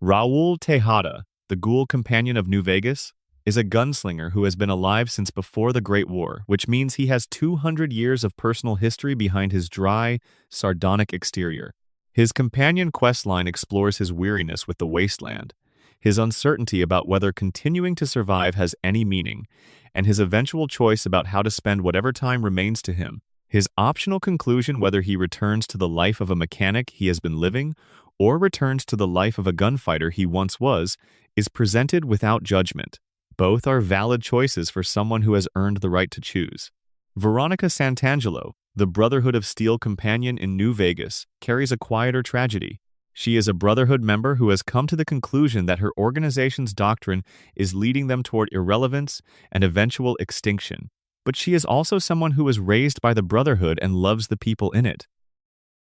Raul Tejada, the ghoul companion of New Vegas, is a gunslinger who has been alive since before the Great War, which means he has 200 years of personal history behind his dry, sardonic exterior. His companion questline explores his weariness with the wasteland, his uncertainty about whether continuing to survive has any meaning, and his eventual choice about how to spend whatever time remains to him. His optional conclusion whether he returns to the life of a mechanic he has been living or returns to the life of a gunfighter he once was is presented without judgment. Both are valid choices for someone who has earned the right to choose. Veronica Santangelo, the Brotherhood of Steel companion in New Vegas, carries a quieter tragedy. She is a Brotherhood member who has come to the conclusion that her organization's doctrine is leading them toward irrelevance and eventual extinction. But she is also someone who was raised by the Brotherhood and loves the people in it.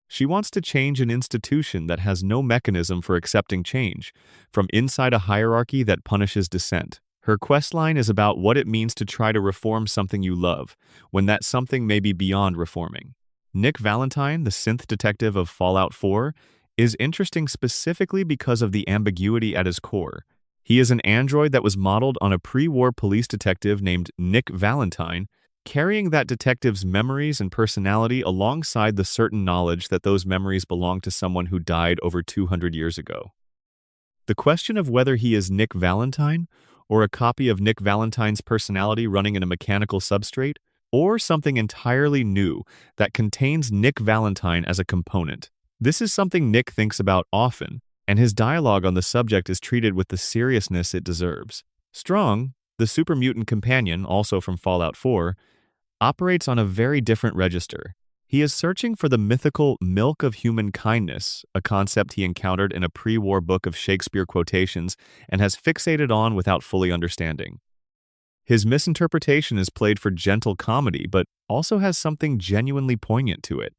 She wants to change an institution that has no mechanism for accepting change, from inside a hierarchy that punishes dissent. Her questline is about what it means to try to reform something you love, when that something may be beyond reforming. Nick Valentine, the synth detective of Fallout 4, is interesting specifically because of the ambiguity at his core. He is an android that was modeled on a pre-war police detective named Nick Valentine, carrying that detective's memories and personality alongside the certain knowledge that those memories belong to someone who died over 200 years ago. The question of whether he is Nick Valentine, or a copy of Nick Valentine's personality running in a mechanical substrate, or something entirely new that contains Nick Valentine as a component. This is something Nick thinks about often, and his dialogue on the subject is treated with the seriousness it deserves. Strong, the super mutant companion, also from Fallout 4, operates on a very different register. He is searching for the mythical milk of human kindness, a concept he encountered in a pre-war book of Shakespeare quotations and has fixated on without fully understanding. His misinterpretation is played for gentle comedy, but also has something genuinely poignant to it.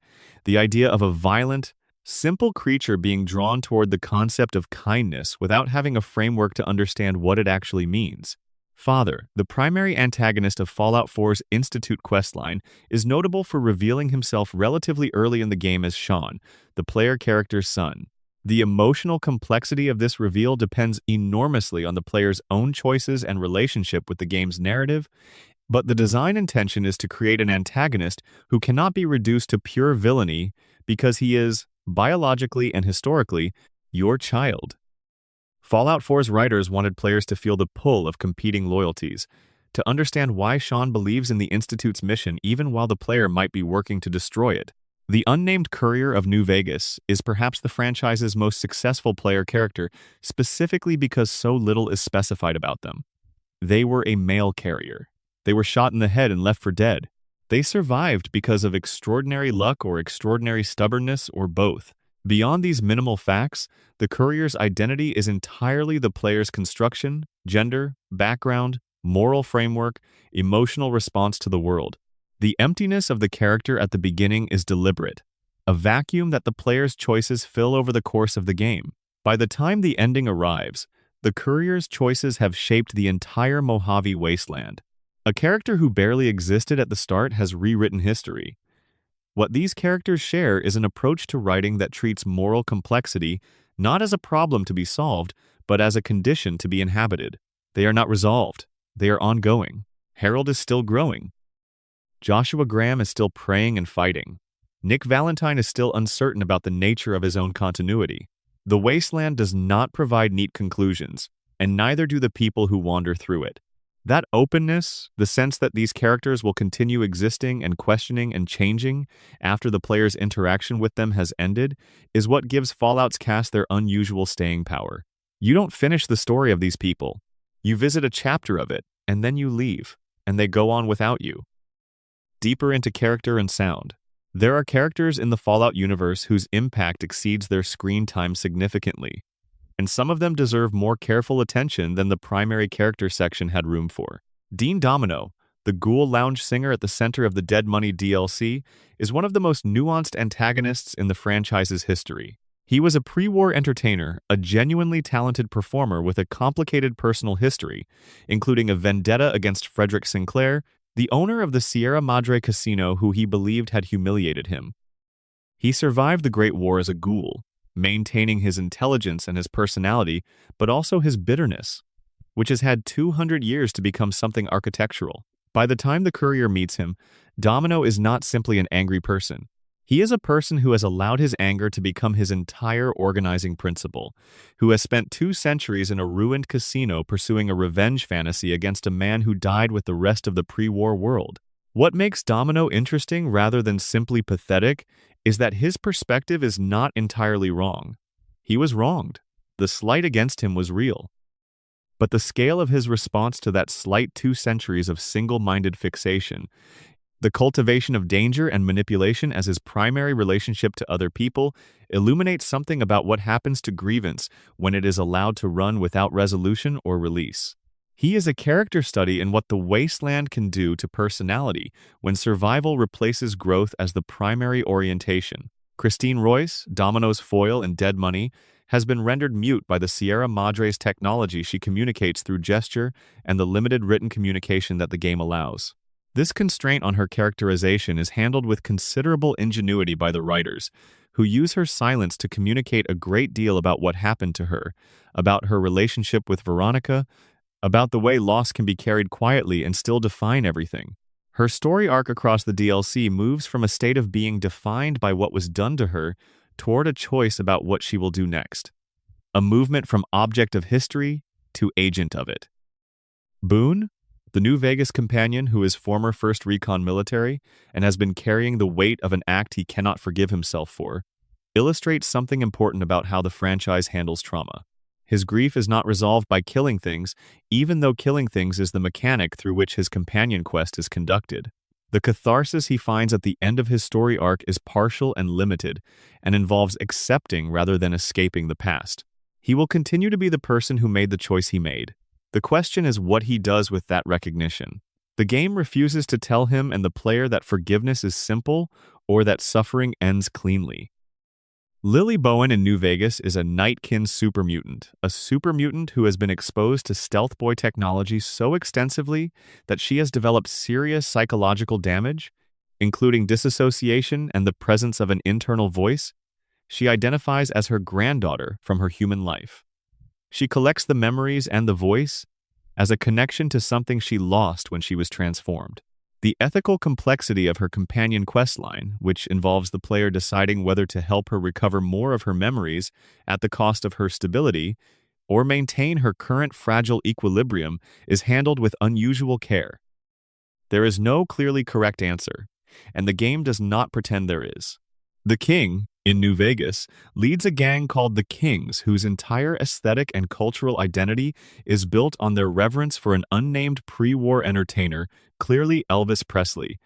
The idea of a violent, simple creature being drawn toward the concept of kindness without having a framework to understand what it actually means. Father, the primary antagonist of Fallout 4's Institute questline, is notable for revealing himself relatively early in the game as Sean, the player character's son. The emotional complexity of this reveal depends enormously on the player's own choices and relationship with the game's narrative, but the design intention is to create an antagonist who cannot be reduced to pure villainy because he is, biologically and historically, your child. Fallout 4's writers wanted players to feel the pull of competing loyalties, to understand why Sean believes in the Institute's mission even while the player might be working to destroy it. The unnamed Courier of New Vegas is perhaps the franchise's most successful player character, specifically because so little is specified about them. They were a mail carrier. They were shot in the head and left for dead. They survived because of extraordinary luck or extraordinary stubbornness or both. Beyond these minimal facts, the courier's identity is entirely the player's construction, gender, background, moral framework, emotional response to the world. The emptiness of the character at the beginning is deliberate, a vacuum that the player's choices fill over the course of the game. By the time the ending arrives, the courier's choices have shaped the entire Mojave wasteland. A character who barely existed at the start has rewritten history. What these characters share is an approach to writing that treats moral complexity not as a problem to be solved, but as a condition to be inhabited. They are not resolved. They are ongoing. Harold is still growing. Joshua Graham is still praying and fighting. Nick Valentine is still uncertain about the nature of his own continuity. The wasteland does not provide neat conclusions, and neither do the people who wander through it. That openness, the sense that these characters will continue existing and questioning and changing after the player's interaction with them has ended, is what gives Fallout's cast their unusual staying power. You don't finish the story of these people. You visit a chapter of it, and then you leave, and they go on without you. Deeper into character and sound. There are characters in the Fallout universe whose impact exceeds their screen time significantly, and some of them deserve more careful attention than the primary character section had room for. Dean Domino, the ghoul lounge singer at the center of the Dead Money DLC, is one of the most nuanced antagonists in the franchise's history. He was a pre-war entertainer, a genuinely talented performer with a complicated personal history, including a vendetta against Frederick Sinclair, the owner of the Sierra Madre casino who he believed had humiliated him. He survived the Great War as a ghoul, maintaining his intelligence and his personality, but also his bitterness, which has had 200 years to become something architectural. By the time the courier meets him, Domino is not simply an angry person. He is a person who has allowed his anger to become his entire organizing principle, who has spent 2 centuries in a ruined casino pursuing a revenge fantasy against a man who died with the rest of the pre-war world. What makes Domino interesting rather than simply pathetic is that his perspective is not entirely wrong. He was wronged. The slight against him was real. But the scale of his response to that slight 2 centuries of single-minded fixation, the cultivation of danger and manipulation as his primary relationship to other people, illuminates something about what happens to grievance when it is allowed to run without resolution or release. He is a character study in what the wasteland can do to personality when survival replaces growth as the primary orientation. Christine Royce, Domino's foil in Dead Money, has been rendered mute by the Sierra Madre's technology she communicates through gesture and the limited written communication that the game allows. This constraint on her characterization is handled with considerable ingenuity by the writers, who use her silence to communicate a great deal about what happened to her, about her relationship with Veronica, about the way loss can be carried quietly and still define everything. Her story arc across the DLC moves from a state of being defined by what was done to her toward a choice about what she will do next. A movement from object of history to agent of it. Boone, the New Vegas companion who is former 1st Recon military and has been carrying the weight of an act he cannot forgive himself for, illustrates something important about how the franchise handles trauma. His grief is not resolved by killing things, even though killing things is the mechanic through which his companion quest is conducted. The catharsis he finds at the end of his story arc is partial and limited, and involves accepting rather than escaping the past. He will continue to be the person who made the choice he made, The question is what he does with that recognition. The game refuses to tell him and the player that forgiveness is simple or that suffering ends cleanly. Lily Bowen in New Vegas is a Nightkin supermutant, a supermutant who has been exposed to Stealth Boy technology so extensively that she has developed serious psychological damage, including disassociation and the presence of an internal voice. She identifies as her granddaughter from her human life. She collects the memories and the voice as a connection to something she lost when she was transformed. The ethical complexity of her companion questline, which involves the player deciding whether to help her recover more of her memories at the cost of her stability or maintain her current fragile equilibrium, is handled with unusual care. There is no clearly correct answer, and the game does not pretend there is. The King, in New Vegas, leads a gang called the Kings, whose entire aesthetic and cultural identity is built on their reverence for an unnamed pre-war entertainer, clearly Elvis Presley,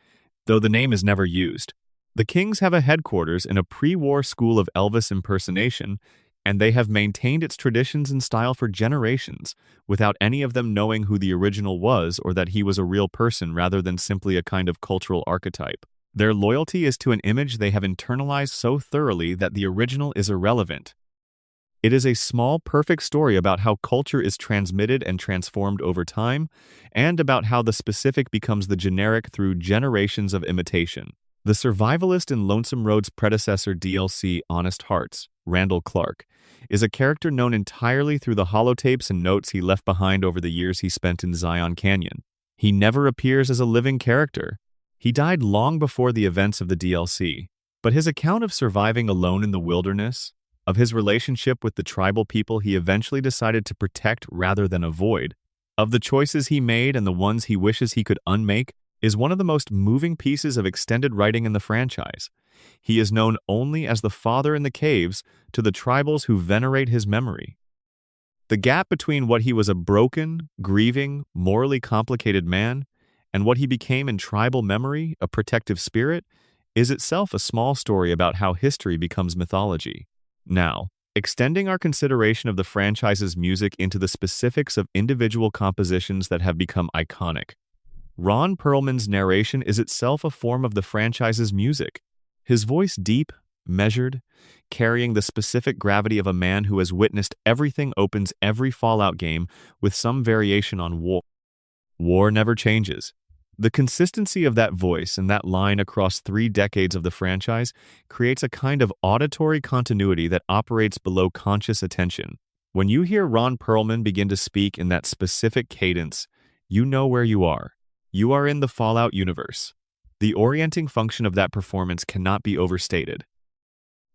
though the name is never used. The Kings have a headquarters in a pre-war school of Elvis impersonation, and they have maintained its traditions and style for generations, without any of them knowing who the original was or that he was a real person rather than simply a kind of cultural archetype. Their loyalty is to an image they have internalized so thoroughly that the original is irrelevant. It is a small, perfect story about how culture is transmitted and transformed over time, and about how the specific becomes the generic through generations of imitation. The survivalist in Lonesome Road's predecessor DLC, Honest Hearts, Randall Clark, is a character known entirely through the holotapes and notes he left behind over the years he spent in Zion Canyon. He never appears as a living character. He died long before the events of the DLC, but his account of surviving alone in the wilderness, of his relationship with the tribal people he eventually decided to protect rather than avoid, of the choices he made and the ones he wishes he could unmake, is one of the most moving pieces of extended writing in the franchise. He is known only as the Father in the Caves to the tribals who venerate his memory. The gap between what he was a broken, grieving, morally complicated man and what he became in tribal memory, a protective spirit, is itself a small story about how history becomes mythology. Now, extending our consideration of the franchise's music into the specifics of individual compositions that have become iconic. Ron Perlman's narration is itself a form of the franchise's music. His voice deep, measured, carrying the specific gravity of a man who has witnessed everything opens every Fallout game with some variation on war. War never changes. The consistency of that voice and that line across 3 decades of the franchise creates a kind of auditory continuity that operates below conscious attention. When you hear Ron Perlman begin to speak in that specific cadence, you know where you are. You are in the Fallout universe. The orienting function of that performance cannot be overstated.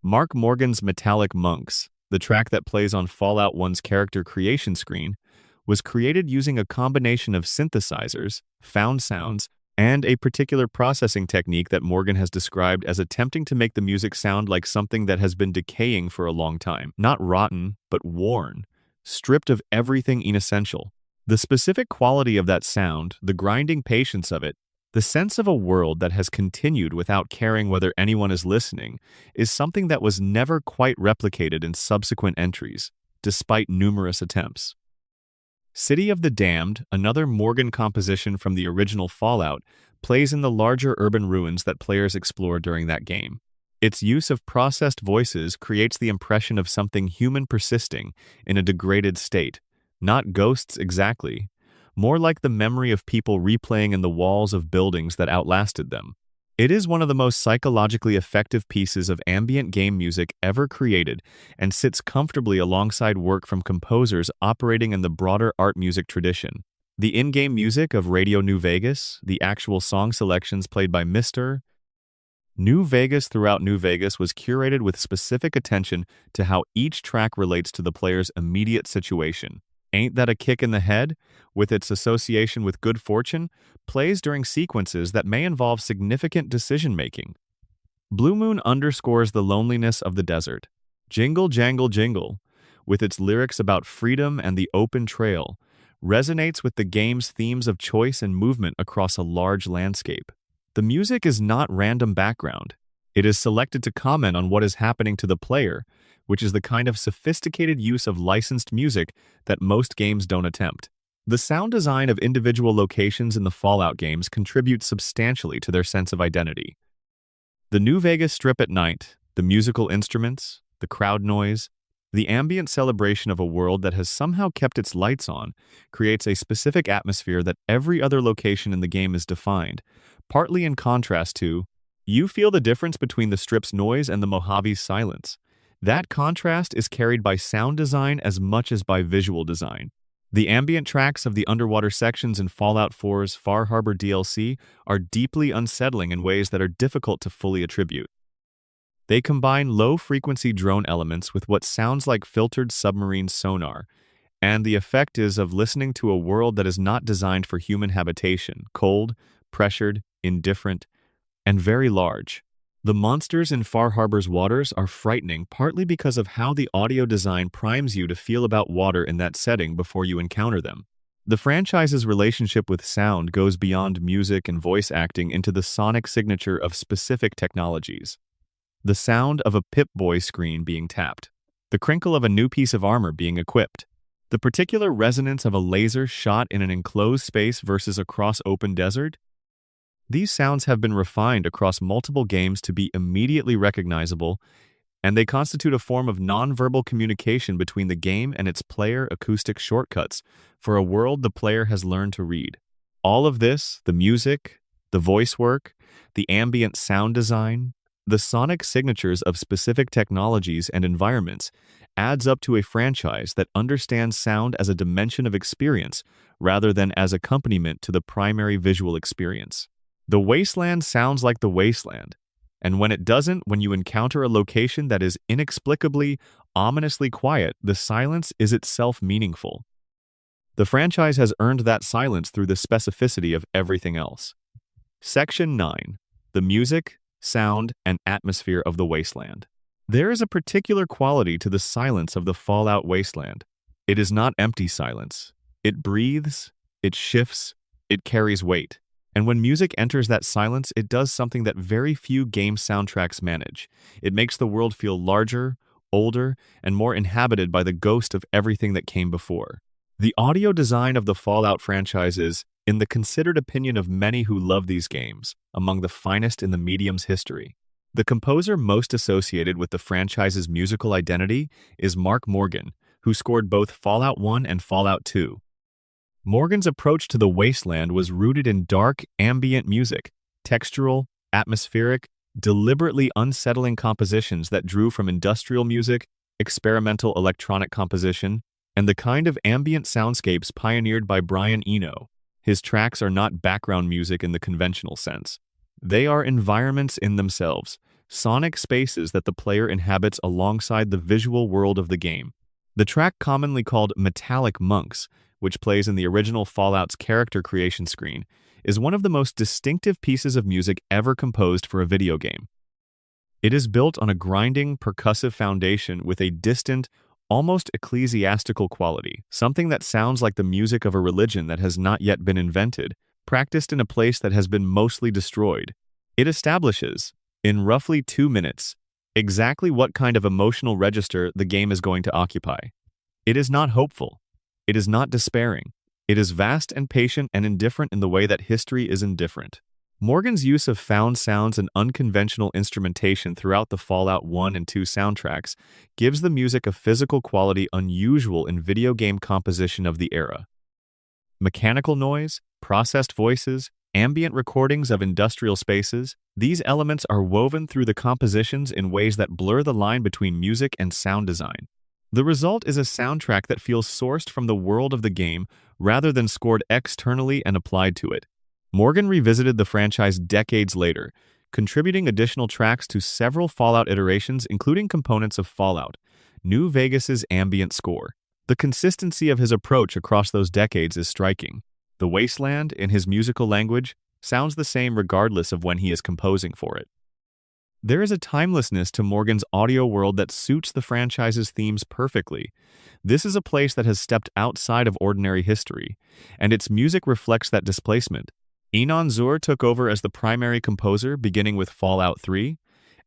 Mark Morgan's Metallic Monks, the track that plays on Fallout 1's character creation screen, was created using a combination of synthesizers, found sounds, and a particular processing technique that Morgan has described as attempting to make the music sound like something that has been decaying for a long time. Not rotten, but worn, stripped of everything inessential. The specific quality of that sound, the grinding patience of it, the sense of a world that has continued without caring whether anyone is listening, is something that was never quite replicated in subsequent entries, despite numerous attempts. City of the Damned, another Morgan composition from the original Fallout, plays in the larger urban ruins that players explore during that game. Its use of processed voices creates the impression of something human persisting in a degraded state, not ghosts exactly, more like the memory of people replaying in the walls of buildings that outlasted them. It is one of the most psychologically effective pieces of ambient game music ever created and sits comfortably alongside work from composers operating in the broader art music tradition. The in-game music of Radio New Vegas, the actual song selections played by Mr. New Vegas throughout New Vegas was curated with specific attention to how each track relates to the player's immediate situation. Ain't That a Kick in the Head, with its association with good fortune, plays during sequences that may involve significant decision-making. Blue Moon underscores the loneliness of the desert. Jingle Jangle Jingle, with its lyrics about freedom and the open trail, resonates with the game's themes of choice and movement across a large landscape. The music is not random background. It is selected to comment on what is happening to the player, which is the kind of sophisticated use of licensed music that most games don't attempt. The sound design of individual locations in the Fallout games contributes substantially to their sense of identity. The New Vegas Strip at night, the musical instruments, the crowd noise, the ambient celebration of a world that has somehow kept its lights on, creates a specific atmosphere that every other location in the game is defined, partly in contrast to, you feel the difference between the Strip's noise and the Mojave's silence. That contrast is carried by sound design as much as by visual design. The ambient tracks of the underwater sections in Fallout 4's Far Harbor DLC are deeply unsettling in ways that are difficult to fully attribute. They combine low-frequency drone elements with what sounds like filtered submarine sonar, and the effect is of listening to a world that is not designed for human habitation, cold, pressured, indifferent, and very large. The monsters in Far Harbor's waters are frightening partly because of how the audio design primes you to feel about water in that setting before you encounter them. The franchise's relationship with sound goes beyond music and voice acting into the sonic signature of specific technologies. The sound of a Pip-Boy screen being tapped, the crinkle of a new piece of armor being equipped, the particular resonance of a laser shot in an enclosed space versus across open desert. These sounds have been refined across multiple games to be immediately recognizable, and they constitute a form of nonverbal communication between the game and its player acoustic shortcuts for a world the player has learned to read. All of this, the music, the voice work, the ambient sound design, the sonic signatures of specific technologies and environments, adds up to a franchise that understands sound as a dimension of experience rather than as accompaniment to the primary visual experience. The wasteland sounds like the wasteland, and when it doesn't, when you encounter a location that is inexplicably, ominously quiet, the silence is itself meaningful. The franchise has earned that silence through the specificity of everything else. Section 9. The music, sound, and atmosphere of the wasteland. There is a particular quality to the silence of the Fallout wasteland. It is not empty silence. It breathes, it shifts, it carries weight. And when music enters that silence, it does something that very few game soundtracks manage. It makes the world feel larger, older, and more inhabited by the ghost of everything that came before. The audio design of the Fallout franchise is, in the considered opinion of many who love these games, among the finest in the medium's history. The composer most associated with the franchise's musical identity is Mark Morgan, who scored both Fallout 1 and Fallout 2. Morgan's approach to the wasteland was rooted in dark, ambient music, textural, atmospheric, deliberately unsettling compositions that drew from industrial music, experimental electronic composition, and the kind of ambient soundscapes pioneered by Brian Eno. His tracks are not background music in the conventional sense. They are environments in themselves, sonic spaces that the player inhabits alongside the visual world of the game. The track commonly called Metallic Monks, which plays in the original Fallout's character creation screen, is one of the most distinctive pieces of music ever composed for a video game. It is built on a grinding, percussive foundation with a distant, almost ecclesiastical quality, something that sounds like the music of a religion that has not yet been invented, practiced in a place that has been mostly destroyed. It establishes, in roughly 2 minutes, exactly what kind of emotional register the game is going to occupy. It is not hopeful. It is not despairing. It is vast and patient and indifferent in the way that history is indifferent. Morgan's use of found sounds and unconventional instrumentation throughout the Fallout 1 and 2 soundtracks gives the music a physical quality unusual in video game composition of the era. Mechanical noise, processed voices, ambient recordings of industrial spaces, these elements are woven through the compositions in ways that blur the line between music and sound design. The result is a soundtrack that feels sourced from the world of the game rather than scored externally and applied to it. Morgan revisited the franchise decades later, contributing additional tracks to several Fallout iterations, including components of Fallout, New Vegas's ambient score. The consistency of his approach across those decades is striking. The wasteland, in his musical language, sounds the same regardless of when he is composing for it. There is a timelessness to Morgan's audio world that suits the franchise's themes perfectly. This is a place that has stepped outside of ordinary history, and its music reflects that displacement. Enon Zur took over as the primary composer beginning with Fallout 3,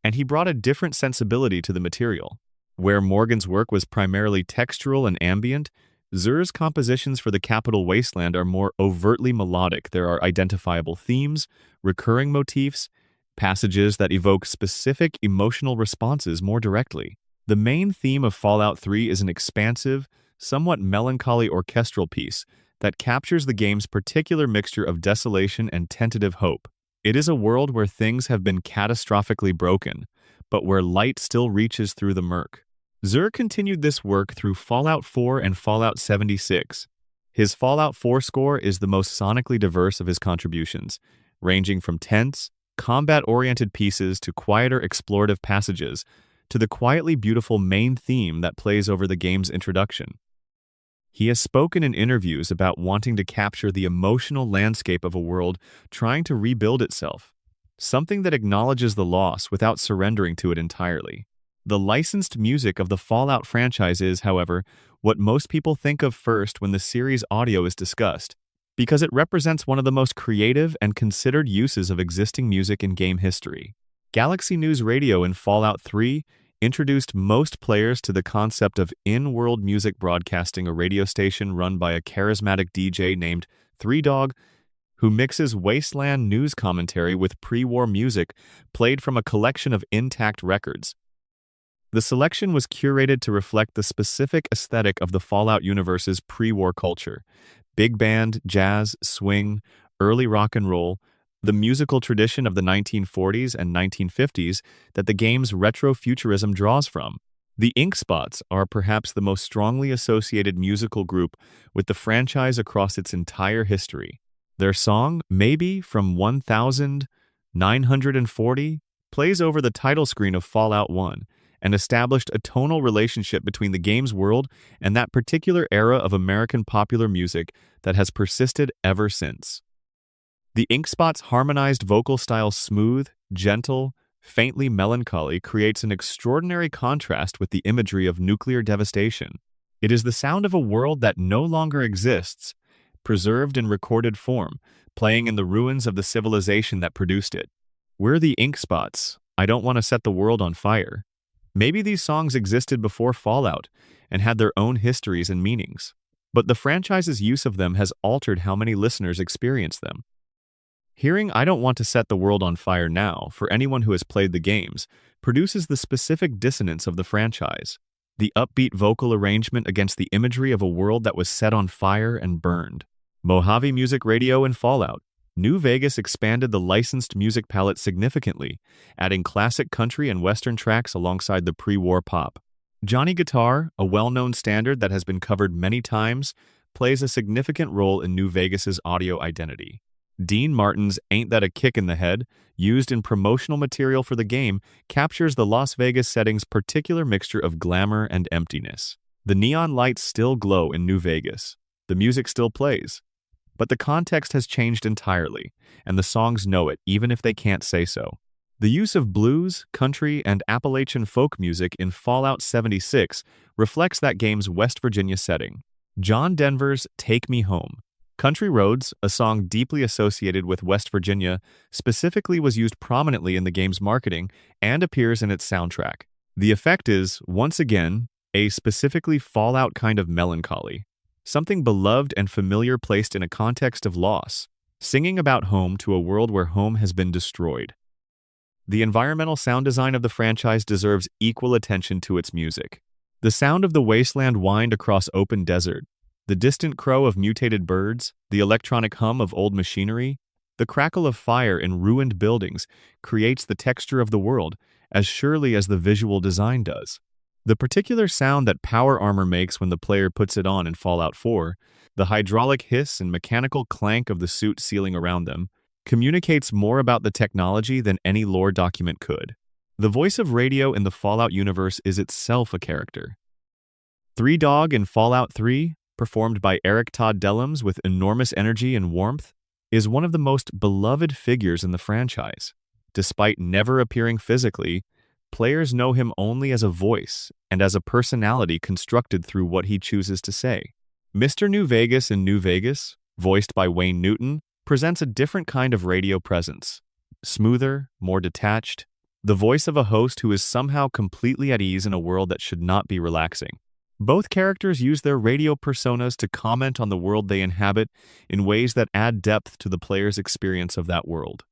and he brought a different sensibility to the material. Where Morgan's work was primarily textural and ambient, Xur's compositions for the capital Wasteland are more overtly melodic. There are identifiable themes, recurring motifs, passages that evoke specific emotional responses more directly. The main theme of Fallout 3 is an expansive, somewhat melancholy orchestral piece that captures the game's particular mixture of desolation and tentative hope. It is a world where things have been catastrophically broken, but where light still reaches through the murk. Xur continued this work through Fallout 4 and Fallout 76. His Fallout 4 score is the most sonically diverse of his contributions, ranging from tense, combat-oriented pieces to quieter explorative passages, to the quietly beautiful main theme that plays over the game's introduction. He has spoken in interviews about wanting to capture the emotional landscape of a world trying to rebuild itself, something that acknowledges the loss without surrendering to it entirely. The licensed music of the Fallout franchise is, however, what most people think of first when the series' audio is discussed, because it represents one of the most creative and considered uses of existing music in game history. Galaxy News Radio in Fallout 3 introduced most players to the concept of in-world music broadcasting, a radio station run by a charismatic DJ named Three Dog, who mixes wasteland news commentary with pre-war music played from a collection of intact records. The selection was curated to reflect the specific aesthetic of the Fallout universe's pre-war culture: big band, jazz, swing, early rock and roll, the musical tradition of the 1940s and 1950s that the game's retro-futurism draws from. The Ink Spots are perhaps the most strongly associated musical group with the franchise across its entire history. Their song, Maybe from 1940, plays over the title screen of Fallout 1, and established a tonal relationship between the game's world and that particular era of American popular music that has persisted ever since. The Ink Spots' harmonized vocal style, smooth, gentle, faintly melancholy, creates an extraordinary contrast with the imagery of nuclear devastation. It is the sound of a world that no longer exists, preserved in recorded form, playing in the ruins of the civilization that produced it. We're the Ink Spots. I don't want to set the world on fire. Maybe these songs existed before Fallout and had their own histories and meanings, but the franchise's use of them has altered how many listeners experience them. Hearing I don't want to set the world on fire now, for anyone who has played the games, produces the specific dissonance of the franchise, the upbeat vocal arrangement against the imagery of a world that was set on fire and burned. Mojave Music Radio in Fallout. New Vegas expanded the licensed music palette significantly, adding classic country and western tracks alongside the pre-war pop. Johnny Guitar, a well-known standard that has been covered many times, plays a significant role in New Vegas's audio identity. Dean Martin's Ain't That a Kick in the Head, used in promotional material for the game, captures the Las Vegas setting's particular mixture of glamour and emptiness. The neon lights still glow in New Vegas. The music still plays. But the context has changed entirely, and the songs know it, even if they can't say so. The use of blues, country, and Appalachian folk music in Fallout 76 reflects that game's West Virginia setting. John Denver's Take Me Home. Country Roads, a song deeply associated with West Virginia, specifically was used prominently in the game's marketing and appears in its soundtrack. The effect is, once again, a specifically Fallout kind of melancholy. Something beloved and familiar placed in a context of loss, singing about home to a world where home has been destroyed. The environmental sound design of the franchise deserves equal attention to its music. The sound of the wasteland wind across open desert, the distant crow of mutated birds, the electronic hum of old machinery, the crackle of fire in ruined buildings creates the texture of the world as surely as the visual design does. The particular sound that power armor makes when the player puts it on in Fallout 4, the hydraulic hiss and mechanical clank of the suit sealing around them, communicates more about the technology than any lore document could. The voice of radio in the Fallout universe is itself a character. Three Dog in Fallout 3, performed by Eric Todd Dellums with enormous energy and warmth, is one of the most beloved figures in the franchise. Despite never appearing physically, players know him only as a voice and as a personality constructed through what he chooses to say. Mr. New Vegas in New Vegas, voiced by Wayne Newton, presents a different kind of radio presence. Smoother, more detached, the voice of a host who is somehow completely at ease in a world that should not be relaxing. Both characters use their radio personas to comment on the world they inhabit in ways that add depth to the player's experience of that world.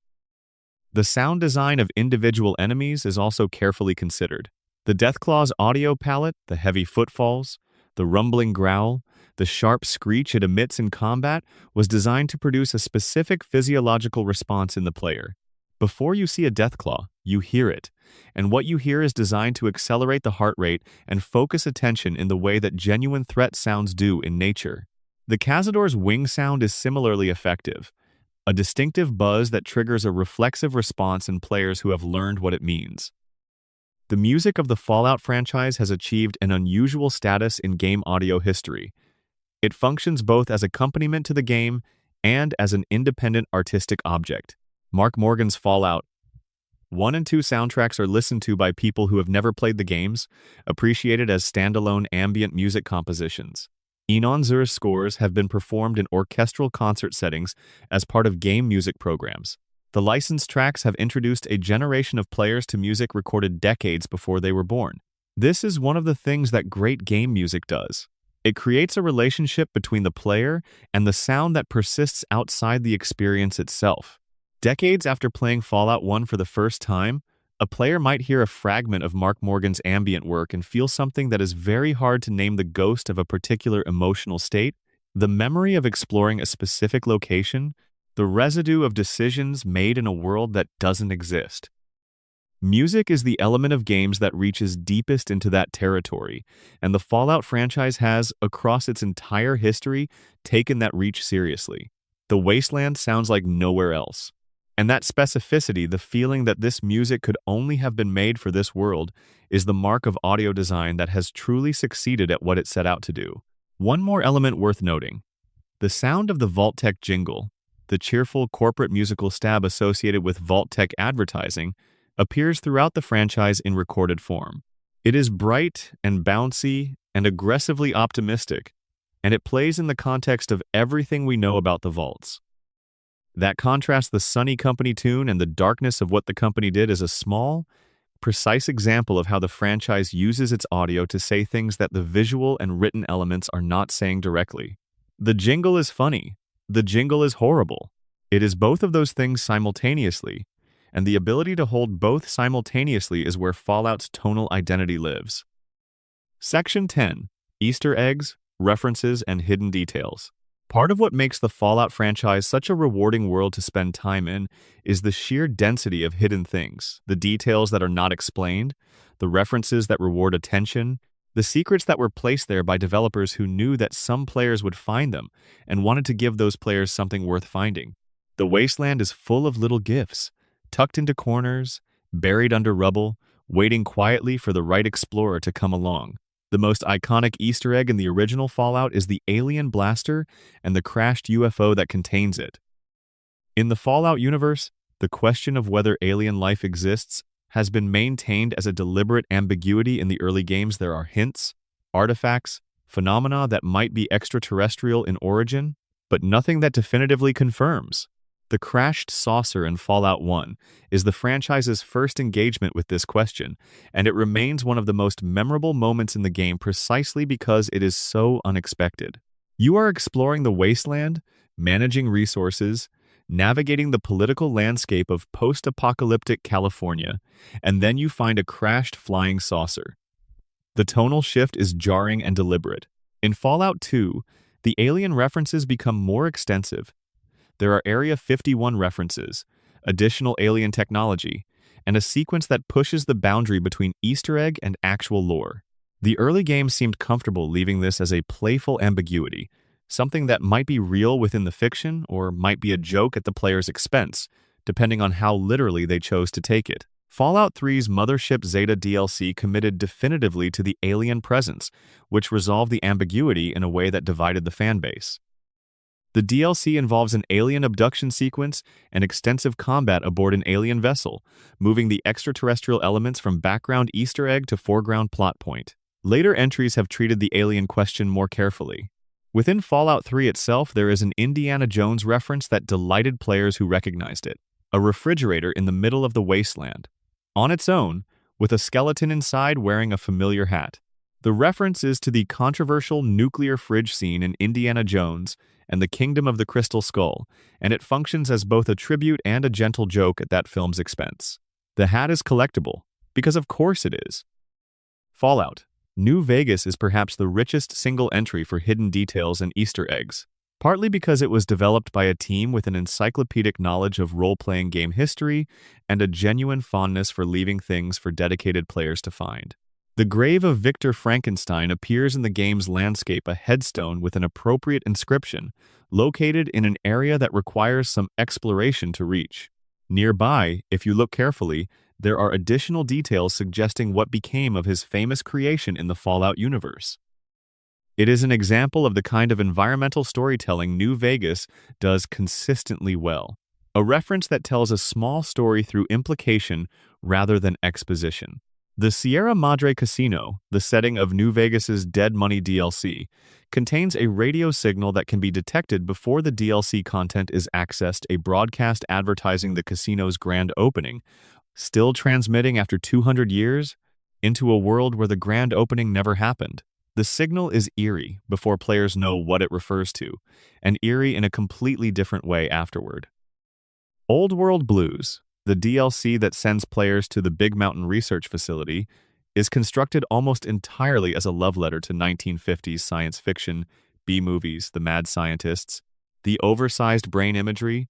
The sound design of individual enemies is also carefully considered. The Deathclaw's audio palette, the heavy footfalls, the rumbling growl, the sharp screech it emits in combat was designed to produce a specific physiological response in the player. Before you see a Deathclaw, you hear it, and what you hear is designed to accelerate the heart rate and focus attention in the way that genuine threat sounds do in nature. The Cazador's wing sound is similarly effective, a distinctive buzz that triggers a reflexive response in players who have learned what it means. The music of the Fallout franchise has achieved an unusual status in game audio history. It functions both as accompaniment to the game and as an independent artistic object. Mark Morgan's Fallout 1 and 2 soundtracks are listened to by people who have never played the games, appreciated as standalone ambient music compositions. Enon Zur's scores have been performed in orchestral concert settings as part of game music programs. The licensed tracks have introduced a generation of players to music recorded decades before they were born. This is one of the things that great game music does. It creates a relationship between the player and the sound that persists outside the experience itself. Decades after playing Fallout 1 for the first time, a player might hear a fragment of Mark Morgan's ambient work and feel something that is very hard to name: the ghost of a particular emotional state, the memory of exploring a specific location, the residue of decisions made in a world that doesn't exist. Music is the element of games that reaches deepest into that territory, and the Fallout franchise has, across its entire history, taken that reach seriously. The Wasteland sounds like nowhere else. And that specificity, the feeling that this music could only have been made for this world, is the mark of audio design that has truly succeeded at what it set out to do. One more element worth noting: the sound of the Vault-Tec jingle, the cheerful corporate musical stab associated with Vault-Tec advertising, appears throughout the franchise in recorded form. It is bright and bouncy and aggressively optimistic, and it plays in the context of everything we know about the vaults. That contrasts the Sunny Company tune and the darkness of what the company did as a small, precise example of how the franchise uses its audio to say things that the visual and written elements are not saying directly. The jingle is funny. The jingle is horrible. It is both of those things simultaneously, and the ability to hold both simultaneously is where Fallout's tonal identity lives. Section 10. Easter eggs, references, and hidden details. Part of what makes the Fallout franchise such a rewarding world to spend time in is the sheer density of hidden things, the details that are not explained, the references that reward attention, the secrets that were placed there by developers who knew that some players would find them and wanted to give those players something worth finding. The Wasteland is full of little gifts, tucked into corners, buried under rubble, waiting quietly for the right explorer to come along. The most iconic Easter egg in the original Fallout is the alien blaster and the crashed UFO that contains it. In the Fallout universe, the question of whether alien life exists has been maintained as a deliberate ambiguity. In the early games, there are hints, artifacts, phenomena that might be extraterrestrial in origin, but nothing that definitively confirms. The crashed saucer in Fallout 1 is the franchise's first engagement with this question, and it remains one of the most memorable moments in the game precisely because it is so unexpected. You are exploring the Wasteland, managing resources, navigating the political landscape of post-apocalyptic California, and then you find a crashed flying saucer. The tonal shift is jarring and deliberate. In Fallout 2, the alien references become more extensive. There are Area 51 references, additional alien technology, and a sequence that pushes the boundary between Easter egg and actual lore. The early game seemed comfortable leaving this as a playful ambiguity, something that might be real within the fiction or might be a joke at the player's expense, depending on how literally they chose to take it. Fallout 3's Mothership Zeta DLC committed definitively to the alien presence, which resolved the ambiguity in a way that divided the fanbase. The DLC involves an alien abduction sequence and extensive combat aboard an alien vessel, moving the extraterrestrial elements from background Easter egg to foreground plot point. Later entries have treated the alien question more carefully. Within Fallout 3 itself, there is an Indiana Jones reference that delighted players who recognized it: a refrigerator in the middle of the Wasteland, on its own, with a skeleton inside wearing a familiar hat. The reference is to the controversial nuclear fridge scene in Indiana Jones and the Kingdom of the Crystal Skull, and it functions as both a tribute and a gentle joke at that film's expense. The hat is collectible, because of course it is. Fallout. New Vegas is perhaps the richest single entry for hidden details and Easter eggs, partly because it was developed by a team with an encyclopedic knowledge of role-playing game history and a genuine fondness for leaving things for dedicated players to find. The grave of Victor Frankenstein appears in the game's landscape, a headstone with an appropriate inscription, located in an area that requires some exploration to reach. Nearby, if you look carefully, there are additional details suggesting what became of his famous creation in the Fallout universe. It is an example of the kind of environmental storytelling New Vegas does consistently well, a reference that tells a small story through implication rather than exposition. The Sierra Madre Casino, the setting of New Vegas's Dead Money DLC, contains a radio signal that can be detected before the DLC content is accessed, a broadcast advertising the casino's grand opening, still transmitting after 200 years, into a world where the grand opening never happened. The signal is eerie before players know what it refers to, and eerie in a completely different way afterward. Old World Blues, the DLC that sends players to the Big Mountain Research Facility, is constructed almost entirely as a love letter to 1950s science fiction, B-movies, the mad scientists, the oversized brain imagery,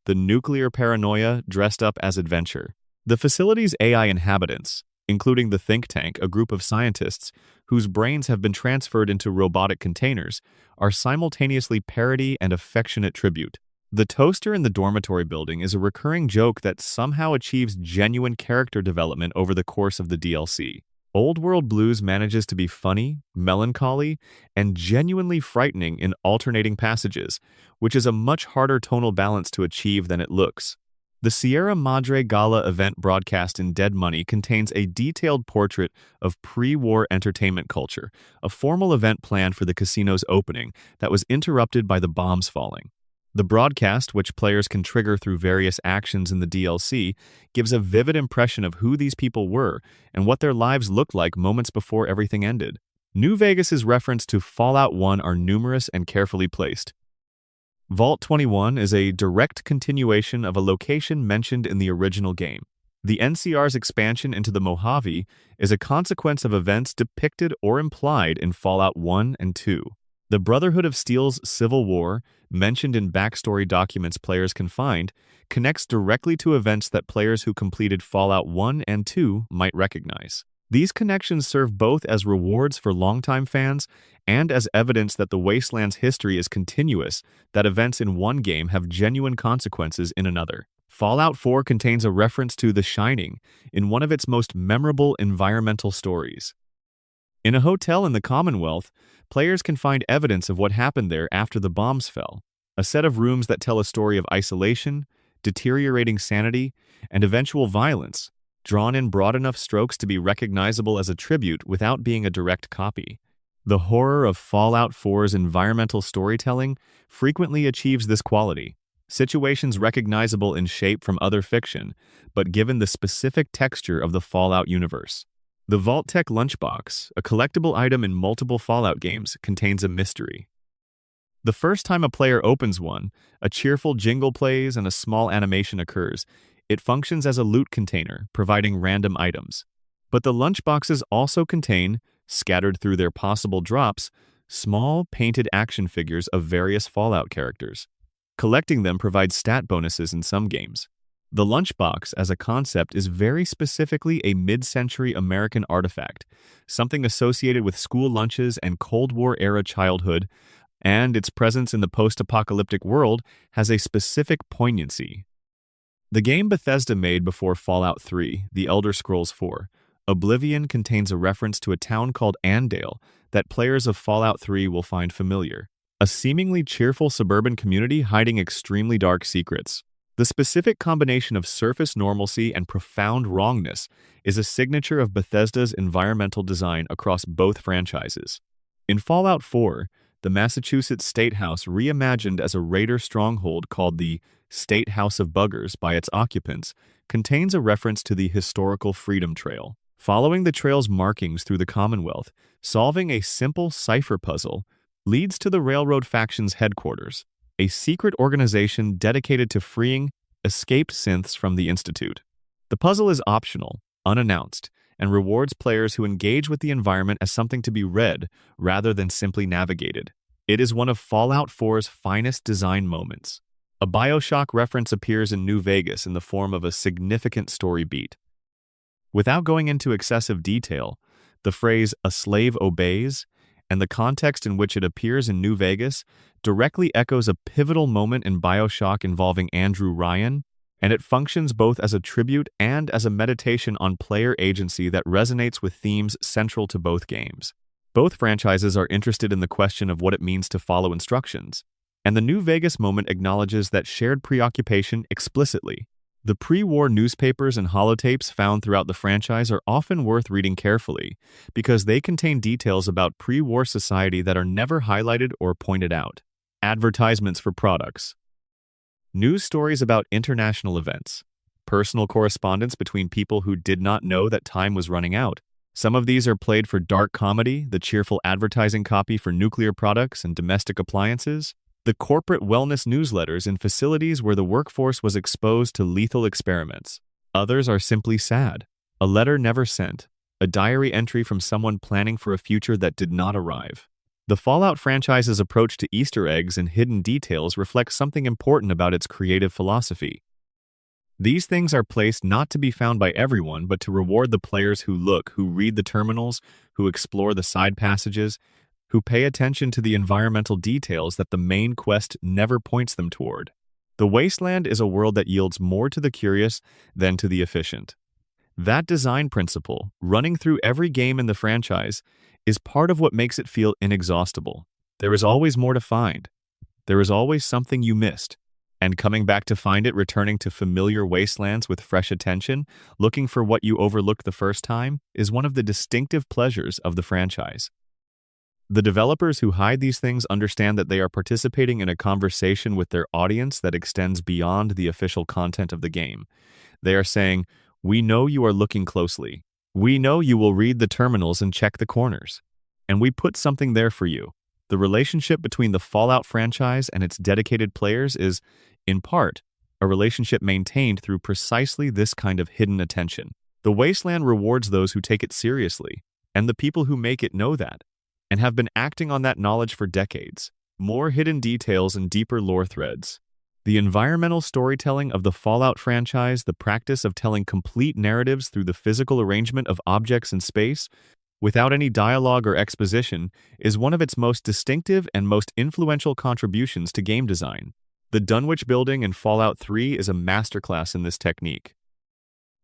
the nuclear paranoia dressed up as adventure. The facility's AI inhabitants, including the think tank, a group of scientists whose brains have been transferred into robotic containers, are simultaneously parody and affectionate tribute. The toaster in the dormitory building is a recurring joke that somehow achieves genuine character development over the course of the DLC. Old World Blues manages to be funny, melancholy, and genuinely frightening in alternating passages, which is a much harder tonal balance to achieve than it looks. The Sierra Madre Gala event broadcast in Dead Money contains a detailed portrait of pre-war entertainment culture, a formal event planned for the casino's opening that was interrupted by the bombs falling. The broadcast, which players can trigger through various actions in the DLC, gives a vivid impression of who these people were and what their lives looked like moments before everything ended. New Vegas's reference to Fallout 1 are numerous and carefully placed. Vault 21 is a direct continuation of a location mentioned in the original game. The NCR's expansion into the Mojave is a consequence of events depicted or implied in Fallout 1 and 2. The Brotherhood of Steel's Civil War, mentioned in backstory documents players can find, connects directly to events that players who completed Fallout 1 and 2 might recognize. These connections serve both as rewards for longtime fans and as evidence that the Wasteland's history is continuous, that events in one game have genuine consequences in another. Fallout 4 contains a reference to The Shining in one of its most memorable environmental stories. In a hotel in the Commonwealth, players can find evidence of what happened there after the bombs fell, a set of rooms that tell a story of isolation, deteriorating sanity, and eventual violence, drawn in broad enough strokes to be recognizable as a tribute without being a direct copy. The horror of Fallout 4's environmental storytelling frequently achieves this quality. Situations recognizable in shape from other fiction, but given the specific texture of the Fallout universe. The Vault-Tec lunchbox, a collectible item in multiple Fallout games, contains a mystery. The first time a player opens one, a cheerful jingle plays and a small animation occurs. It functions as a loot container, providing random items. But the lunchboxes also contain, scattered through their possible drops, small painted action figures of various Fallout characters. Collecting them provides stat bonuses in some games. The lunchbox as a concept is very specifically a mid-century American artifact, something associated with school lunches and Cold War-era childhood, and its presence in the post-apocalyptic world has a specific poignancy. The game Bethesda made before Fallout 3, The Elder Scrolls 4, Oblivion contains a reference to a town called Andale that players of Fallout 3 will find familiar, a seemingly cheerful suburban community hiding extremely dark secrets. The specific combination of surface normalcy and profound wrongness is a signature of Bethesda's environmental design across both franchises. In Fallout 4, the Massachusetts State House, reimagined as a raider stronghold called the State House of Buggers by its occupants, contains a reference to the historical Freedom Trail. Following the trail's markings through the Commonwealth, solving a simple cipher puzzle leads to the railroad faction's headquarters, a secret organization dedicated to freeing escaped synths from the Institute. The puzzle is optional, unannounced, and rewards players who engage with the environment as something to be read rather than simply navigated. It is one of Fallout 4's finest design moments. A BioShock reference appears in New Vegas in the form of a significant story beat. Without going into excessive detail, the phrase "a slave obeys" and the context in which it appears in New Vegas directly echoes a pivotal moment in BioShock involving Andrew Ryan, and it functions both as a tribute and as a meditation on player agency that resonates with themes central to both games. Both franchises are interested in the question of what it means to follow instructions, and the New Vegas moment acknowledges that shared preoccupation explicitly. The pre-war newspapers and holotapes found throughout the franchise are often worth reading carefully because they contain details about pre-war society that are never highlighted or pointed out. Advertisements for products. News stories about international events. Personal correspondence between people who did not know that time was running out. Some of these are played for dark comedy, the cheerful advertising copy for nuclear products and domestic appliances, the corporate wellness newsletters in facilities where the workforce was exposed to lethal experiments. Others are simply sad. A letter never sent. A diary entry from someone planning for a future that did not arrive. The Fallout franchise's approach to Easter eggs and hidden details reflects something important about its creative philosophy. These things are placed not to be found by everyone, but to reward the players who look, who read the terminals, who explore the side passages, who pay attention to the environmental details that the main quest never points them toward. The Wasteland is a world that yields more to the curious than to the efficient. That design principle, running through every game in the franchise, is part of what makes it feel inexhaustible. There is always more to find. There is always something you missed. And coming back to find it, returning to familiar wastelands with fresh attention, looking for what you overlooked the first time, is one of the distinctive pleasures of the franchise. The developers who hide these things understand that they are participating in a conversation with their audience that extends beyond the official content of the game. They are saying, "We know you are looking closely. We know you will read the terminals and check the corners. And we put something there for you." The relationship between the Fallout franchise and its dedicated players is, in part, a relationship maintained through precisely this kind of hidden attention. The Wasteland rewards those who take it seriously, and the people who make it know that, and have been acting on that knowledge for decades. More hidden details and deeper lore threads. The environmental storytelling of the Fallout franchise, the practice of telling complete narratives through the physical arrangement of objects in space, without any dialogue or exposition, is one of its most distinctive and most influential contributions to game design. The Dunwich building in Fallout 3 is a masterclass in this technique.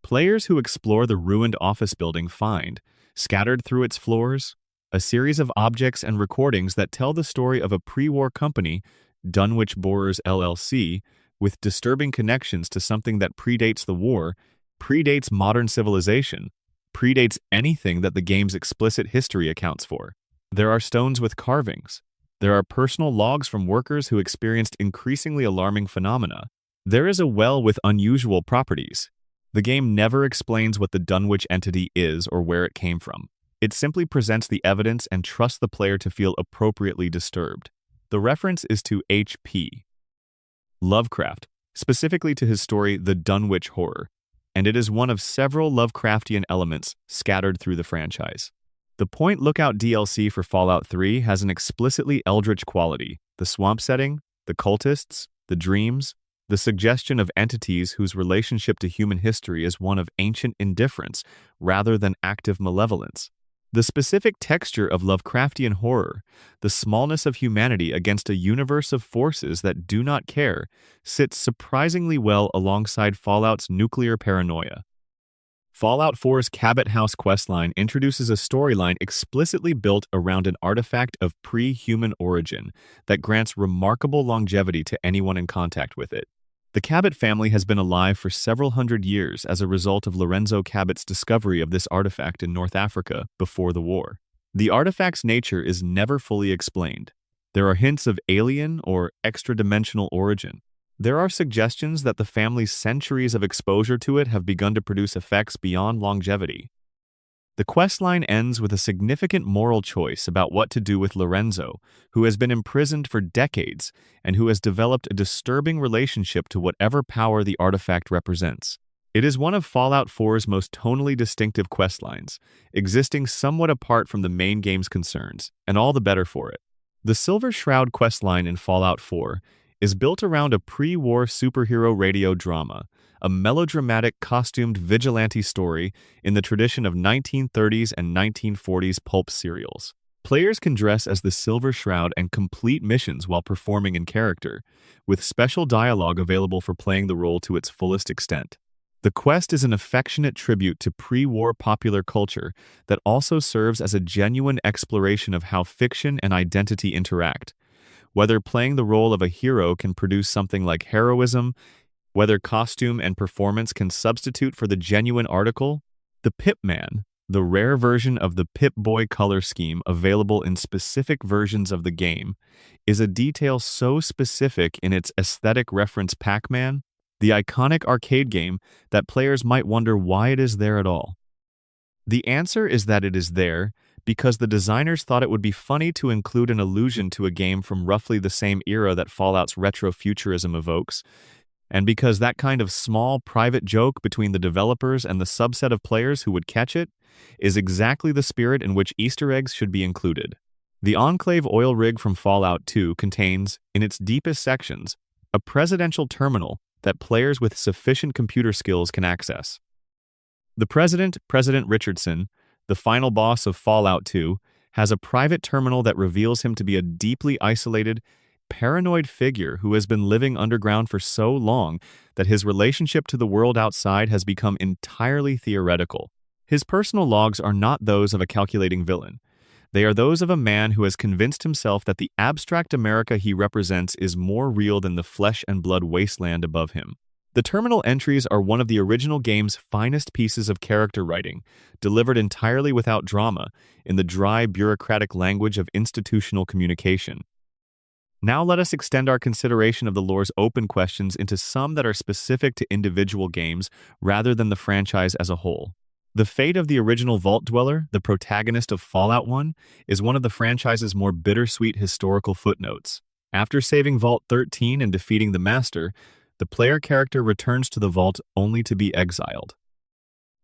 Players who explore the ruined office building find, scattered through its floors, a series of objects and recordings that tell the story of a pre-war company, Dunwich Borers LLC, with disturbing connections to something that predates the war, predates modern civilization, predates anything that the game's explicit history accounts for. There are stones with carvings. There are personal logs from workers who experienced increasingly alarming phenomena. There is a well with unusual properties. The game never explains what the Dunwich entity is or where it came from. It simply presents the evidence and trusts the player to feel appropriately disturbed. The reference is to H.P. Lovecraft, specifically to his story The Dunwich Horror, and it is one of several Lovecraftian elements scattered through the franchise. The Point Lookout DLC for Fallout 3 has an explicitly eldritch quality. The swamp setting, the cultists, the dreams, the suggestion of entities whose relationship to human history is one of ancient indifference rather than active malevolence. The specific texture of Lovecraftian horror, the smallness of humanity against a universe of forces that do not care, sits surprisingly well alongside Fallout's nuclear paranoia. Fallout 4's Cabot House questline introduces a storyline explicitly built around an artifact of pre-human origin that grants remarkable longevity to anyone in contact with it. The Cabot family has been alive for several hundred years as a result of Lorenzo Cabot's discovery of this artifact in North Africa before the war. The artifact's nature is never fully explained. There are hints of alien or extra-dimensional origin. There are suggestions that the family's centuries of exposure to it have begun to produce effects beyond longevity. The questline ends with a significant moral choice about what to do with Lorenzo, who has been imprisoned for decades and who has developed a disturbing relationship to whatever power the artifact represents. It is one of Fallout 4's most tonally distinctive questlines, existing somewhat apart from the main game's concerns, and all the better for it. The Silver Shroud questline in Fallout 4 is built around a pre-war superhero radio drama, a melodramatic costumed vigilante story in the tradition of 1930s and 1940s pulp serials. Players can dress as the Silver Shroud and complete missions while performing in character, with special dialogue available for playing the role to its fullest extent. The quest is an affectionate tribute to pre-war popular culture that also serves as a genuine exploration of how fiction and identity interact. Whether playing the role of a hero can produce something like heroism, whether costume and performance can substitute for the genuine article, the Pip-Man, the rare version of the Pip-Boy color scheme available in specific versions of the game, is a detail so specific in its aesthetic reference Pac-Man, the iconic arcade game, that players might wonder why it is there at all. The answer is that it is there because the designers thought it would be funny to include an allusion to a game from roughly the same era that Fallout's retrofuturism evokes, and because that kind of small, private joke between the developers and the subset of players who would catch it is exactly the spirit in which Easter eggs should be included. The Enclave oil rig from Fallout 2 contains, in its deepest sections, a presidential terminal that players with sufficient computer skills can access. The President, President Richardson, the final boss of Fallout 2, has a private terminal that reveals him to be a deeply isolated, paranoid figure who has been living underground for so long that his relationship to the world outside has become entirely theoretical. His personal logs are not those of a calculating villain. They are those of a man who has convinced himself that the abstract America he represents is more real than the flesh and blood wasteland above him. The terminal entries are one of the original game's finest pieces of character writing, delivered entirely without drama, in the dry, bureaucratic language of institutional communication. Now let us extend our consideration of the lore's open questions into some that are specific to individual games rather than the franchise as a whole. The fate of the original Vault Dweller, the protagonist of Fallout 1, is one of the franchise's more bittersweet historical footnotes. After saving Vault 13 and defeating the Master, the player character returns to the Vault only to be exiled.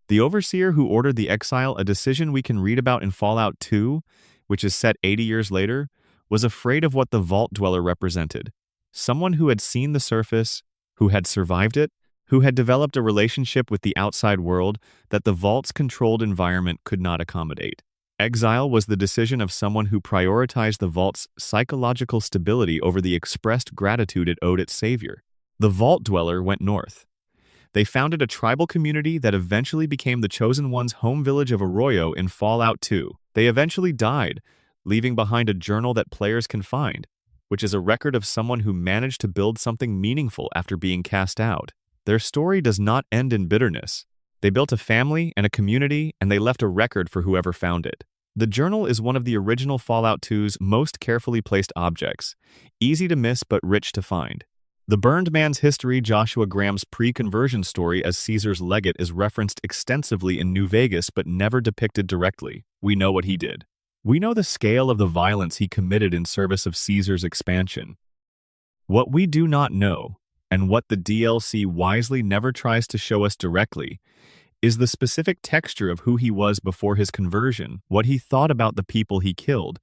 The Overseer who ordered the exile, a decision we can read about in Fallout 2, which is set 80 years later, was afraid of what the Vault Dweller represented. Someone who had seen the surface, who had survived it, who had developed a relationship with the outside world that the Vault's controlled environment could not accommodate. Exile was the decision of someone who prioritized the Vault's psychological stability over the expressed gratitude it owed its savior. The Vault Dweller went north. They founded a tribal community that eventually became the Chosen One's home village of Arroyo in Fallout 2. They eventually died, leaving behind a journal that players can find, which is a record of someone who managed to build something meaningful after being cast out. Their story does not end in bitterness. They built a family and a community, and they left a record for whoever found it. The journal is one of the original Fallout 2's most carefully placed objects, easy to miss but rich to find. The Burned Man's History, Joshua Graham's pre-conversion story as Caesar's legate, is referenced extensively in New Vegas but never depicted directly. We know what he did. We know the scale of the violence he committed in service of Caesar's expansion. What we do not know, and what the DLC wisely never tries to show us directly, is the specific texture of who he was before his conversion, what he thought about the people he killed,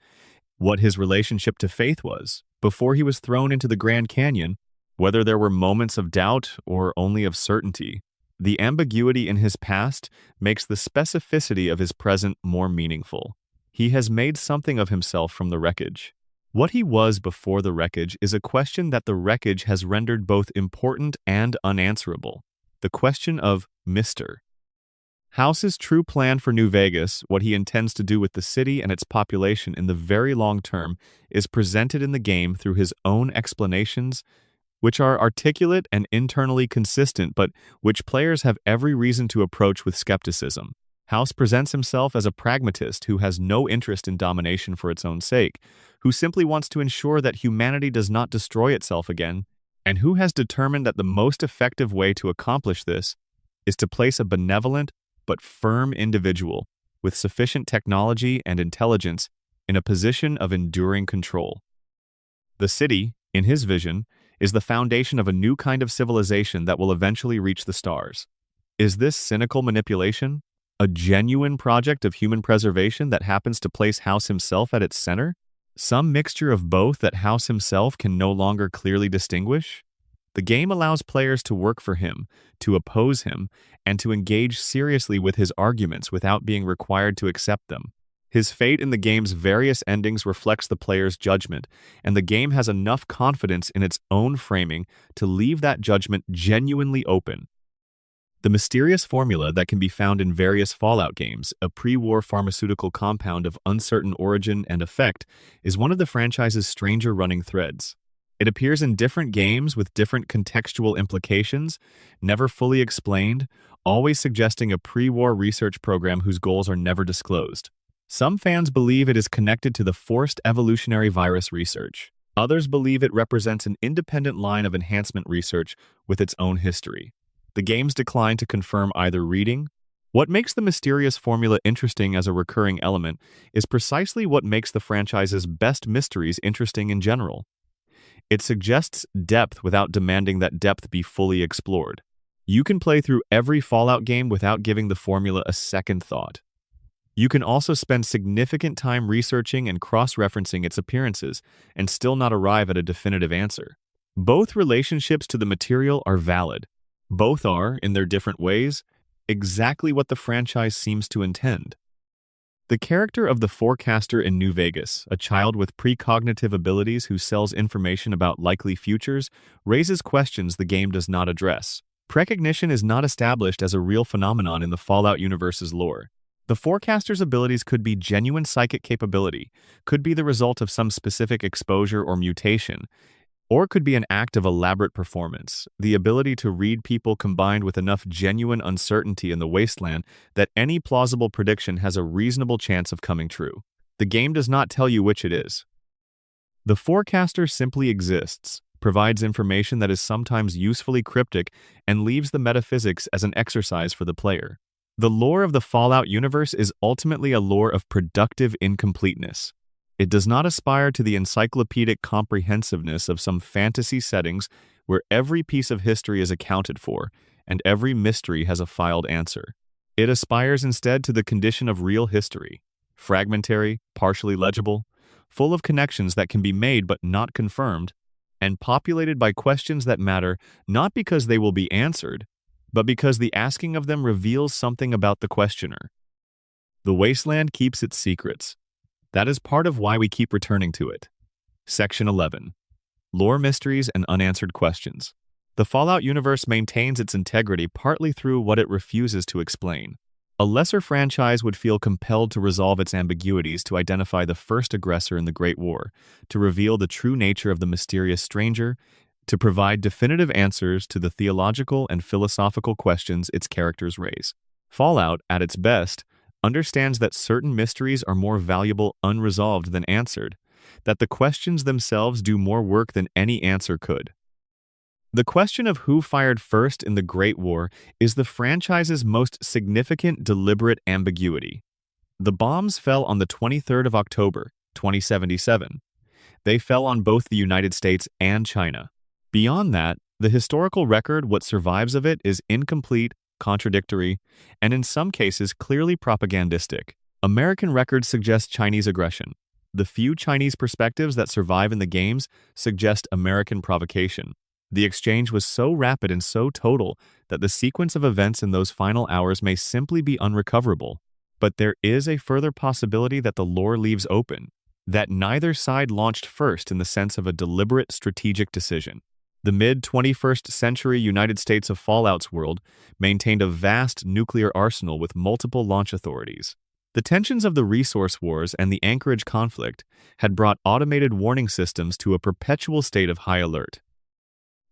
what his relationship to faith was, before he was thrown into the Grand Canyon, whether there were moments of doubt or only of certainty. The ambiguity in his past makes the specificity of his present more meaningful. He has made something of himself from the wreckage. What he was before the wreckage is a question that the wreckage has rendered both important and unanswerable. The question of Mr. House's true plan for New Vegas, what he intends to do with the city and its population in the very long term, is presented in the game through his own explanations, which are articulate and internally consistent, but which players have every reason to approach with skepticism. House presents himself as a pragmatist who has no interest in domination for its own sake, who simply wants to ensure that humanity does not destroy itself again, and who has determined that the most effective way to accomplish this is to place a benevolent but firm individual with sufficient technology and intelligence in a position of enduring control. The city, in his vision, is the foundation of a new kind of civilization that will eventually reach the stars. Is this cynical manipulation? A genuine project of human preservation that happens to place House himself at its center? Some mixture of both that House himself can no longer clearly distinguish? The game allows players to work for him, to oppose him, and to engage seriously with his arguments without being required to accept them. His fate in the game's various endings reflects the player's judgment, and the game has enough confidence in its own framing to leave that judgment genuinely open. The mysterious formula that can be found in various Fallout games, a pre-war pharmaceutical compound of uncertain origin and effect, is one of the franchise's stranger running threads. It appears in different games with different contextual implications, never fully explained, always suggesting a pre-war research program whose goals are never disclosed. Some fans believe it is connected to the forced evolutionary virus research. Others believe it represents an independent line of enhancement research with its own history. The games decline to confirm either reading. What makes the mysterious formula interesting as a recurring element is precisely what makes the franchise's best mysteries interesting in general. It suggests depth without demanding that depth be fully explored. You can play through every Fallout game without giving the formula a second thought. You can also spend significant time researching and cross-referencing its appearances and still not arrive at a definitive answer. Both relationships to the material are valid. Both are, in their different ways, exactly what the franchise seems to intend. The character of the forecaster in New Vegas, a child with precognitive abilities who sells information about likely futures, raises questions the game does not address. Precognition is not established as a real phenomenon in the Fallout universe's lore. The forecaster's abilities could be genuine psychic capability, could be the result of some specific exposure or mutation, or could be an act of elaborate performance, the ability to read people combined with enough genuine uncertainty in the wasteland that any plausible prediction has a reasonable chance of coming true. The game does not tell you which it is. The forecaster simply exists, provides information that is sometimes usefully cryptic, and leaves the metaphysics as an exercise for the player. The lore of the Fallout universe is ultimately a lore of productive incompleteness. It does not aspire to the encyclopedic comprehensiveness of some fantasy settings where every piece of history is accounted for and every mystery has a filed answer. It aspires instead to the condition of real history, fragmentary, partially legible, full of connections that can be made but not confirmed, and populated by questions that matter not because they will be answered, but because the asking of them reveals something about the questioner. The wasteland keeps its secrets. That is part of why we keep returning to it. Section 11. Lore mysteries and unanswered questions. The Fallout universe maintains its integrity partly through what it refuses to explain. A lesser franchise would feel compelled to resolve its ambiguities to identify the first aggressor in the Great War, to reveal the true nature of the mysterious stranger, to provide definitive answers to the theological and philosophical questions its characters raise. Fallout, at its best, understands that certain mysteries are more valuable unresolved than answered, that the questions themselves do more work than any answer could. The question of who fired first in the Great War is the franchise's most significant deliberate ambiguity. The bombs fell on the 23rd of October, 2077. They fell on both the United States and China. Beyond that, the historical record, what survives of it, is incomplete, contradictory, and in some cases clearly propagandistic. American records suggest Chinese aggression. The few Chinese perspectives that survive in the games suggest American provocation. The exchange was so rapid and so total that the sequence of events in those final hours may simply be unrecoverable. But there is a further possibility that the lore leaves open, that neither side launched first in the sense of a deliberate strategic decision. The mid-21st century United States of Fallout's world maintained a vast nuclear arsenal with multiple launch authorities. The tensions of the resource wars and the Anchorage conflict had brought automated warning systems to a perpetual state of high alert.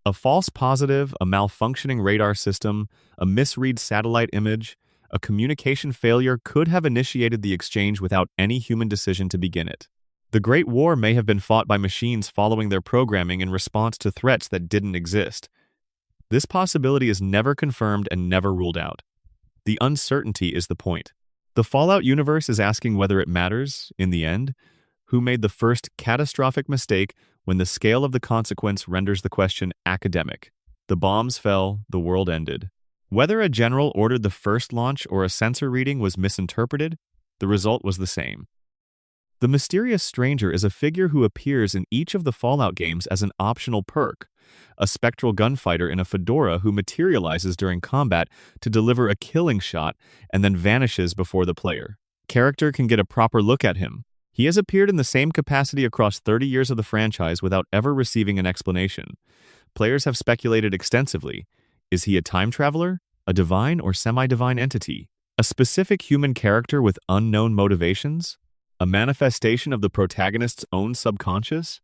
A false positive, a malfunctioning radar system, a misread satellite image, a communication failure could have initiated the exchange without any human decision to begin it. The Great War may have been fought by machines following their programming in response to threats that didn't exist. This possibility is never confirmed and never ruled out. The uncertainty is the point. The Fallout universe is asking whether it matters, in the end, who made the first catastrophic mistake when the scale of the consequence renders the question academic. The bombs fell, the world ended. Whether a general ordered the first launch or a sensor reading was misinterpreted, the result was the same. The mysterious stranger is a figure who appears in each of the Fallout games as an optional perk, a spectral gunfighter in a fedora who materializes during combat to deliver a killing shot and then vanishes before the player. Character can get a proper look at him. He has appeared in the same capacity across 30 years of the franchise without ever receiving an explanation. Players have speculated extensively. Is he a time traveler, a divine or semi-divine entity, a specific human character with unknown motivations, a manifestation of the protagonist's own subconscious?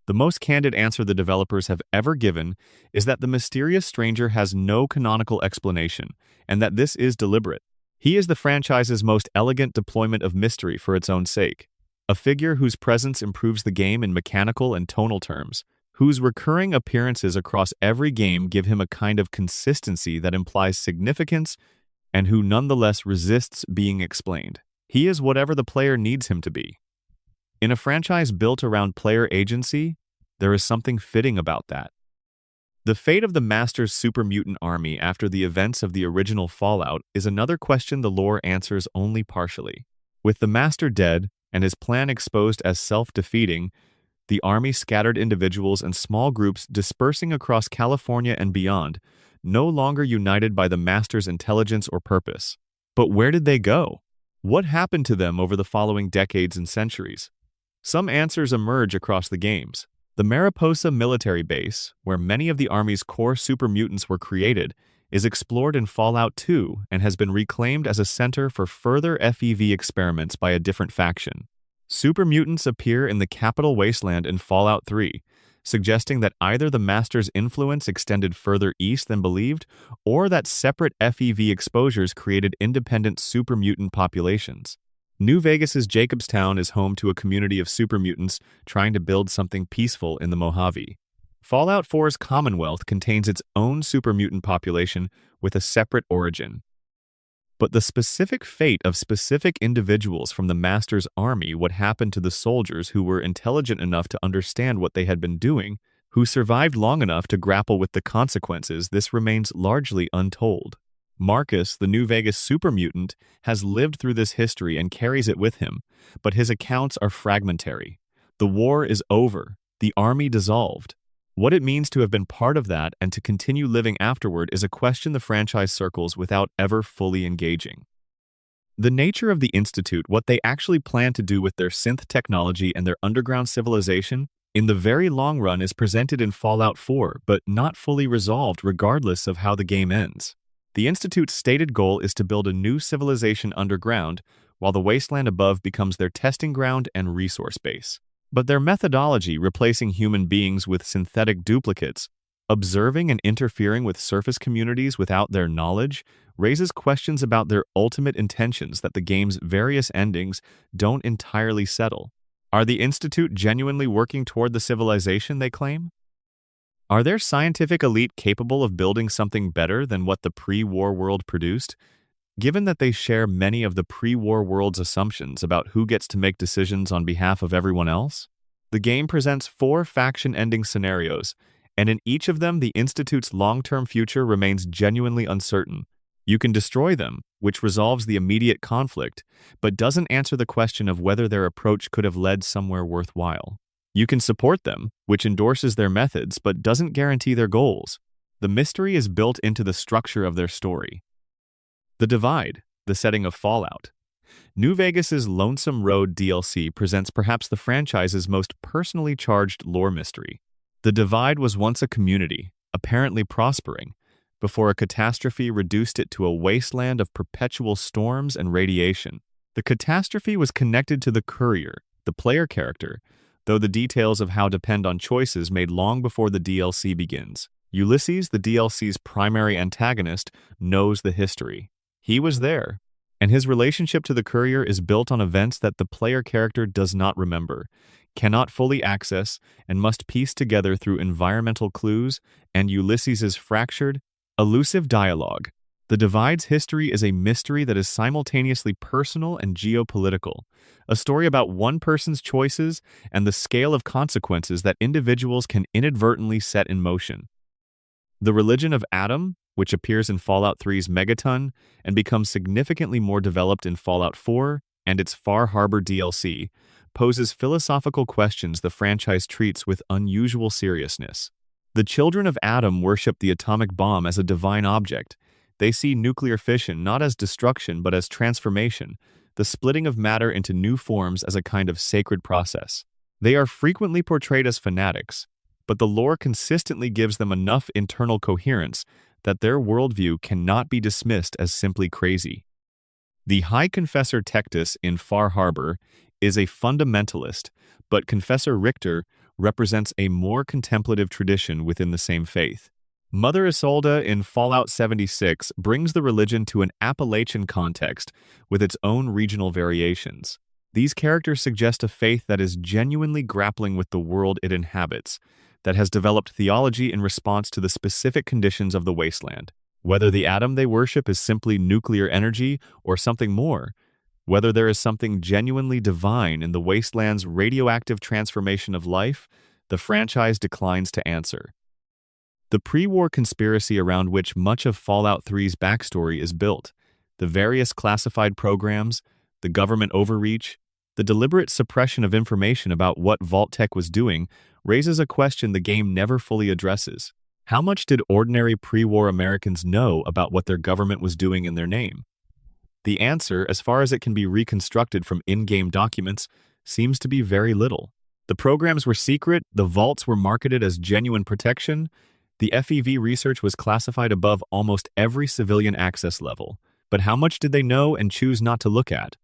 The most candid answer the developers have ever given is that the mysterious stranger has no canonical explanation, and that this is deliberate. He is the franchise's most elegant deployment of mystery for its own sake, a figure whose presence improves the game in mechanical and tonal terms, whose recurring appearances across every game give him a kind of consistency that implies significance, and who nonetheless resists being explained. He is whatever the player needs him to be. In a franchise built around player agency, there is something fitting about that. The fate of the Master's super mutant army after the events of the original Fallout is another question the lore answers only partially. With the Master dead and his plan exposed as self-defeating, the army scattered individuals and small groups dispersing across California and beyond, no longer united by the Master's intelligence or purpose. But where did they go? What happened to them over the following decades and centuries? Some answers emerge across the games. The Mariposa military base, where many of the Army's core super mutants were created, is explored in Fallout 2 and has been reclaimed as a center for further FEV experiments by a different faction. Super mutants appear in the capital wasteland in Fallout 3, suggesting that either the Master's influence extended further east than believed, or that separate FEV exposures created independent super mutant populations. New Vegas's Jacobstown is home to a community of super mutants trying to build something peaceful in the Mojave. Fallout 4's Commonwealth contains its own super mutant population with a separate origin. But the specific fate of specific individuals from the Master's army would happen to the soldiers who were intelligent enough to understand what they had been doing, who survived long enough to grapple with the consequences, this remains largely untold. Marcus, the New Vegas super mutant, has lived through this history and carries it with him, but his accounts are fragmentary. The war is over, the army dissolved. What it means to have been part of that and to continue living afterward is a question the franchise circles without ever fully engaging. The nature of the Institute, what they actually plan to do with their synth technology and their underground civilization, in the very long run is presented in Fallout 4, but not fully resolved regardless of how the game ends. The Institute's stated goal is to build a new civilization underground, while the wasteland above becomes their testing ground and resource base. But their methodology, replacing human beings with synthetic duplicates, observing and interfering with surface communities without their knowledge, raises questions about their ultimate intentions that the game's various endings don't entirely settle. Are the Institute genuinely working toward the civilization they claim? Are their scientific elite capable of building something better than what the pre-war world produced, given that they share many of the pre-war world's assumptions about who gets to make decisions on behalf of everyone else? The game presents 4 faction ending scenarios, and in each of them the Institute's long-term future remains genuinely uncertain. You can destroy them, which resolves the immediate conflict, but doesn't answer the question of whether their approach could have led somewhere worthwhile. You can support them, which endorses their methods but doesn't guarantee their goals. The mystery is built into the structure of their story. The Divide, the setting of Fallout. New Vegas's Lonesome Road DLC presents perhaps the franchise's most personally charged lore mystery. The Divide was once a community, apparently prospering, before a catastrophe reduced it to a wasteland of perpetual storms and radiation. The catastrophe was connected to the Courier, the player character, though the details of how depend on choices made long before the DLC begins. Ulysses, the DLC's primary antagonist, knows the history. He was there, and his relationship to the Courier is built on events that the player character does not remember, cannot fully access, and must piece together through environmental clues and Ulysses's fractured, elusive dialogue. The Divide's history is a mystery that is simultaneously personal and geopolitical, a story about one person's choices and the scale of consequences that individuals can inadvertently set in motion. The religion of Adam, which appears in Fallout 3's Megaton and becomes significantly more developed in Fallout 4 and its Far Harbor DLC, poses philosophical questions the franchise treats with unusual seriousness. The children of Adam worship the atomic bomb as a divine object. They see nuclear fission not as destruction but as transformation, the splitting of matter into new forms as a kind of sacred process. They are frequently portrayed as fanatics, but the lore consistently gives them enough internal coherence that their worldview cannot be dismissed as simply crazy. The High Confessor Tectus in Far Harbor is a fundamentalist, but Confessor Richter represents a more contemplative tradition within the same faith. Mother Isolde in Fallout 76 brings the religion to an Appalachian context with its own regional variations. These characters suggest a faith that is genuinely grappling with the world it inhabits, that has developed theology in response to the specific conditions of the wasteland. Whether the atom they worship is simply nuclear energy or something more, whether there is something genuinely divine in the wasteland's radioactive transformation of life, the franchise declines to answer. The pre-war conspiracy around which much of Fallout 3's backstory is built, the various classified programs, the government overreach, the deliberate suppression of information about what Vault-Tec was doing, raises a question the game never fully addresses. How much did ordinary pre-war Americans know about what their government was doing in their name? The answer, as far as it can be reconstructed from in-game documents, seems to be very little. The programs were secret, the vaults were marketed as genuine protection, the FEV research was classified above almost every civilian access level. But how much did they know and choose not to look at?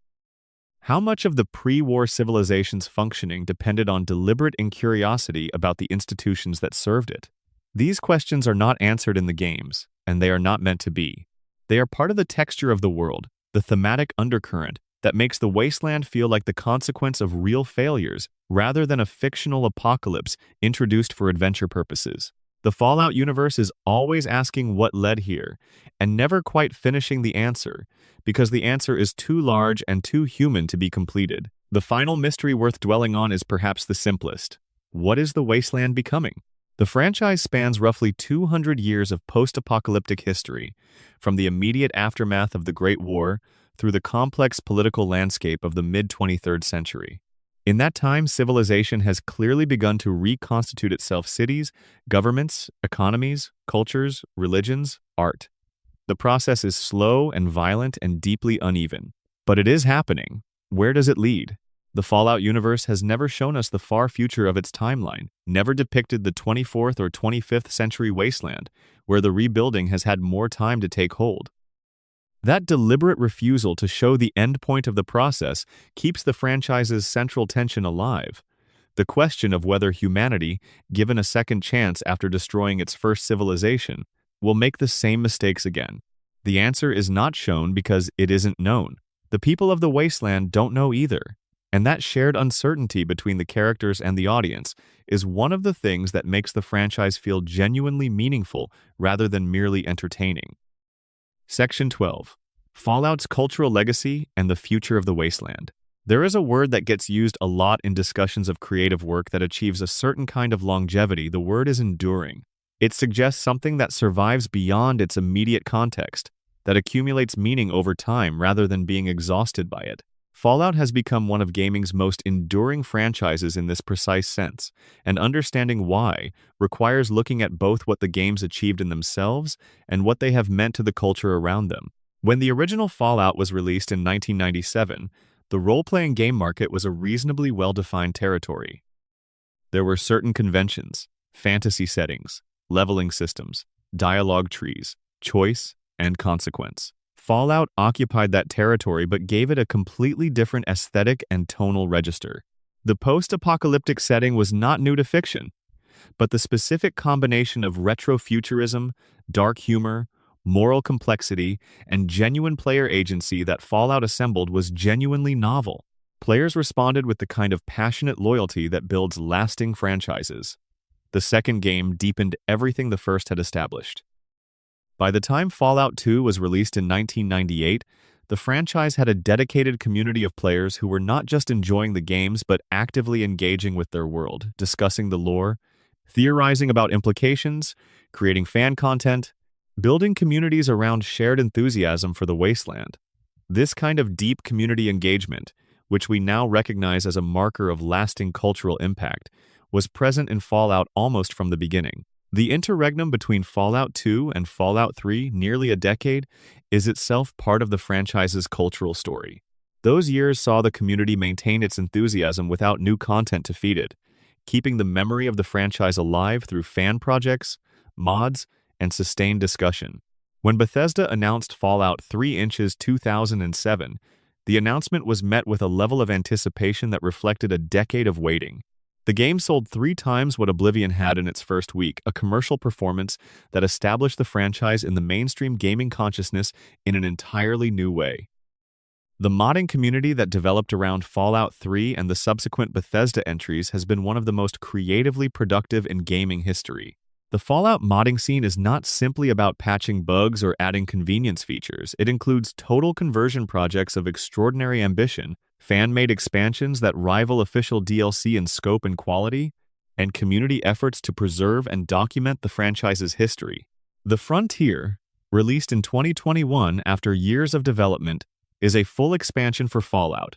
How much of the pre-war civilization's functioning depended on deliberate incuriosity about the institutions that served it? These questions are not answered in the games, and they are not meant to be. They are part of the texture of the world, the thematic undercurrent that makes the wasteland feel like the consequence of real failures rather than a fictional apocalypse introduced for adventure purposes. The Fallout universe is always asking what led here, and never quite finishing the answer, because the answer is too large and too human to be completed. The final mystery worth dwelling on is perhaps the simplest. What is the wasteland becoming? The franchise spans roughly 200 years of post-apocalyptic history, from the immediate aftermath of the Great War through the complex political landscape of the mid-23rd century. In that time, civilization has clearly begun to reconstitute itself: cities, governments, economies, cultures, religions, art. The process is slow and violent and deeply uneven. But it is happening. Where does it lead? The Fallout universe has never shown us the far future of its timeline, never depicted the 24th or 25th century wasteland, where the rebuilding has had more time to take hold. That deliberate refusal to show the end point of the process keeps the franchise's central tension alive. The question of whether humanity, given a second chance after destroying its first civilization, will make the same mistakes again. The answer is not shown because it isn't known. The people of the wasteland don't know either. And that shared uncertainty between the characters and the audience is one of the things that makes the franchise feel genuinely meaningful rather than merely entertaining. Section 12. Fallout's cultural legacy and the future of the wasteland. There is a word that gets used a lot in discussions of creative work that achieves a certain kind of longevity. The word is enduring. It suggests something that survives beyond its immediate context, that accumulates meaning over time rather than being exhausted by it. Fallout has become one of gaming's most enduring franchises in this precise sense, and understanding why requires looking at both what the games achieved in themselves and what they have meant to the culture around them. When the original Fallout was released in 1997, the role-playing game market was a reasonably well-defined territory. There were certain conventions, fantasy settings, leveling systems, dialogue trees, choice, and consequence. Fallout occupied that territory but gave it a completely different aesthetic and tonal register. The post-apocalyptic setting was not new to fiction, but the specific combination of retrofuturism, dark humor, moral complexity, and genuine player agency that Fallout assembled was genuinely novel. Players responded with the kind of passionate loyalty that builds lasting franchises. The second game deepened everything the first had established. By the time Fallout 2 was released in 1998, the franchise had a dedicated community of players who were not just enjoying the games but actively engaging with their world, discussing the lore, theorizing about implications, creating fan content, building communities around shared enthusiasm for the wasteland. This kind of deep community engagement, which we now recognize as a marker of lasting cultural impact, was present in Fallout almost from the beginning. The interregnum between Fallout 2 and Fallout 3, nearly a decade, is itself part of the franchise's cultural story. Those years saw the community maintain its enthusiasm without new content to feed it, keeping the memory of the franchise alive through fan projects, mods, and sustained discussion. When Bethesda announced Fallout 3 Inches 2007, the announcement was met with a level of anticipation that reflected a decade of waiting. The game sold 3 times what Oblivion had in its first week, a commercial performance that established the franchise in the mainstream gaming consciousness in an entirely new way. The modding community that developed around Fallout 3 and the subsequent Bethesda entries has been one of the most creatively productive in gaming history. The Fallout modding scene is not simply about patching bugs or adding convenience features. It includes total conversion projects of extraordinary ambition, fan-made expansions that rival official DLC in scope and quality, and community efforts to preserve and document the franchise's history. The Frontier, released in 2021 after years of development, is a full expansion for Fallout.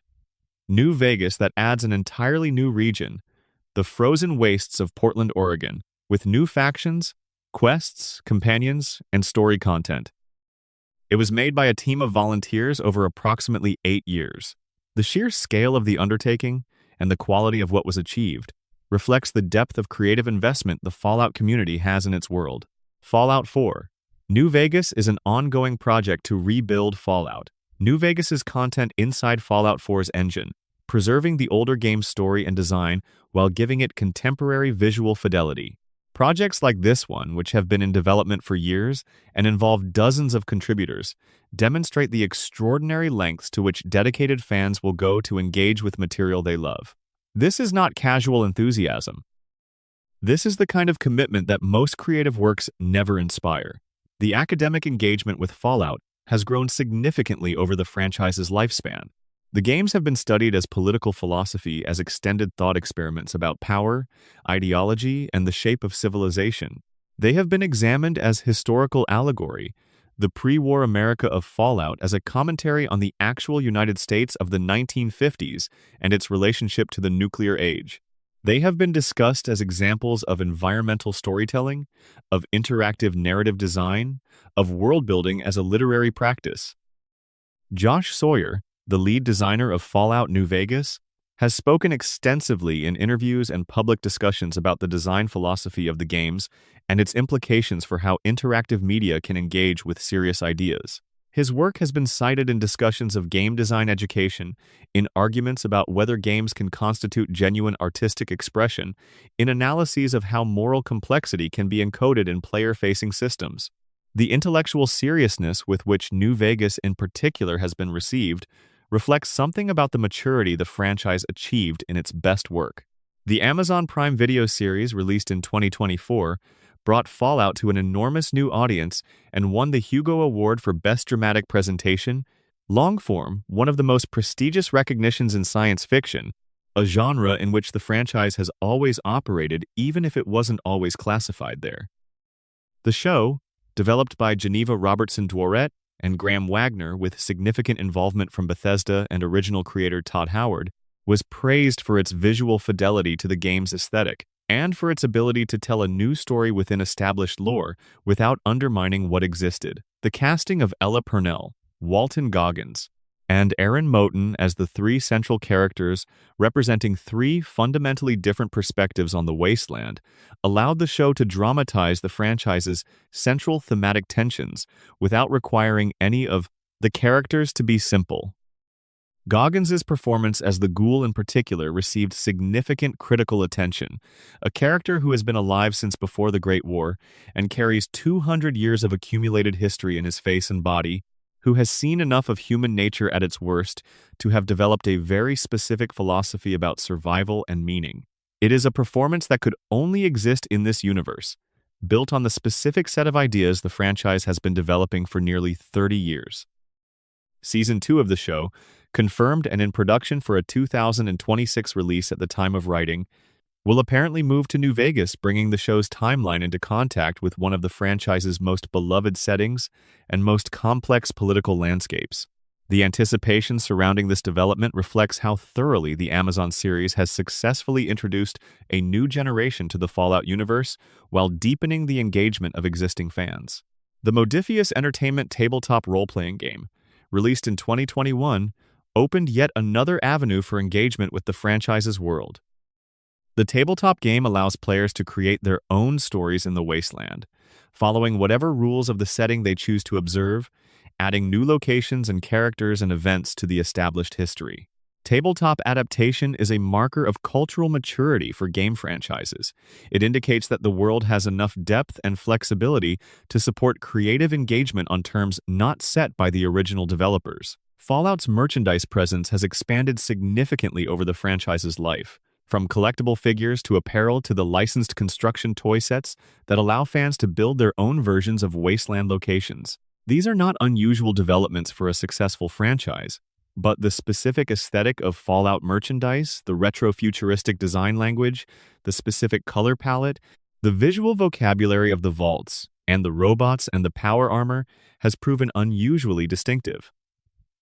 New Vegas that adds an entirely new region, the frozen wastes of Portland, Oregon, with new factions, quests, companions, and story content. It was made by a team of volunteers over approximately 8 years. The sheer scale of the undertaking and the quality of what was achieved reflects the depth of creative investment the Fallout community has in its world. Fallout 4. New Vegas is an ongoing project to rebuild Fallout. New Vegas's content inside Fallout 4's engine, preserving the older game's story and design while giving it contemporary visual fidelity. Projects like this one, which have been in development for years and involve dozens of contributors, demonstrate the extraordinary lengths to which dedicated fans will go to engage with material they love. This is not casual enthusiasm. This is the kind of commitment that most creative works never inspire. The academic engagement with Fallout has grown significantly over the franchise's lifespan. The games have been studied as political philosophy, as extended thought experiments about power, ideology, and the shape of civilization. They have been examined as historical allegory, the pre-war America of Fallout as a commentary on the actual United States of the 1950s and its relationship to the nuclear age. They have been discussed as examples of environmental storytelling, of interactive narrative design, of world-building as a literary practice. Josh Sawyer, the lead designer of Fallout New Vegas, has spoken extensively in interviews and public discussions about the design philosophy of the games and its implications for how interactive media can engage with serious ideas. His work has been cited in discussions of game design education, in arguments about whether games can constitute genuine artistic expression, in analyses of how moral complexity can be encoded in player-facing systems. The intellectual seriousness with which New Vegas in particular has been received reflects something about the maturity the franchise achieved in its best work. The Amazon Prime Video series, released in 2024, brought Fallout to an enormous new audience and won the Hugo Award for Best Dramatic Presentation. Longform, one of the most prestigious recognitions in science fiction, a genre in which the franchise has always operated even if it wasn't always classified there. The show, developed by Geneva Robertson Dworet and Graham Wagner with significant involvement from Bethesda and original creator Todd Howard, was praised for its visual fidelity to the game's aesthetic and for its ability to tell a new story within established lore without undermining what existed. The casting of Ella Purnell, Walton Goggins, and Aaron Moten as the 3 central characters representing 3 fundamentally different perspectives on the wasteland allowed the show to dramatize the franchise's central thematic tensions without requiring any of the characters to be simple. Goggins's performance as the Ghoul in particular received significant critical attention, a character who has been alive since before the Great War and carries 200 years of accumulated history in his face and body, who has seen enough of human nature at its worst to have developed a very specific philosophy about survival and meaning. It is a performance that could only exist in this universe, built on the specific set of ideas the franchise has been developing for nearly 30 years. Season 2 of the show, confirmed and in production for a 2026 release at the time of writing, will apparently move to New Vegas, bringing the show's timeline into contact with one of the franchise's most beloved settings and most complex political landscapes. The anticipation surrounding this development reflects how thoroughly the Amazon series has successfully introduced a new generation to the Fallout universe while deepening the engagement of existing fans. The Modifius Entertainment tabletop role-playing game, released in 2021, opened yet another avenue for engagement with the franchise's world. The tabletop game allows players to create their own stories in the wasteland, following whatever rules of the setting they choose to observe, adding new locations and characters and events to the established history. Tabletop adaptation is a marker of cultural maturity for game franchises. It indicates that the world has enough depth and flexibility to support creative engagement on terms not set by the original developers. Fallout's merchandise presence has expanded significantly over the franchise's life, from collectible figures to apparel to the licensed construction toy sets that allow fans to build their own versions of wasteland locations. These are not unusual developments for a successful franchise, but the specific aesthetic of Fallout merchandise, the retro-futuristic design language, the specific color palette, the visual vocabulary of the vaults, and the robots and the power armor has proven unusually distinctive.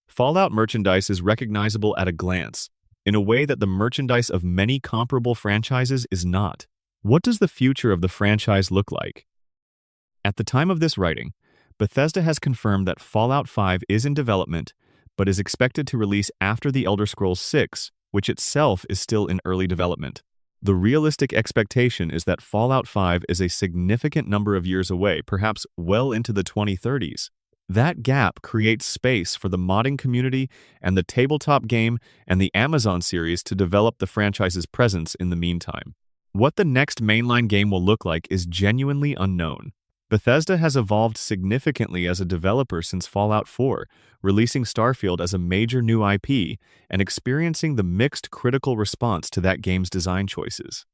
Fallout merchandise is recognizable at a glance, in a way that the merchandise of many comparable franchises is not. What does the future of the franchise look like? At the time of this writing, Bethesda has confirmed that Fallout 5 is in development, but is expected to release after The Elder Scrolls 6, which itself is still in early development. The realistic expectation is that Fallout 5 is a significant number of years away, perhaps well into the 2030s. That gap creates space for the modding community and the tabletop game and the Amazon series to develop the franchise's presence in the meantime. What the next mainline game will look like is genuinely unknown. Bethesda has evolved significantly as a developer since Fallout 4, releasing Starfield as a major new IP and experiencing the mixed critical response to that game's design choices.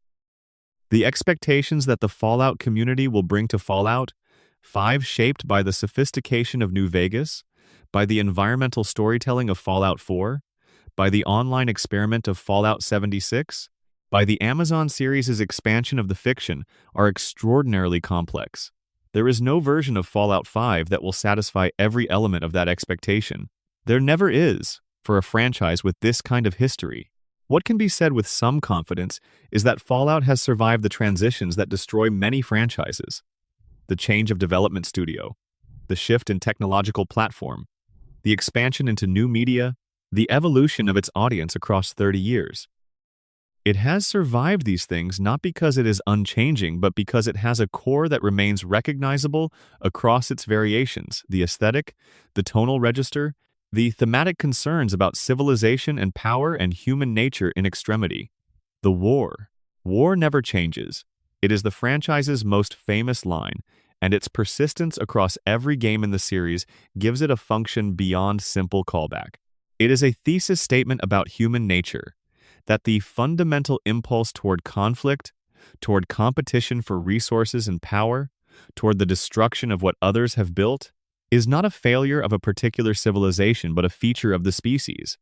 The expectations that the Fallout community will bring to Fallout 5, shaped by the sophistication of New Vegas, by the environmental storytelling of Fallout 4, by the online experiment of Fallout 76, by the Amazon series' expansion of the fiction, are extraordinarily complex. There is no version of Fallout 5 that will satisfy every element of that expectation. There never is, for a franchise with this kind of history. What can be said with some confidence is that Fallout has survived the transitions that destroy many franchises. The change of development studio, the shift in technological platform, the expansion into new media, the evolution of its audience across 30 years. It has survived these things not because it is unchanging, but because it has a core that remains recognizable across its variations: the aesthetic, the tonal register, the thematic concerns about civilization and power and human nature in extremity. The war. War never changes. It is the franchise's most famous line, and its persistence across every game in the series gives it a function beyond simple callback. It is a thesis statement about human nature, that the fundamental impulse toward conflict, toward competition for resources and power, toward the destruction of what others have built, is not a failure of a particular civilization but a feature of the species.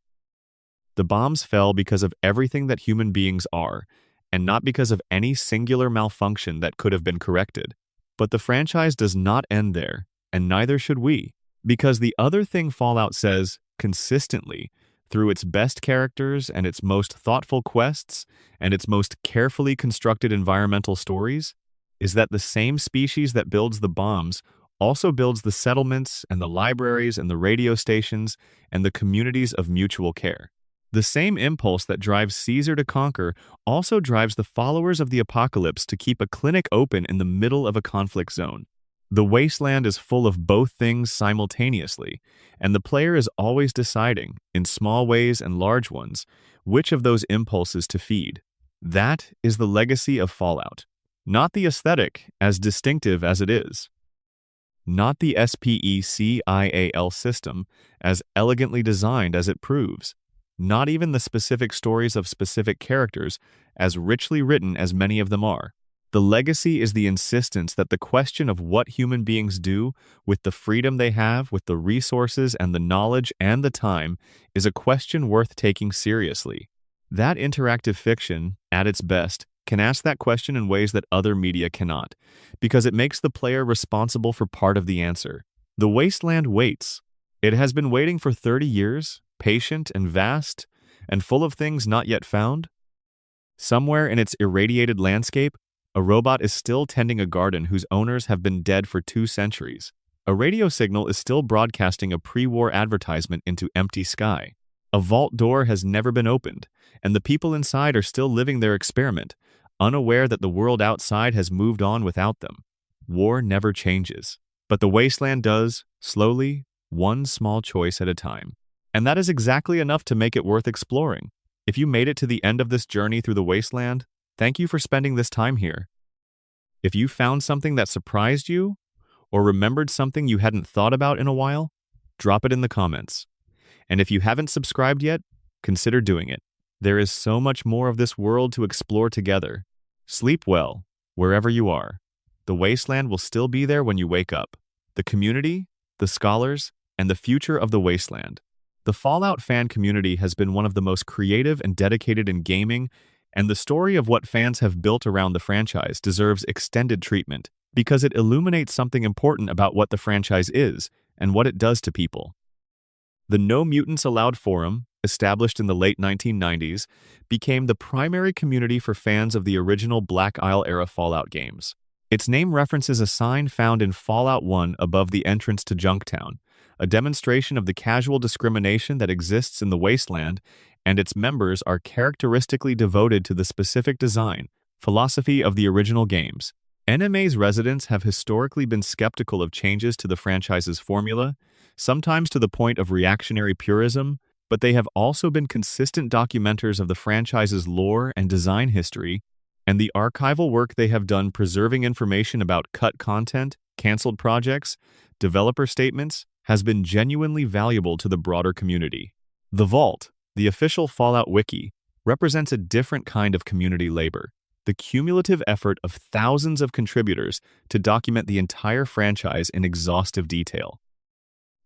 The bombs fell because of everything that human beings are, and not because of any singular malfunction that could have been corrected. But the franchise does not end there, and neither should we, because the other thing Fallout says consistently, through its best characters and its most thoughtful quests and its most carefully constructed environmental stories, is that the same species that builds the bombs also builds the settlements and the libraries and the radio stations and the communities of mutual care. The same impulse that drives Caesar to conquer also drives the followers of the apocalypse to keep a clinic open in the middle of a conflict zone. The wasteland is full of both things simultaneously, and the player is always deciding, in small ways and large ones, which of those impulses to feed. That is the legacy of Fallout. Not the aesthetic, as distinctive as it is. Not the SPECIAL system, as elegantly designed as it proves. Not even the specific stories of specific characters, as richly written as many of them are. The legacy is the insistence that the question of what human beings do with the freedom they have, with the resources and the knowledge and the time, is a question worth taking seriously. That interactive fiction, at its best, can ask that question in ways that other media cannot, because it makes the player responsible for part of the answer. The wasteland waits. It has been waiting for 30 years, patient and vast, and full of things not yet found. Somewhere in its irradiated landscape, a robot is still tending a garden whose owners have been dead for 2 centuries. A radio signal is still broadcasting a pre-war advertisement into empty sky. A vault door has never been opened, and the people inside are still living their experiment, unaware that the world outside has moved on without them. War never changes, but the wasteland does, slowly, one small choice at a time. And that is exactly enough to make it worth exploring. If you made it to the end of this journey through the wasteland, thank you for spending this time here. If you found something that surprised you, or remembered something you hadn't thought about in a while, drop it in the comments. And if you haven't subscribed yet, consider doing it. There is so much more of this world to explore together. Sleep well, wherever you are. The wasteland will still be there when you wake up. The community, the scholars, and the future of the wasteland. The Fallout fan community has been one of the most creative and dedicated in gaming, and the story of what fans have built around the franchise deserves extended treatment because it illuminates something important about what the franchise is and what it does to people. The No Mutants Allowed forum, established in the late 1990s, became the primary community for fans of the original Black Isle-era Fallout games. Its name references a sign found in Fallout 1 above the entrance to Junktown, a demonstration of the casual discrimination that exists in the wasteland, and its members are characteristically devoted to the specific design, philosophy of the original games. NMA's residents have historically been skeptical of changes to the franchise's formula, sometimes to the point of reactionary purism, but they have also been consistent documenters of the franchise's lore and design history, and the archival work they have done preserving information about cut content, canceled projects, developer statements, has been genuinely valuable to the broader community. The Vault, the official Fallout wiki, represents a different kind of community labor, the cumulative effort of thousands of contributors to document the entire franchise in exhaustive detail.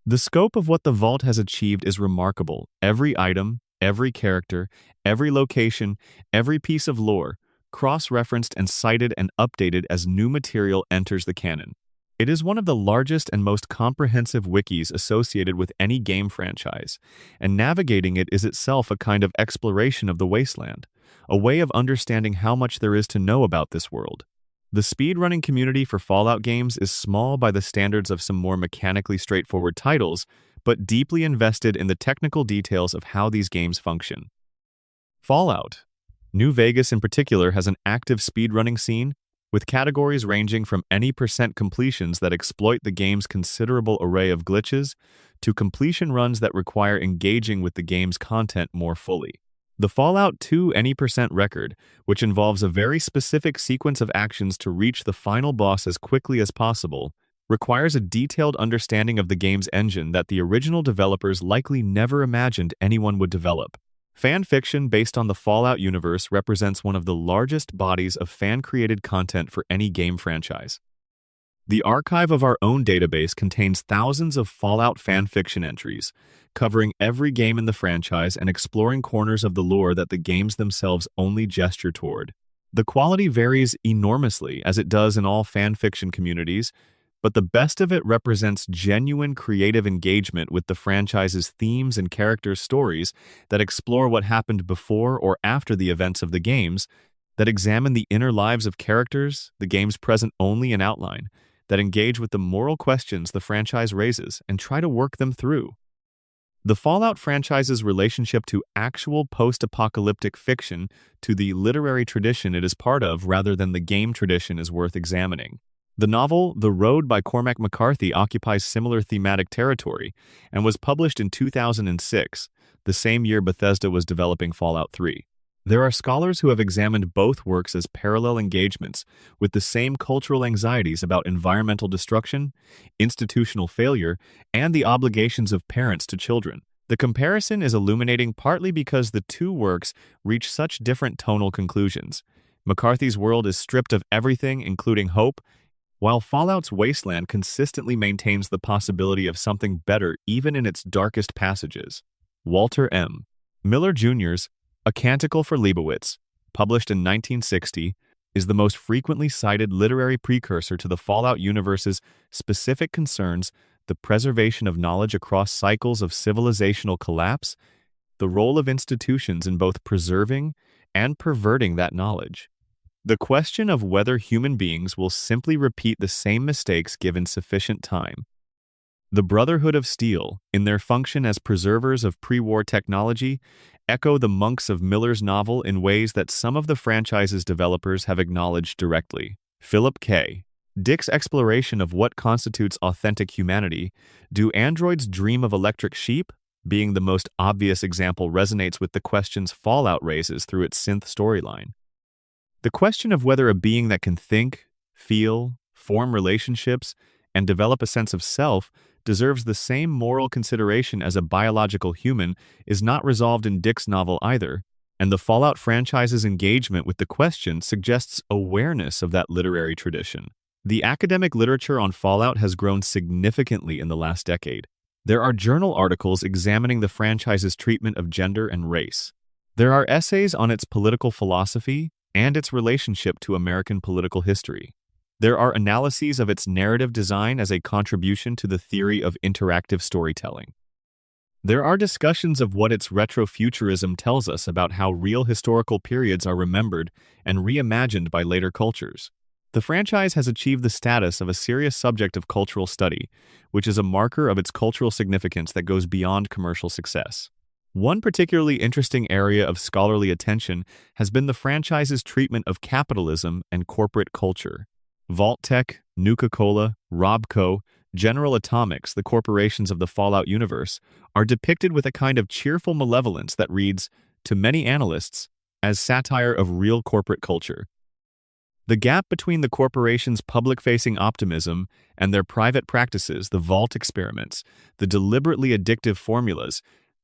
The scope of what the Vault has achieved is remarkable. Every item, every character, every location, every piece of lore, cross-referenced and cited and updated as new material enters the canon. It is one of the largest and most comprehensive wikis associated with any game franchise, and navigating it is itself a kind of exploration of the wasteland, a way of understanding how much there is to know about this world. The speedrunning community for Fallout games is small by the standards of some more mechanically straightforward titles, but deeply invested in the technical details of how these games function. Fallout. New Vegas in particular has an active speedrunning scene, with categories ranging from any percent completions that exploit the game's considerable array of glitches to completion runs that require engaging with the game's content more fully. The Fallout 2 any percent record, which involves a very specific sequence of actions to reach the final boss as quickly as possible, requires a detailed understanding of the game's engine that the original developers likely never imagined anyone would develop. Fan fiction based on the Fallout universe represents one of the largest bodies of fan-created content for any game franchise. The archive of our own database contains thousands of Fallout fan fiction entries, covering every game in the franchise and exploring corners of the lore that the games themselves only gesture toward. The quality varies enormously, as it does in all fan fiction communities, but the best of it represents genuine creative engagement with the franchise's themes and characters' stories that explore what happened before or after the events of the games, that examine the inner lives of characters, the game's present only in outline, that engage with the moral questions the franchise raises and try to work them through. The Fallout franchise's relationship to actual post-apocalyptic fiction to the literary tradition it is part of rather than the game tradition is worth examining. The novel The Road by Cormac McCarthy occupies similar thematic territory and was published in 2006, the same year Bethesda was developing Fallout 3. There are scholars who have examined both works as parallel engagements with the same cultural anxieties about environmental destruction, institutional failure, and the obligations of parents to children. The comparison is illuminating partly because the two works reach such different tonal conclusions. McCarthy's world is stripped of everything, including hope, while Fallout's Wasteland consistently maintains the possibility of something better even in its darkest passages. Walter M. Miller Jr.'s A Canticle for Leibowitz, published in 1960, is the most frequently cited literary precursor to the Fallout universe's specific concerns: the preservation of knowledge across cycles of civilizational collapse, the role of institutions in both preserving and perverting that knowledge. The question of whether human beings will simply repeat the same mistakes given sufficient time. The Brotherhood of Steel, in their function as preservers of pre-war technology, echo the monks of Miller's novel in ways that some of the franchise's developers have acknowledged directly. Philip K. Dick's exploration of what constitutes authentic humanity. Do androids dream of electric sheep? Being the most obvious example, resonates with the questions Fallout raises through its synth storyline. The question of whether a being that can think, feel, form relationships, and develop a sense of self deserves the same moral consideration as a biological human is not resolved in Dick's novel either, and the Fallout franchise's engagement with the question suggests awareness of that literary tradition. The academic literature on Fallout has grown significantly in the last decade. There are journal articles examining the franchise's treatment of gender and race. There are essays on its political philosophy and its relationship to American political history. There are analyses of its narrative design as a contribution to the theory of interactive storytelling. There are discussions of what its retrofuturism tells us about how real historical periods are remembered and reimagined by later cultures. The franchise has achieved the status of a serious subject of cultural study, which is a marker of its cultural significance that goes beyond commercial success. One particularly interesting area of scholarly attention has been the franchise's treatment of capitalism and corporate culture. Vault-Tec, Nuka-Cola, Robco, General Atomics, the corporations of the Fallout universe, are depicted with a kind of cheerful malevolence that reads, to many analysts, as satire of real corporate culture. The gap between the corporation's public-facing optimism and their private practices, the Vault experiments, the deliberately addictive formulas,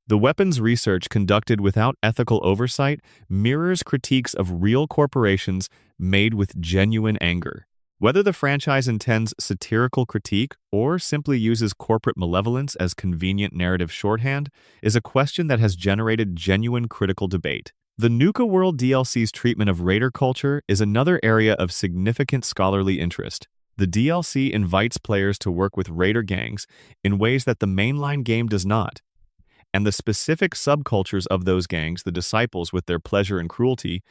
the weapons research conducted without ethical oversight, mirrors critiques of real corporations made with genuine anger. Whether the franchise intends satirical critique or simply uses corporate malevolence as convenient narrative shorthand is a question that has generated genuine critical debate. The Nuka World DLC's treatment of raider culture is another area of significant scholarly interest. The DLC invites players to work with raider gangs in ways that the mainline game does not, and the specific subcultures of those gangs, the disciples with their pleasure and cruelty,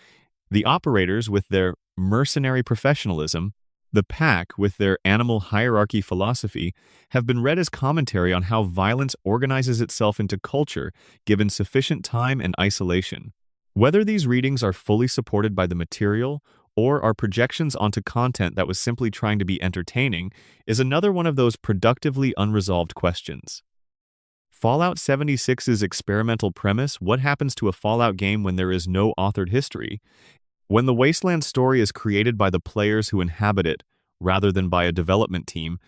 the operators with their mercenary professionalism, the pack with their animal hierarchy philosophy, have been read as commentary on how violence organizes itself into culture given sufficient time and isolation. Whether these readings are fully supported by the material or are projections onto content that was simply trying to be entertaining is another one of those productively unresolved questions. Fallout 76's experimental premise, what happens to a Fallout game when there is no authored history? When the Wasteland story is created by the players who inhabit it, rather than by a development team,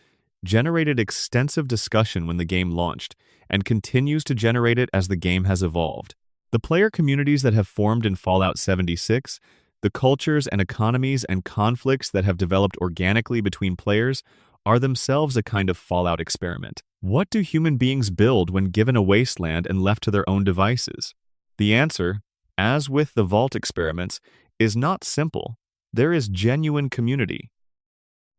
generated extensive discussion when the game launched, and continues to generate it as the game has evolved. The player communities that have formed in Fallout 76, the cultures and economies and conflicts that have developed organically between players, are themselves a kind of Fallout experiment. What do human beings build when given a wasteland and left to their own devices? The answer, as with the Vault experiments, is not simple. There is genuine community.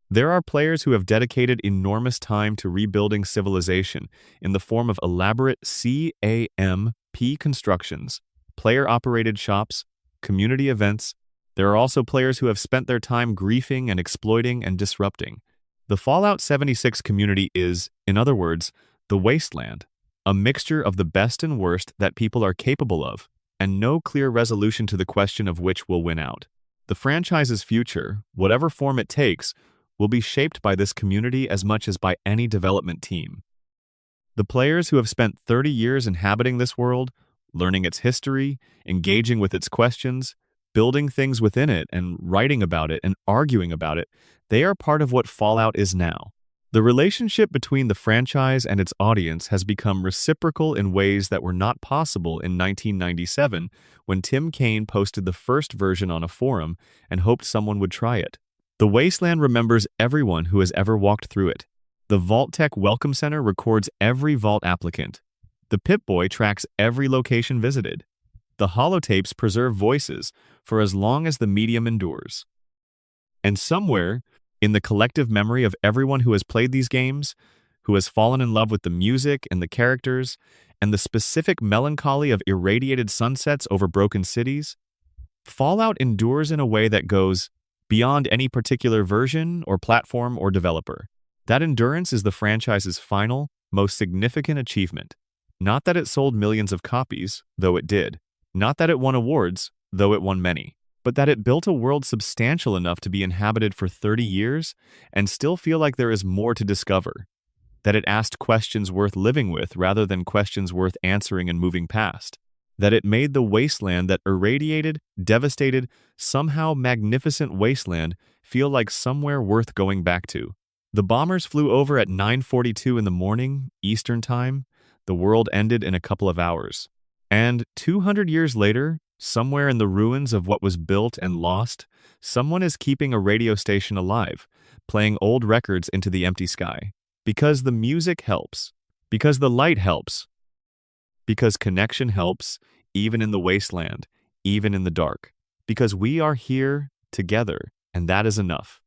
There are players who have dedicated enormous time to rebuilding civilization in the form of elaborate CAMP constructions, player-operated shops, community events. There are also players who have spent their time griefing and exploiting and disrupting. The Fallout 76 community is, in other words, the wasteland, a mixture of the best and worst that people are capable of, and no clear resolution to the question of which will win out. The franchise's future, whatever form it takes, will be shaped by this community as much as by any development team. The players who have spent 30 years inhabiting this world, learning its history, engaging with its questions, building things within it and writing about it and arguing about it, they are part of what Fallout is now. The relationship between the franchise and its audience has become reciprocal in ways that were not possible in 1997 when Tim Kaine posted the first version on a forum and hoped someone would try it. The Wasteland remembers everyone who has ever walked through it. The Vault-Tec Welcome Center records every vault applicant. The Pip-Boy tracks every location visited. The holotapes preserve voices for as long as the medium endures. And somewhere, in the collective memory of everyone who has played these games, who has fallen in love with the music and the characters, and the specific melancholy of irradiated sunsets over broken cities, Fallout endures in a way that goes beyond any particular version or platform or developer. That endurance is the franchise's final, most significant achievement. Not that it sold millions of copies, though it did. Not that it won awards, though it won many. But that it built a world substantial enough to be inhabited for 30 years and still feel like there is more to discover. That it asked questions worth living with rather than questions worth answering and moving past. That it made the wasteland, that irradiated, devastated, somehow magnificent wasteland, feel like somewhere worth going back to. The bombers flew over at 9:42 in the morning, Eastern Time. The world ended in a couple of hours. And 200 years later, somewhere in the ruins of what was built and lost, someone is keeping a radio station alive, playing old records into the empty sky. Because the music helps. Because the light helps. Because connection helps, even in the wasteland, even in the dark. Because we are here together, and that is enough.